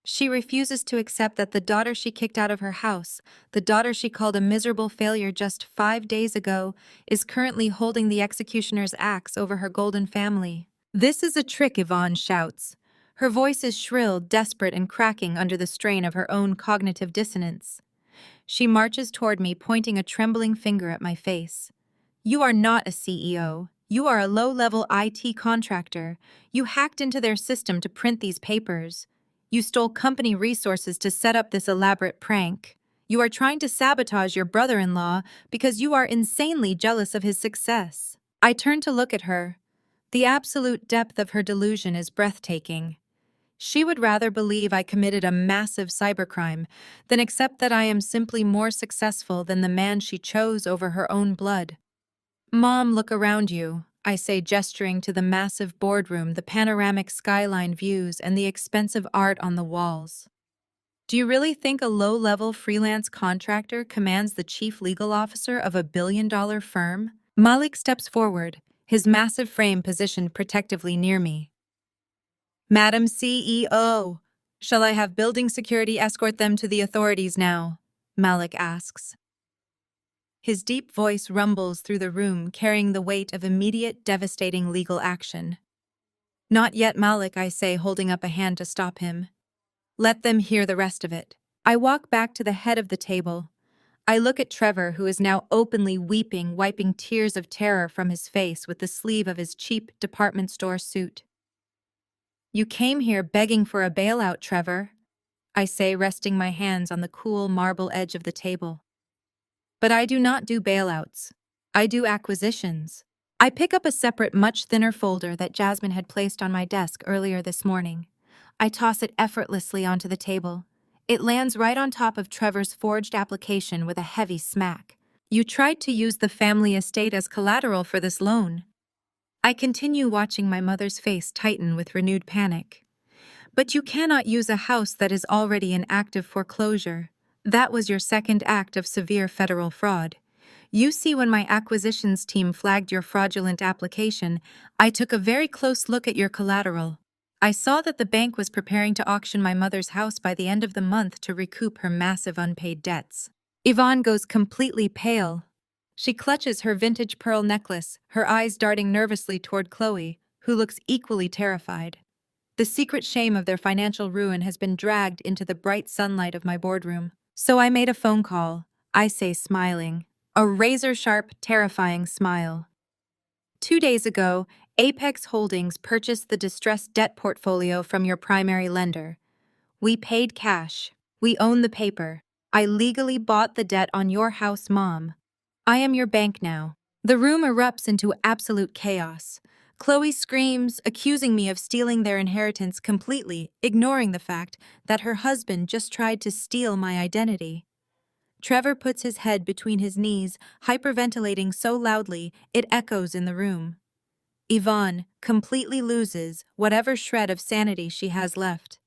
She refuses to accept that the daughter she kicked out of her house, the daughter she called a miserable failure just 5 days ago, is currently holding the executioner's axe over her golden family. "This is a trick," Yvonne shouts. Her voice is shrill, desperate, and cracking under the strain of her own cognitive dissonance. She marches toward me, pointing a trembling finger at my face. "You are not a CEO. You are a low-level IT contractor. You hacked into their system to print these papers. You stole company resources to set up this elaborate prank. You are trying to sabotage your brother-in-law because you are insanely jealous of his success." I turn to look at her. The absolute depth of her delusion is breathtaking. She would rather believe I committed a massive cybercrime than accept that I am simply more successful than the man she chose over her own blood. "Mom, look around you," I say, gesturing to the massive boardroom, the panoramic skyline views, and the expensive art on the walls. "Do you really think a low-level freelance contractor commands the chief legal officer of a billion-dollar firm?" Malik steps forward, his massive frame positioned protectively near me. "Madam CEO, shall I have building security escort them to the authorities now?" Malik asks. His deep voice rumbles through the room, carrying the weight of immediate, devastating legal action. "Not yet, Malik," I say, holding up a hand to stop him. "Let them hear the rest of it." I walk back to the head of the table. I look at Trevor, who is now openly weeping, wiping tears of terror from his face with the sleeve of his cheap department store suit. "You came here begging for a bailout, Trevor," I say, resting my hands on the cool marble edge of the table. "But I do not do bailouts. I do acquisitions." I pick up a separate, much thinner folder that Jasmine had placed on my desk earlier this morning. I toss it effortlessly onto the table. It lands right on top of Trevor's forged application with a heavy smack. "You tried to use the family estate as collateral for this loan." I continue, watching my mother's face tighten with renewed panic. "But you cannot use a house that is already in active foreclosure. That was your second act of severe federal fraud. You see, when my acquisitions team flagged your fraudulent application, I took a very close look at your collateral. I saw that the bank was preparing to auction my mother's house by the end of the month to recoup her massive unpaid debts." Yvonne goes completely pale. She clutches her vintage pearl necklace, her eyes darting nervously toward Chloe, who looks equally terrified. The secret shame of their financial ruin has been dragged into the bright sunlight of my boardroom. "So I made a phone call," I say, smiling. A razor-sharp, terrifying smile. "2 days ago, Apex Holdings purchased the distressed debt portfolio from your primary lender. We paid cash. We own the paper. I legally bought the debt on your house, Mom. I am your bank now." The room erupts into absolute chaos. Chloe screams, accusing me of stealing their inheritance completely, ignoring the fact that her husband just tried to steal my identity. Trevor puts his head between his knees, hyperventilating so loudly it echoes in the room. Yvonne completely loses whatever shred of sanity she has left.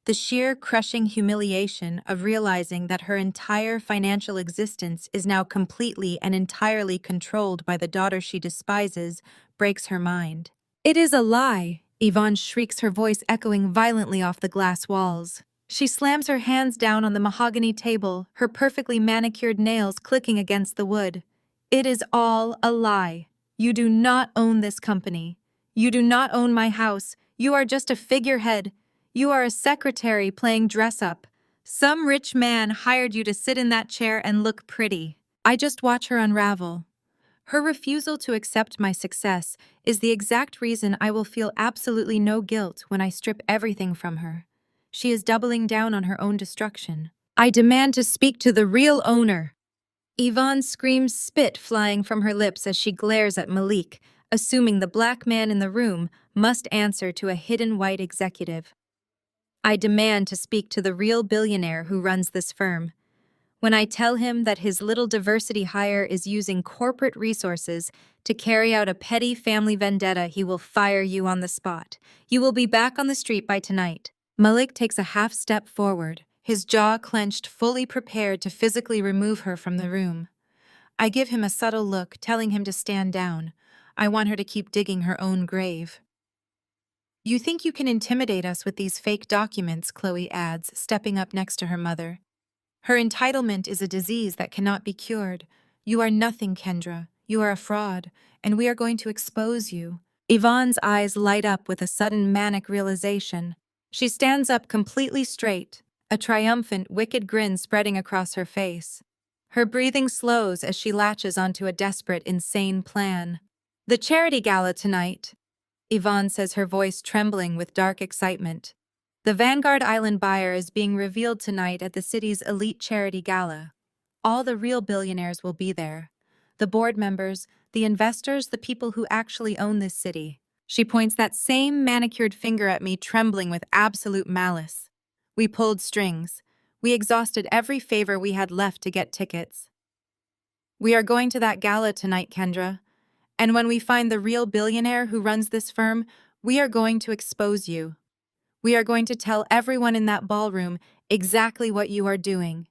The sheer crushing humiliation of realizing that her entire financial existence is now completely and entirely controlled by the daughter she despises breaks her mind. "It is a lie!" Yvonne shrieks, her voice echoing violently off the glass walls. She slams her hands down on the mahogany table, her perfectly manicured nails clicking against the wood. "It is all a lie. You do not own this company. You do not own my house. You are just a figurehead. You are a secretary playing dress-up. Some rich man hired you to sit in that chair and look pretty." I just watch her unravel. Her refusal to accept my success is the exact reason I will feel absolutely no guilt when I strip everything from her. She is doubling down on her own destruction. "I demand to speak to the real owner." Yvonne screams, spit flying from her lips as she glares at Malik, assuming the black man in the room must answer to a hidden white executive. "I demand to speak to the real billionaire who runs this firm. When I tell him that his little diversity hire is using corporate resources to carry out a petty family vendetta, he will fire you on the spot. You will be back on the street by tonight." Malik takes a half step forward, his jaw clenched, fully prepared to physically remove her from the room. I give him a subtle look, telling him to stand down. I want her to keep digging her own grave. You think you can intimidate us with these fake documents, Chloe adds, stepping up next to her mother. Her entitlement is a disease that cannot be cured. You are nothing, Kendra. You are a fraud, and we are going to expose you. Yvonne's eyes light up with a sudden manic realization. She stands up completely straight, a triumphant, wicked grin spreading across her face. Her breathing slows as she latches onto a desperate, insane plan. The charity gala tonight, Yvonne says, her voice trembling with dark excitement. The Vanguard Island buyer is being revealed tonight at the city's elite charity gala. All the real billionaires will be there. The board members, the investors, the people who actually own this city. She points that same manicured finger at me, trembling with absolute malice. We pulled strings. We exhausted every favor we had left to get tickets. We are going to that gala tonight, Kendra. And when we find the real billionaire who runs this firm, we are going to expose you. We are going to tell everyone in that ballroom exactly what you are doing.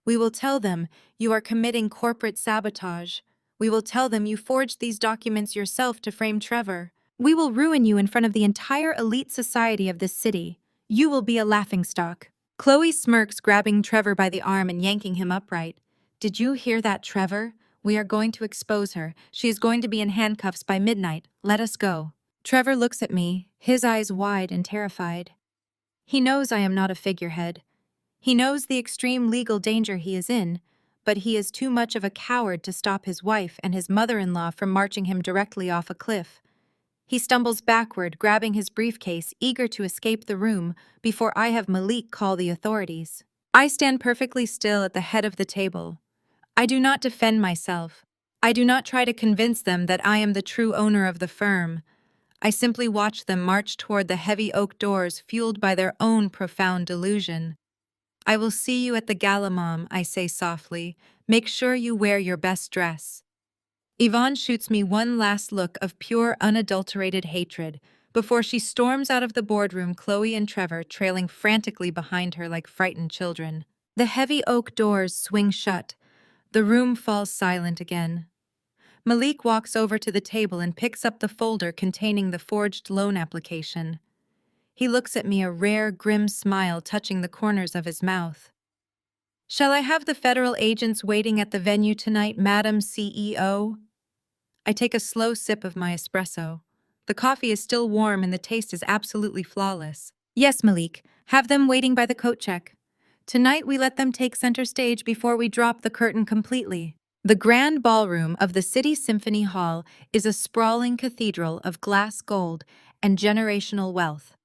We will tell them you are committing corporate sabotage. We will tell them you forged these documents yourself to frame Trevor. We will ruin you in front of the entire elite society of this city. You will be a laughingstock. Chloe smirks, grabbing Trevor by the arm and yanking him upright. Did you hear that, Trevor? We are going to expose her. She is going to be in handcuffs by midnight. Let us go. Trevor looks at me, his eyes wide and terrified. He knows I am not a figurehead. He knows the extreme legal danger he is in, but he is too much of a coward to stop his wife and his mother-in-law from marching him directly off a cliff. He stumbles backward, grabbing his briefcase, eager to escape the room before I have Malik call the authorities. I stand perfectly still at the head of the table. I do not defend myself. I do not try to convince them that I am the true owner of the firm. I simply watch them march toward the heavy oak doors, fueled by their own profound delusion. I will see you at the gala, Mom, I say softly. Make sure you wear your best dress. Yvonne shoots me one last look of pure, unadulterated hatred before she storms out of the boardroom, Chloe and Trevor trailing frantically behind her like frightened children. The heavy oak doors swing shut. The room falls silent again. Malik walks over to the table and picks up the folder containing the forged loan application. He looks at me, a rare, grim smile touching the corners of his mouth. Shall I have the federal agents waiting at the venue tonight, Madam CEO? I take a slow sip of my espresso. The coffee is still warm and the taste is absolutely flawless. Yes, Malik, have them waiting by the coat check. Tonight we let them take center stage before we drop the curtain completely. The grand ballroom of the City Symphony Hall is a sprawling cathedral of glass gold and generational wealth.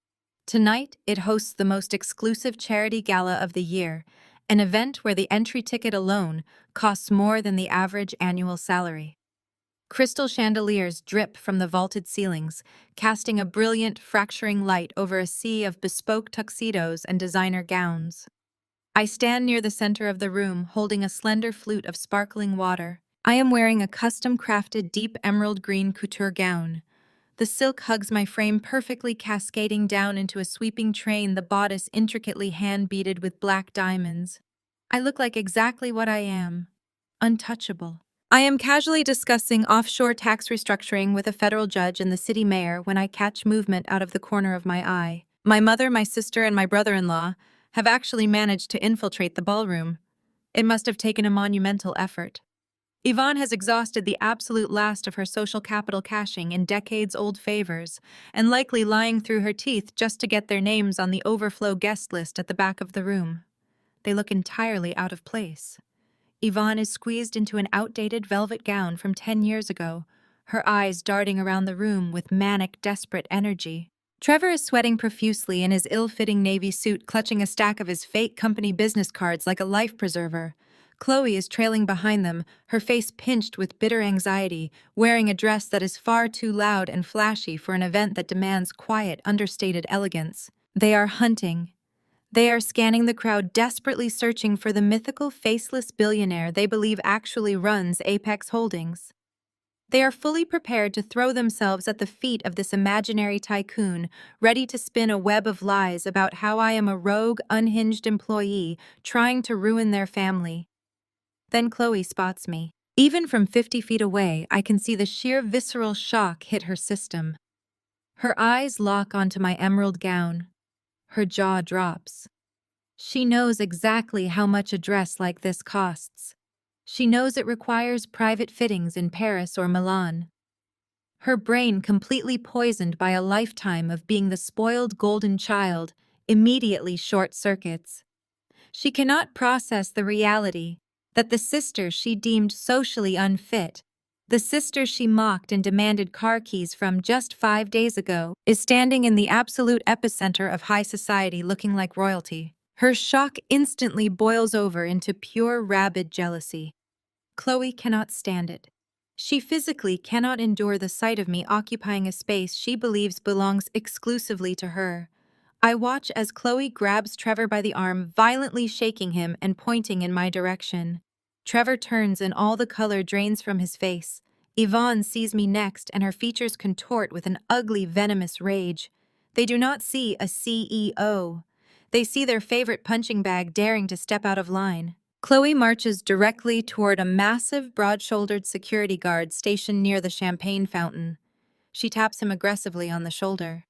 Tonight, it hosts the most exclusive charity gala of the year, an event where the entry ticket alone costs more than the average annual salary. Crystal chandeliers drip from the vaulted ceilings, casting a brilliant, fracturing light over a sea of bespoke tuxedos and designer gowns. I stand near the center of the room, holding a slender flute of sparkling water. I am wearing a custom-crafted deep emerald green couture gown. The silk hugs my frame perfectly, cascading down into a sweeping train, the bodice intricately hand-beaded with black diamonds. I look like exactly what I am, untouchable. I am casually discussing offshore tax restructuring with a federal judge and the city mayor when I catch movement out of the corner of my eye. My mother, my sister, and my brother-in-law have actually managed to infiltrate the ballroom. It must have taken a monumental effort. Yvonne has exhausted the absolute last of her social capital, cashing in decades-old favors, and likely lying through her teeth just to get their names on the overflow guest list at the back of the room. They look entirely out of place. Yvonne is squeezed into an outdated velvet gown from 10 years ago, her eyes darting around the room with manic, desperate energy. Trevor is sweating profusely in his ill-fitting navy suit, clutching a stack of his fake company business cards like a life preserver. Chloe is trailing behind them, her face pinched with bitter anxiety, wearing a dress that is far too loud and flashy for an event that demands quiet, understated elegance. They are hunting. They are scanning the crowd, desperately searching for the mythical, faceless billionaire they believe actually runs Apex Holdings. They are fully prepared to throw themselves at the feet of this imaginary tycoon, ready to spin a web of lies about how I am a rogue, unhinged employee trying to ruin their family. Then Chloe spots me. Even from 50 feet away, I can see the sheer visceral shock hit her system. Her eyes lock onto my emerald gown. Her jaw drops. She knows exactly how much a dress like this costs. She knows it requires private fittings in Paris or Milan. Her brain, completely poisoned by a lifetime of being the spoiled golden child, immediately short-circuits. She cannot process the reality that the sister she deemed socially unfit, the sister she mocked and demanded car keys from just 5 days ago, is standing in the absolute epicenter of high society looking like royalty. Her shock instantly boils over into pure rabid jealousy. Chloe cannot stand it. She physically cannot endure the sight of me occupying a space she believes belongs exclusively to her. I watch as Chloe grabs Trevor by the arm, violently shaking him and pointing in my direction. Trevor turns and all the color drains from his face. Yvonne sees me next and her features contort with an ugly, venomous rage. They do not see a CEO. They see their favorite punching bag daring to step out of line. Chloe marches directly toward a massive, broad-shouldered security guard stationed near the champagne fountain. She taps him aggressively on the shoulder.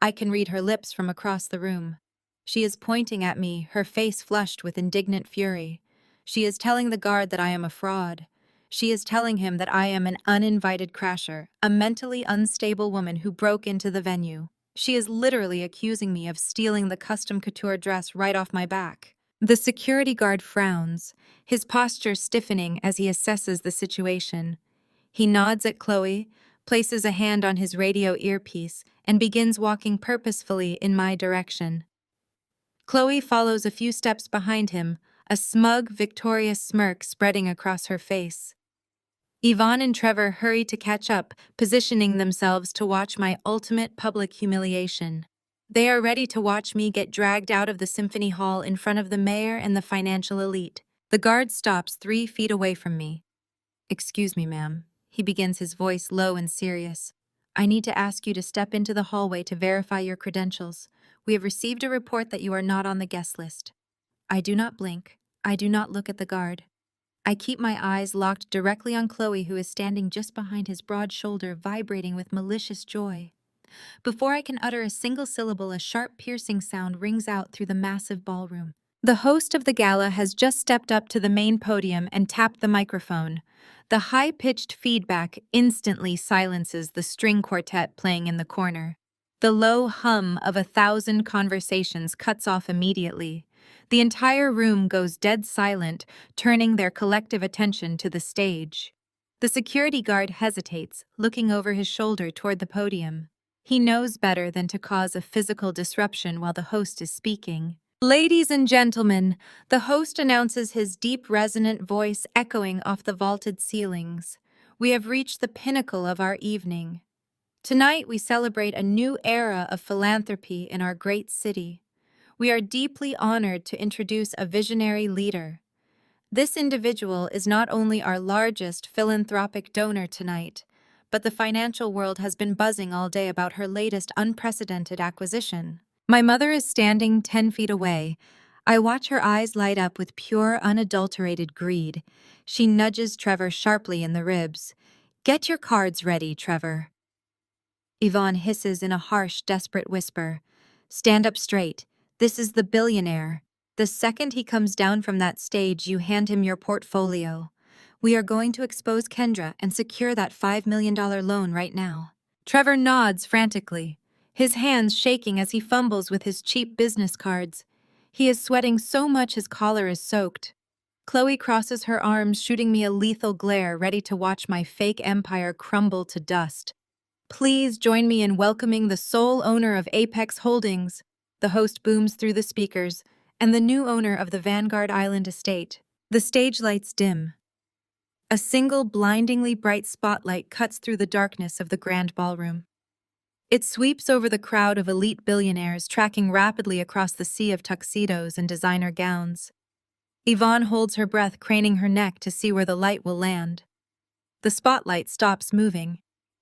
I can read her lips from across the room. She is pointing at me, her face flushed with indignant fury. She is telling the guard that I am a fraud. She is telling him that I am an uninvited crasher, a mentally unstable woman who broke into the venue. She is literally accusing me of stealing the custom couture dress right off my back. The security guard frowns, his posture stiffening as he assesses the situation. He nods at Chloe, places a hand on his radio earpiece, and begins walking purposefully in my direction. Chloe follows a few steps behind him, a smug, victorious smirk spreading across her face. Yvonne and Trevor hurry to catch up, positioning themselves to watch my ultimate public humiliation. They are ready to watch me get dragged out of the symphony hall in front of the mayor and the financial elite. The guard stops 3 feet away from me. "Excuse me, ma'am." He begins, his voice low and serious. "I need to ask you to step into the hallway to verify your credentials. We have received a report that you are not on the guest list." I do not blink. I do not look at the guard. I keep my eyes locked directly on Chloe, who is standing just behind his broad shoulder, vibrating with malicious joy. Before I can utter a single syllable, a sharp, piercing sound rings out through the massive ballroom. The host of the gala has just stepped up to the main podium and tapped the microphone. The high-pitched feedback instantly silences the string quartet playing in the corner. The low hum of 1,000 conversations cuts off immediately. The entire room goes dead silent, turning their collective attention to the stage. The security guard hesitates, looking over his shoulder toward the podium. He knows better than to cause a physical disruption while the host is speaking. "Ladies and gentlemen," the host announces, his deep, resonant voice echoing off the vaulted ceilings. "We have reached the pinnacle of our evening. Tonight we celebrate a new era of philanthropy in our great city. We are deeply honored to introduce a visionary leader. This individual is not only our largest philanthropic donor tonight, but the financial world has been buzzing all day about her latest unprecedented acquisition." My mother is standing 10 feet away. I watch her eyes light up with pure, unadulterated greed. She nudges Trevor sharply in the ribs. "Get your cards ready, Trevor." Yvonne hisses in a harsh, desperate whisper. "Stand up straight. This is the billionaire. The second he comes down from that stage, you hand him your portfolio. We are going to expose Kendra and secure that $5 million loan right now." Trevor nods frantically, his hands shaking as he fumbles with his cheap business cards. He is sweating so much his collar is soaked. Chloe crosses her arms, shooting me a lethal glare, ready to watch my fake empire crumble to dust. "Please join me in welcoming the sole owner of Apex Holdings," the host booms through the speakers, "and the new owner of the Vanguard Island estate." The stage lights dim. A single blindingly bright spotlight cuts through the darkness of the grand ballroom. It sweeps over the crowd of elite billionaires, tracking rapidly across the sea of tuxedos and designer gowns. Yvonne holds her breath, craning her neck to see where the light will land. The spotlight stops moving.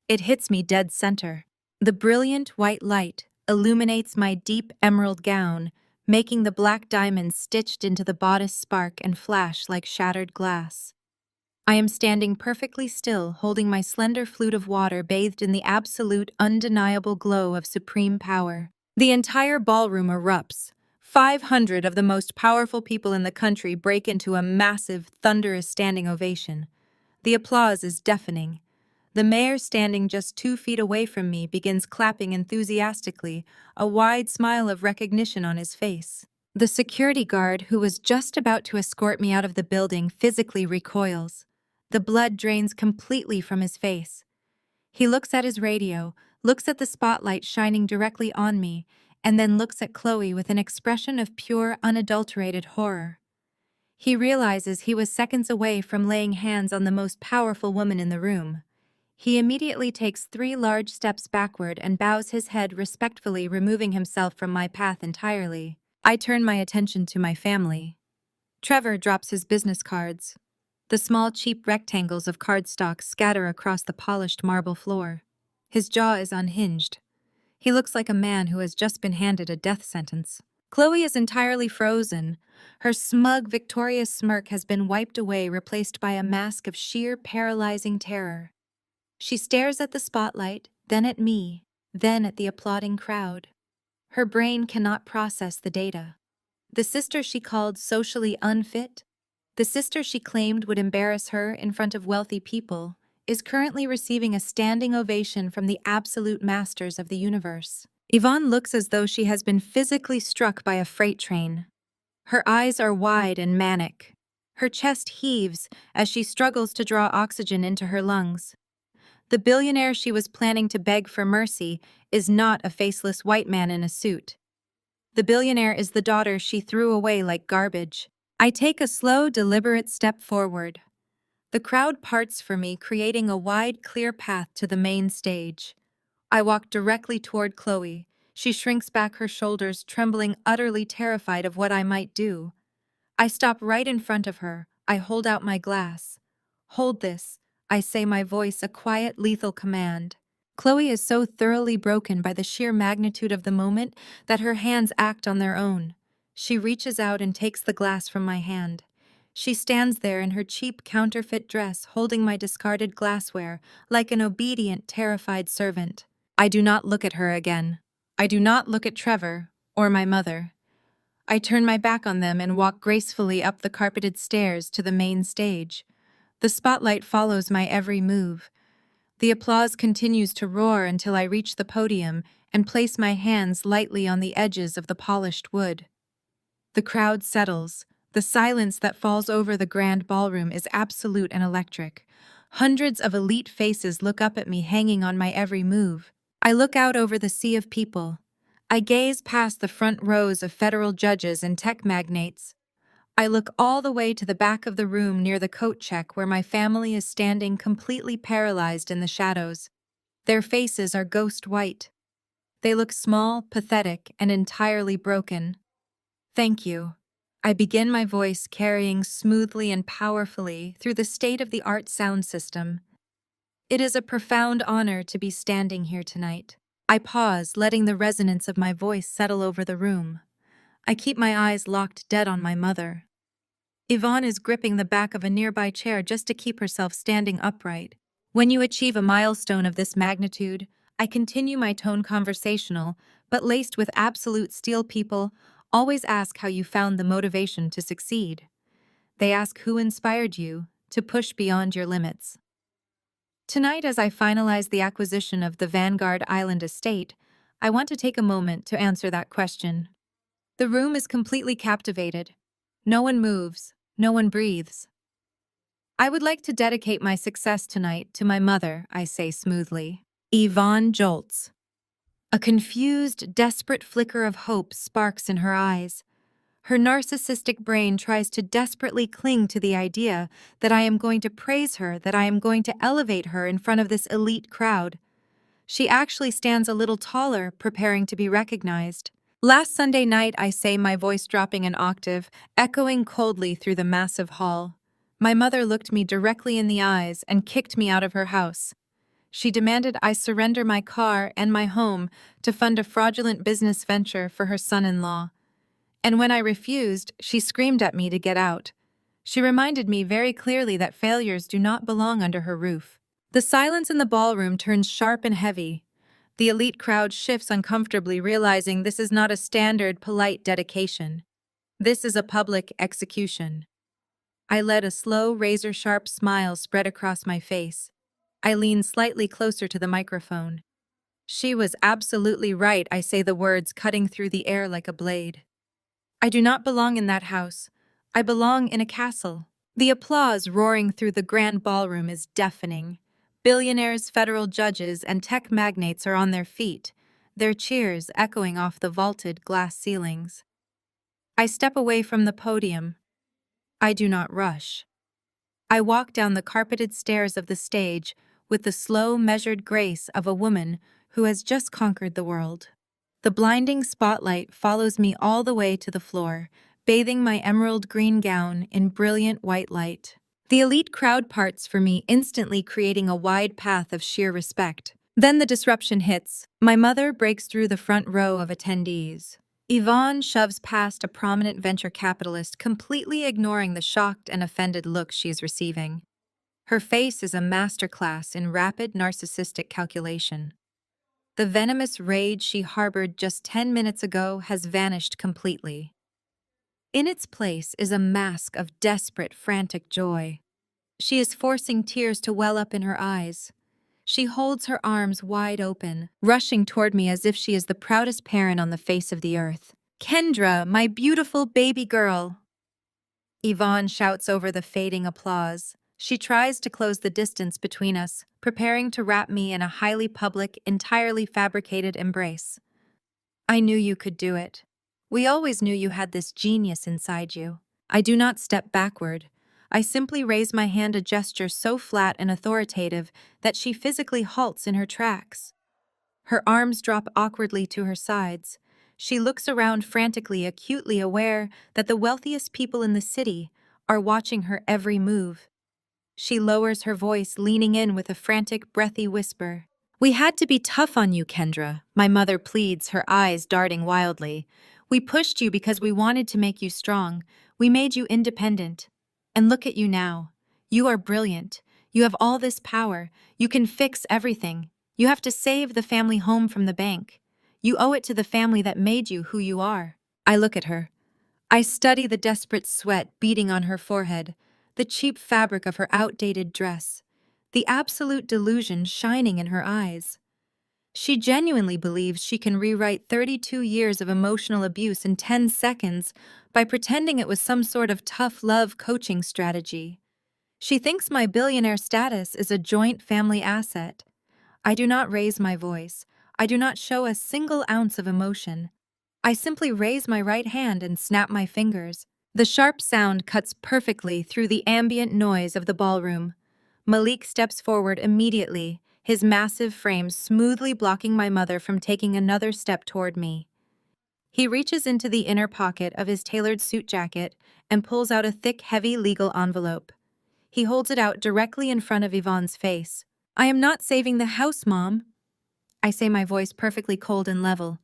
It hits me dead center. The brilliant white light illuminates my deep emerald gown, making the black diamonds stitched into the bodice spark and flash like shattered glass. I am standing perfectly still, holding my slender flute of water bathed in the absolute, undeniable glow of supreme power. The entire ballroom erupts. 500 of the most powerful people in the country break into a massive, thunderous standing ovation. The applause is deafening. The mayor, standing just 2 feet away from me, begins clapping enthusiastically, a wide smile of recognition on his face. The security guard, who was just about to escort me out of the building, physically recoils. The blood drains completely from his face. He looks at his radio, looks at the spotlight shining directly on me, and then looks at Chloe with an expression of pure, unadulterated horror. He realizes he was seconds away from laying hands on the most powerful woman in the room. He immediately takes 3 large steps backward and bows his head respectfully, removing himself from my path entirely. I turn my attention to my family. Trevor drops his business cards. The small, cheap rectangles of cardstock scatter across the polished marble floor. His jaw is unhinged. He looks like a man who has just been handed a death sentence. Chloe is entirely frozen. Her smug, victorious smirk has been wiped away, replaced by a mask of sheer, paralyzing terror. She stares at the spotlight, then at me, then at the applauding crowd. Her brain cannot process the data. The sister she called socially unfit, the sister she claimed would embarrass her in front of wealthy people, is currently receiving a standing ovation from the absolute masters of the universe. Yvonne looks as though she has been physically struck by a freight train. Her eyes are wide and manic. Her chest heaves as she struggles to draw oxygen into her lungs. The billionaire she was planning to beg for mercy is not a faceless white man in a suit. The billionaire is the daughter she threw away like garbage. I take a slow, deliberate step forward. The crowd parts for me, creating a wide, clear path to the main stage. I walk directly toward Chloe. She shrinks back, her shoulders trembling, utterly terrified of what I might do. I stop right in front of her. I hold out my glass. "Hold this," I say, my voice a quiet, lethal command. Chloe is so thoroughly broken by the sheer magnitude of the moment that her hands act on their own. She reaches out and takes the glass from my hand. She stands there in her cheap counterfeit dress, holding my discarded glassware, like an obedient, terrified servant. I do not look at her again. I do not look at Trevor or my mother. I turn my back on them and walk gracefully up the carpeted stairs to the main stage. The spotlight follows my every move. The applause continues to roar until I reach the podium and place my hands lightly on the edges of the polished wood. The crowd settles. The silence that falls over the grand ballroom is absolute and electric. Hundreds of elite faces look up at me, hanging on my every move. I look out over the sea of people. I gaze past the front rows of federal judges and tech magnates. I look all the way to the back of the room near the coat check, where my family is standing completely paralyzed in the shadows. Their faces are ghost white. They look small, pathetic, and entirely broken. "Thank you." I begin, my voice carrying smoothly and powerfully through the state-of-the-art sound system. "It is a profound honor to be standing here tonight." I pause, letting the resonance of my voice settle over the room. I keep my eyes locked dead on my mother. Yvonne is gripping the back of a nearby chair just to keep herself standing upright. When you achieve a milestone of this magnitude, I continue my tone conversational, but laced with absolute steel. People always ask how you found the motivation to succeed. They ask who inspired you to push beyond your limits. Tonight, as I finalize the acquisition of the Vanguard Island estate, I want to take a moment to answer that question. The room is completely captivated. No one moves, no one breathes. "I would like to dedicate my success tonight to my mother," I say smoothly. Yvonne jolts. A confused, desperate flicker of hope sparks in her eyes. Her narcissistic brain tries to desperately cling to the idea that I am going to praise her, that I am going to elevate her in front of this elite crowd. She actually stands a little taller, preparing to be recognized. "Last Sunday night," I say, my voice dropping an octave, echoing coldly through the massive hall. "My mother looked me directly in the eyes and kicked me out of her house. She demanded I surrender my car and my home to fund a fraudulent business venture for her son-in-law. And when I refused, she screamed at me to get out. She reminded me very clearly that failures do not belong under her roof. The silence in the ballroom turns sharp and heavy. The elite crowd shifts uncomfortably, realizing this is not a standard, polite dedication. This is a public execution. I let a slow, razor-sharp smile spread across my face. I leaned slightly closer to the microphone. She was absolutely right, I say, the words cutting through the air like a blade. I do not belong in that house. I belong in a castle. The applause roaring through the grand ballroom is deafening. Billionaires, federal judges, and tech magnates are on their feet, their cheers echoing off the vaulted glass ceilings. I step away from the podium. I do not rush. I walk down the carpeted stairs of the stage with the slow, measured grace of a woman who has just conquered the world. The blinding spotlight follows me all the way to the floor, bathing my emerald green gown in brilliant white light. The elite crowd parts for me, instantly creating a wide path of sheer respect. Then the disruption hits. My mother breaks through the front row of attendees. Yvonne shoves past a prominent venture capitalist, completely ignoring the shocked and offended look she's receiving. Her face is a masterclass in rapid narcissistic calculation. The venomous rage she harbored just 10 minutes ago has vanished completely. In its place is a mask of desperate, frantic joy. She is forcing tears to well up in her eyes. She holds her arms wide open, rushing toward me as if she is the proudest parent on the face of the earth. "Kendra, my beautiful baby girl!" Yvonne shouts over the fading applause. She tries to close the distance between us, preparing to wrap me in a highly public, entirely fabricated embrace. "I knew you could do it. We always knew you had this genius inside you." I do not step backward. I simply raise my hand, a gesture so flat and authoritative that she physically halts in her tracks. Her arms drop awkwardly to her sides. She looks around frantically, acutely aware that the wealthiest people in the city are watching her every move. She lowers her voice, leaning in with a frantic, breathy whisper. "We had to be tough on you, Kendra," my mother pleads, her eyes darting wildly. "We pushed you because we wanted to make you strong. We made you independent. And look at you now. You are brilliant. You have all this power. You can fix everything. You have to save the family home from the bank. You owe it to the family that made you who you are." I look at her. I study the desperate sweat beading on her forehead, the cheap fabric of her outdated dress, the absolute delusion shining in her eyes. She genuinely believes she can rewrite 32 years of emotional abuse in 10 seconds by pretending it was some sort of tough love coaching strategy. She thinks my billionaire status is a joint family asset. I do not raise my voice. I do not show a single ounce of emotion. I simply raise my right hand and snap my fingers. The sharp sound cuts perfectly through the ambient noise of the ballroom. Malik steps forward immediately, his massive frame smoothly blocking my mother from taking another step toward me. He reaches into the inner pocket of his tailored suit jacket and pulls out a thick, heavy legal envelope. He holds it out directly in front of Yvonne's face. "I am not saving the house, Mom," I say, my voice perfectly cold and level.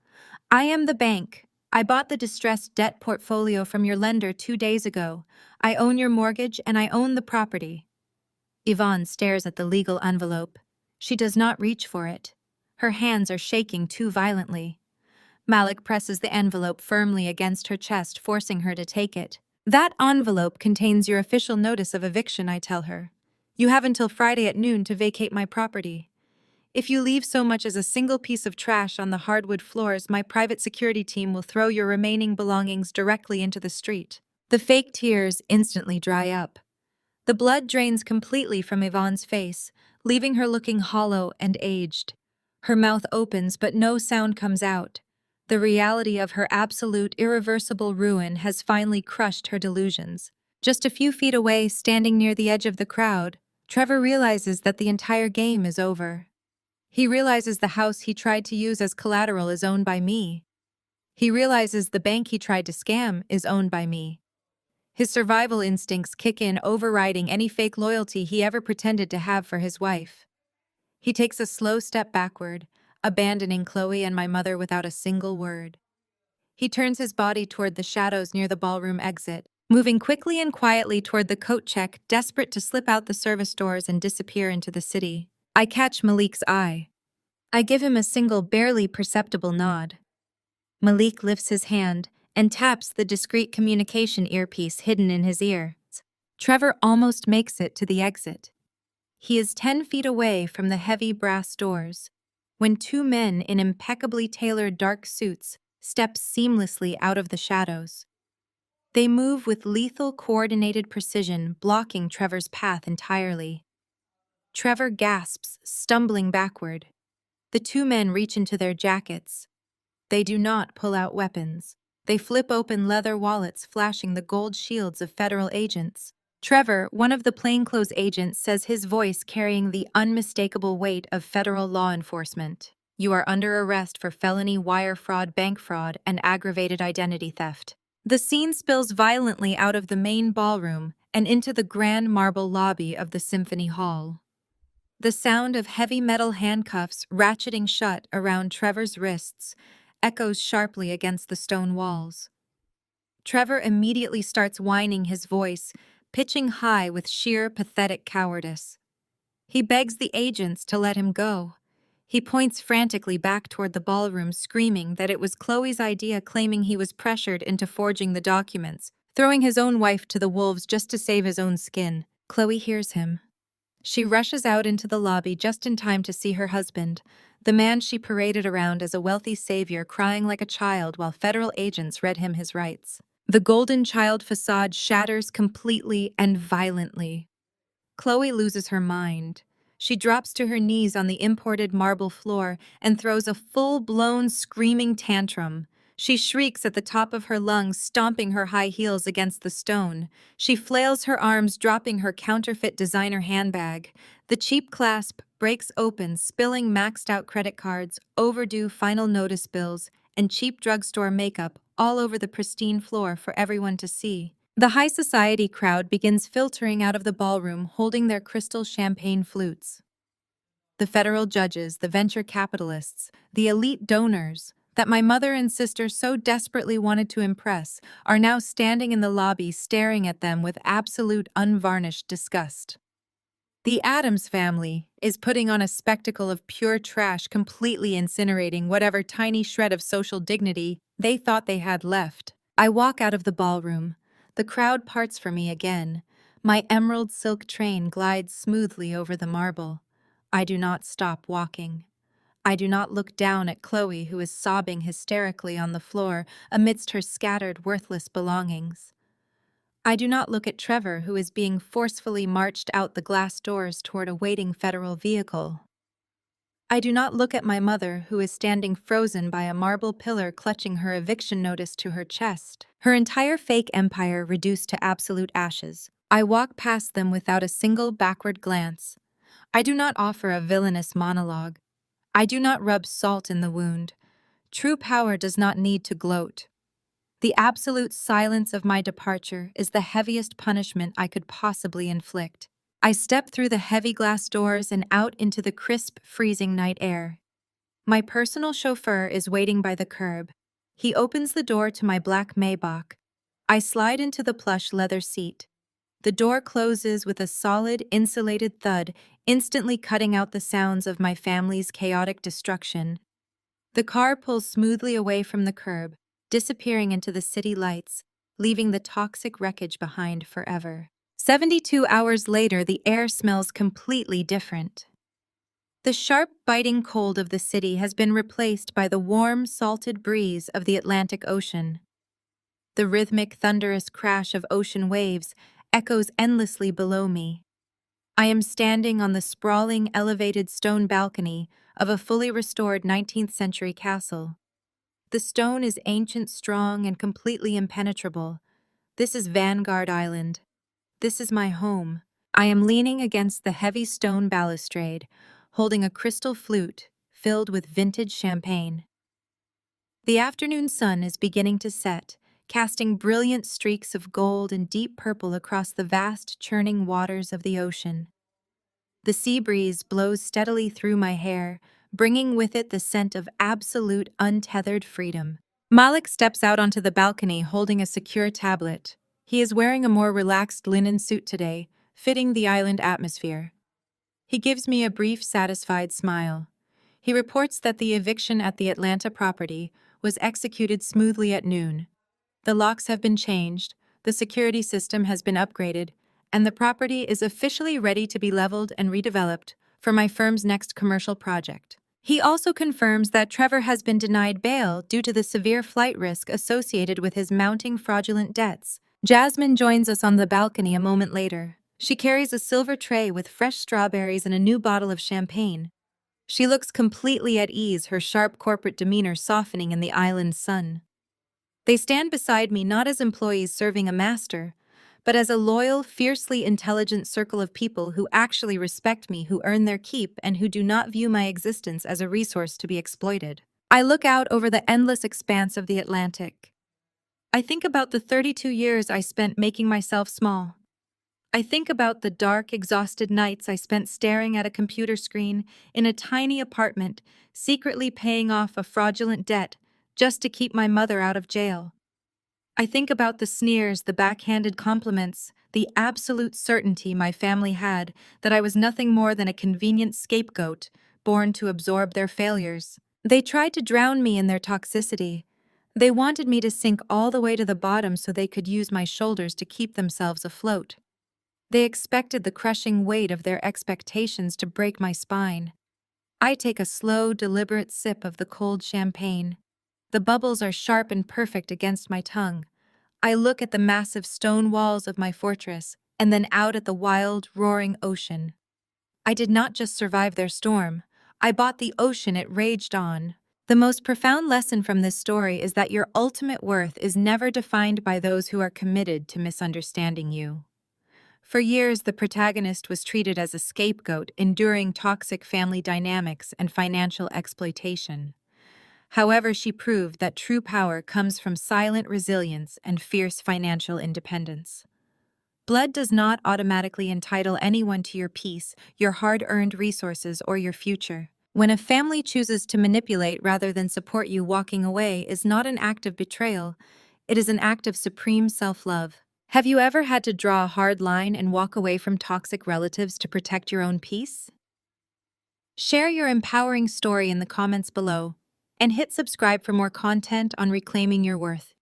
"I am the bank. I bought the distressed debt portfolio from your lender 2 days ago. I own your mortgage and I own the property." Yvonne stares at the legal envelope. She does not reach for it. Her hands are shaking too violently. Malik presses the envelope firmly against her chest, forcing her to take it. "That envelope contains your official notice of eviction," I tell her. "You have until Friday at noon to vacate my property. If you leave so much as a single piece of trash on the hardwood floors, my private security team will throw your remaining belongings directly into the street." The fake tears instantly dry up. The blood drains completely from Yvonne's face, leaving her looking hollow and aged. Her mouth opens, but no sound comes out. The reality of her absolute, irreversible ruin has finally crushed her delusions. Just a few feet away, standing near the edge of the crowd, Trevor realizes that the entire game is over. He realizes the house he tried to use as collateral is owned by me. He realizes the bank he tried to scam is owned by me. His survival instincts kick in, overriding any fake loyalty he ever pretended to have for his wife. He takes a slow step backward, abandoning Chloe and my mother without a single word. He turns his body toward the shadows near the ballroom exit. moving quickly and quietly toward the coat check, desperate to slip out the service doors and disappear into the city. I catch Malik's eye. I give him a single, barely perceptible nod. Malik lifts his hand and taps the discreet communication earpiece hidden in his ear. Trevor almost makes it to the exit. He is 10 feet away from the heavy brass doors when two men in impeccably tailored dark suits step seamlessly out of the shadows. They move with lethal coordinated precision, blocking Trevor's path entirely. Trevor gasps, stumbling backward. The two men reach into their jackets. They do not pull out weapons. They flip open leather wallets flashing the gold shields of federal agents. Trevor, one of the plainclothes agents, says, his voice carrying the unmistakable weight of federal law enforcement. "You are under arrest for felony wire fraud, bank fraud, and aggravated identity theft." The scene spills violently out of the main ballroom and into the grand marble lobby of the Symphony Hall. The sound of heavy metal handcuffs ratcheting shut around Trevor's wrists echoes sharply against the stone walls. Trevor immediately starts whining, his voice pitching high with sheer pathetic cowardice. He begs the agents to let him go. He points frantically back toward the ballroom, screaming that it was Chloe's idea, claiming he was pressured into forging the documents, throwing his own wife to the wolves just to save his own skin. Chloe hears him. She rushes out into the lobby just in time to see her husband, the man she paraded around as a wealthy savior, crying like a child while federal agents read him his rights. The golden child facade shatters completely and violently. Chloe loses her mind. She drops to her knees on the imported marble floor and throws a full-blown screaming tantrum. She shrieks at the top of her lungs, stomping her high heels against the stone. She flails her arms, dropping her counterfeit designer handbag. The cheap clasp breaks open, spilling maxed-out credit cards, overdue final notice bills, and cheap drugstore makeup all over the pristine floor for everyone to see. The high society crowd begins filtering out of the ballroom, holding their crystal champagne flutes. The federal judges, the venture capitalists, the elite donors that my mother and sister so desperately wanted to impress are now standing in the lobby, staring at them with absolute unvarnished disgust. The Addams family is putting on a spectacle of pure trash, completely incinerating whatever tiny shred of social dignity they thought they had left. I walk out of the ballroom. The crowd parts for me again. My emerald silk train glides smoothly over the marble. I do not stop walking. I do not look down at Chloe, who is sobbing hysterically on the floor amidst her scattered, worthless belongings. I do not look at Trevor, who is being forcefully marched out the glass doors toward a waiting federal vehicle. I do not look at my mother, who is standing frozen by a marble pillar, clutching her eviction notice to her chest, her entire fake empire reduced to absolute ashes. I walk past them without a single backward glance. I do not offer a villainous monologue. I do not rub salt in the wound. True power does not need to gloat. The absolute silence of my departure is the heaviest punishment I could possibly inflict. I step through the heavy glass doors and out into the crisp, freezing night air. My personal chauffeur is waiting by the curb. He opens the door to my black Maybach. I slide into the plush leather seat. The door closes with a solid, insulated thud, instantly cutting out the sounds of my family's chaotic destruction. The car pulls smoothly away from the curb, disappearing into the city lights, leaving the toxic wreckage behind forever. 72 hours later, the air smells completely different. The sharp, biting cold of the city has been replaced by the warm, salted breeze of the Atlantic Ocean. The rhythmic, thunderous crash of ocean waves echoes endlessly below me. I am standing on the sprawling, elevated stone balcony of a fully restored 19th century castle. The stone is ancient, strong, and completely impenetrable. This is Vanguard Island. This is my home. I am leaning against the heavy stone balustrade, holding a crystal flute filled with vintage champagne. The afternoon sun is beginning to set, casting brilliant streaks of gold and deep purple across the vast, churning waters of the ocean. The sea breeze blows steadily through my hair, bringing with it the scent of absolute, untethered freedom. Malik steps out onto the balcony holding a secure tablet. He is wearing a more relaxed linen suit today, fitting the island atmosphere. He gives me a brief, satisfied smile. He reports that the eviction at the Atlanta property was executed smoothly at noon. The locks have been changed, the security system has been upgraded, and the property is officially ready to be leveled and redeveloped for my firm's next commercial project. He also confirms that Trevor has been denied bail due to the severe flight risk associated with his mounting fraudulent debts. Jasmine joins us on the balcony a moment later. She carries a silver tray with fresh strawberries and a new bottle of champagne. She looks completely at ease, her sharp corporate demeanor softening in the island's sun. They stand beside me not as employees serving a master, but as a loyal, fiercely intelligent circle of people who actually respect me, who earn their keep, and who do not view my existence as a resource to be exploited. I look out over the endless expanse of the Atlantic. I think about the 32 years I spent making myself small. I think about the dark, exhausted nights I spent staring at a computer screen in a tiny apartment, secretly paying off a fraudulent debt just to keep my mother out of jail. I think about the sneers, the backhanded compliments, the absolute certainty my family had that I was nothing more than a convenient scapegoat born to absorb their failures. They tried to drown me in their toxicity. They wanted me to sink all the way to the bottom so they could use my shoulders to keep themselves afloat. They expected the crushing weight of their expectations to break my spine. I take a slow, deliberate sip of the cold champagne. The bubbles are sharp and perfect against my tongue. I look at the massive stone walls of my fortress and then out at the wild, roaring ocean. I did not just survive their storm. I bought the ocean it raged on. The most profound lesson from this story is that your ultimate worth is never defined by those who are committed to misunderstanding you. For years, the protagonist was treated as a scapegoat, enduring toxic family dynamics and financial exploitation. However, she proved that true power comes from silent resilience and fierce financial independence. Blood does not automatically entitle anyone to your peace, your hard-earned resources, or your future. When a family chooses to manipulate rather than support you, walking away is not an act of betrayal, it is an act of supreme self-love. Have you ever had to draw a hard line and walk away from toxic relatives to protect your own peace? Share your empowering story in the comments below, and hit subscribe for more content on reclaiming your worth.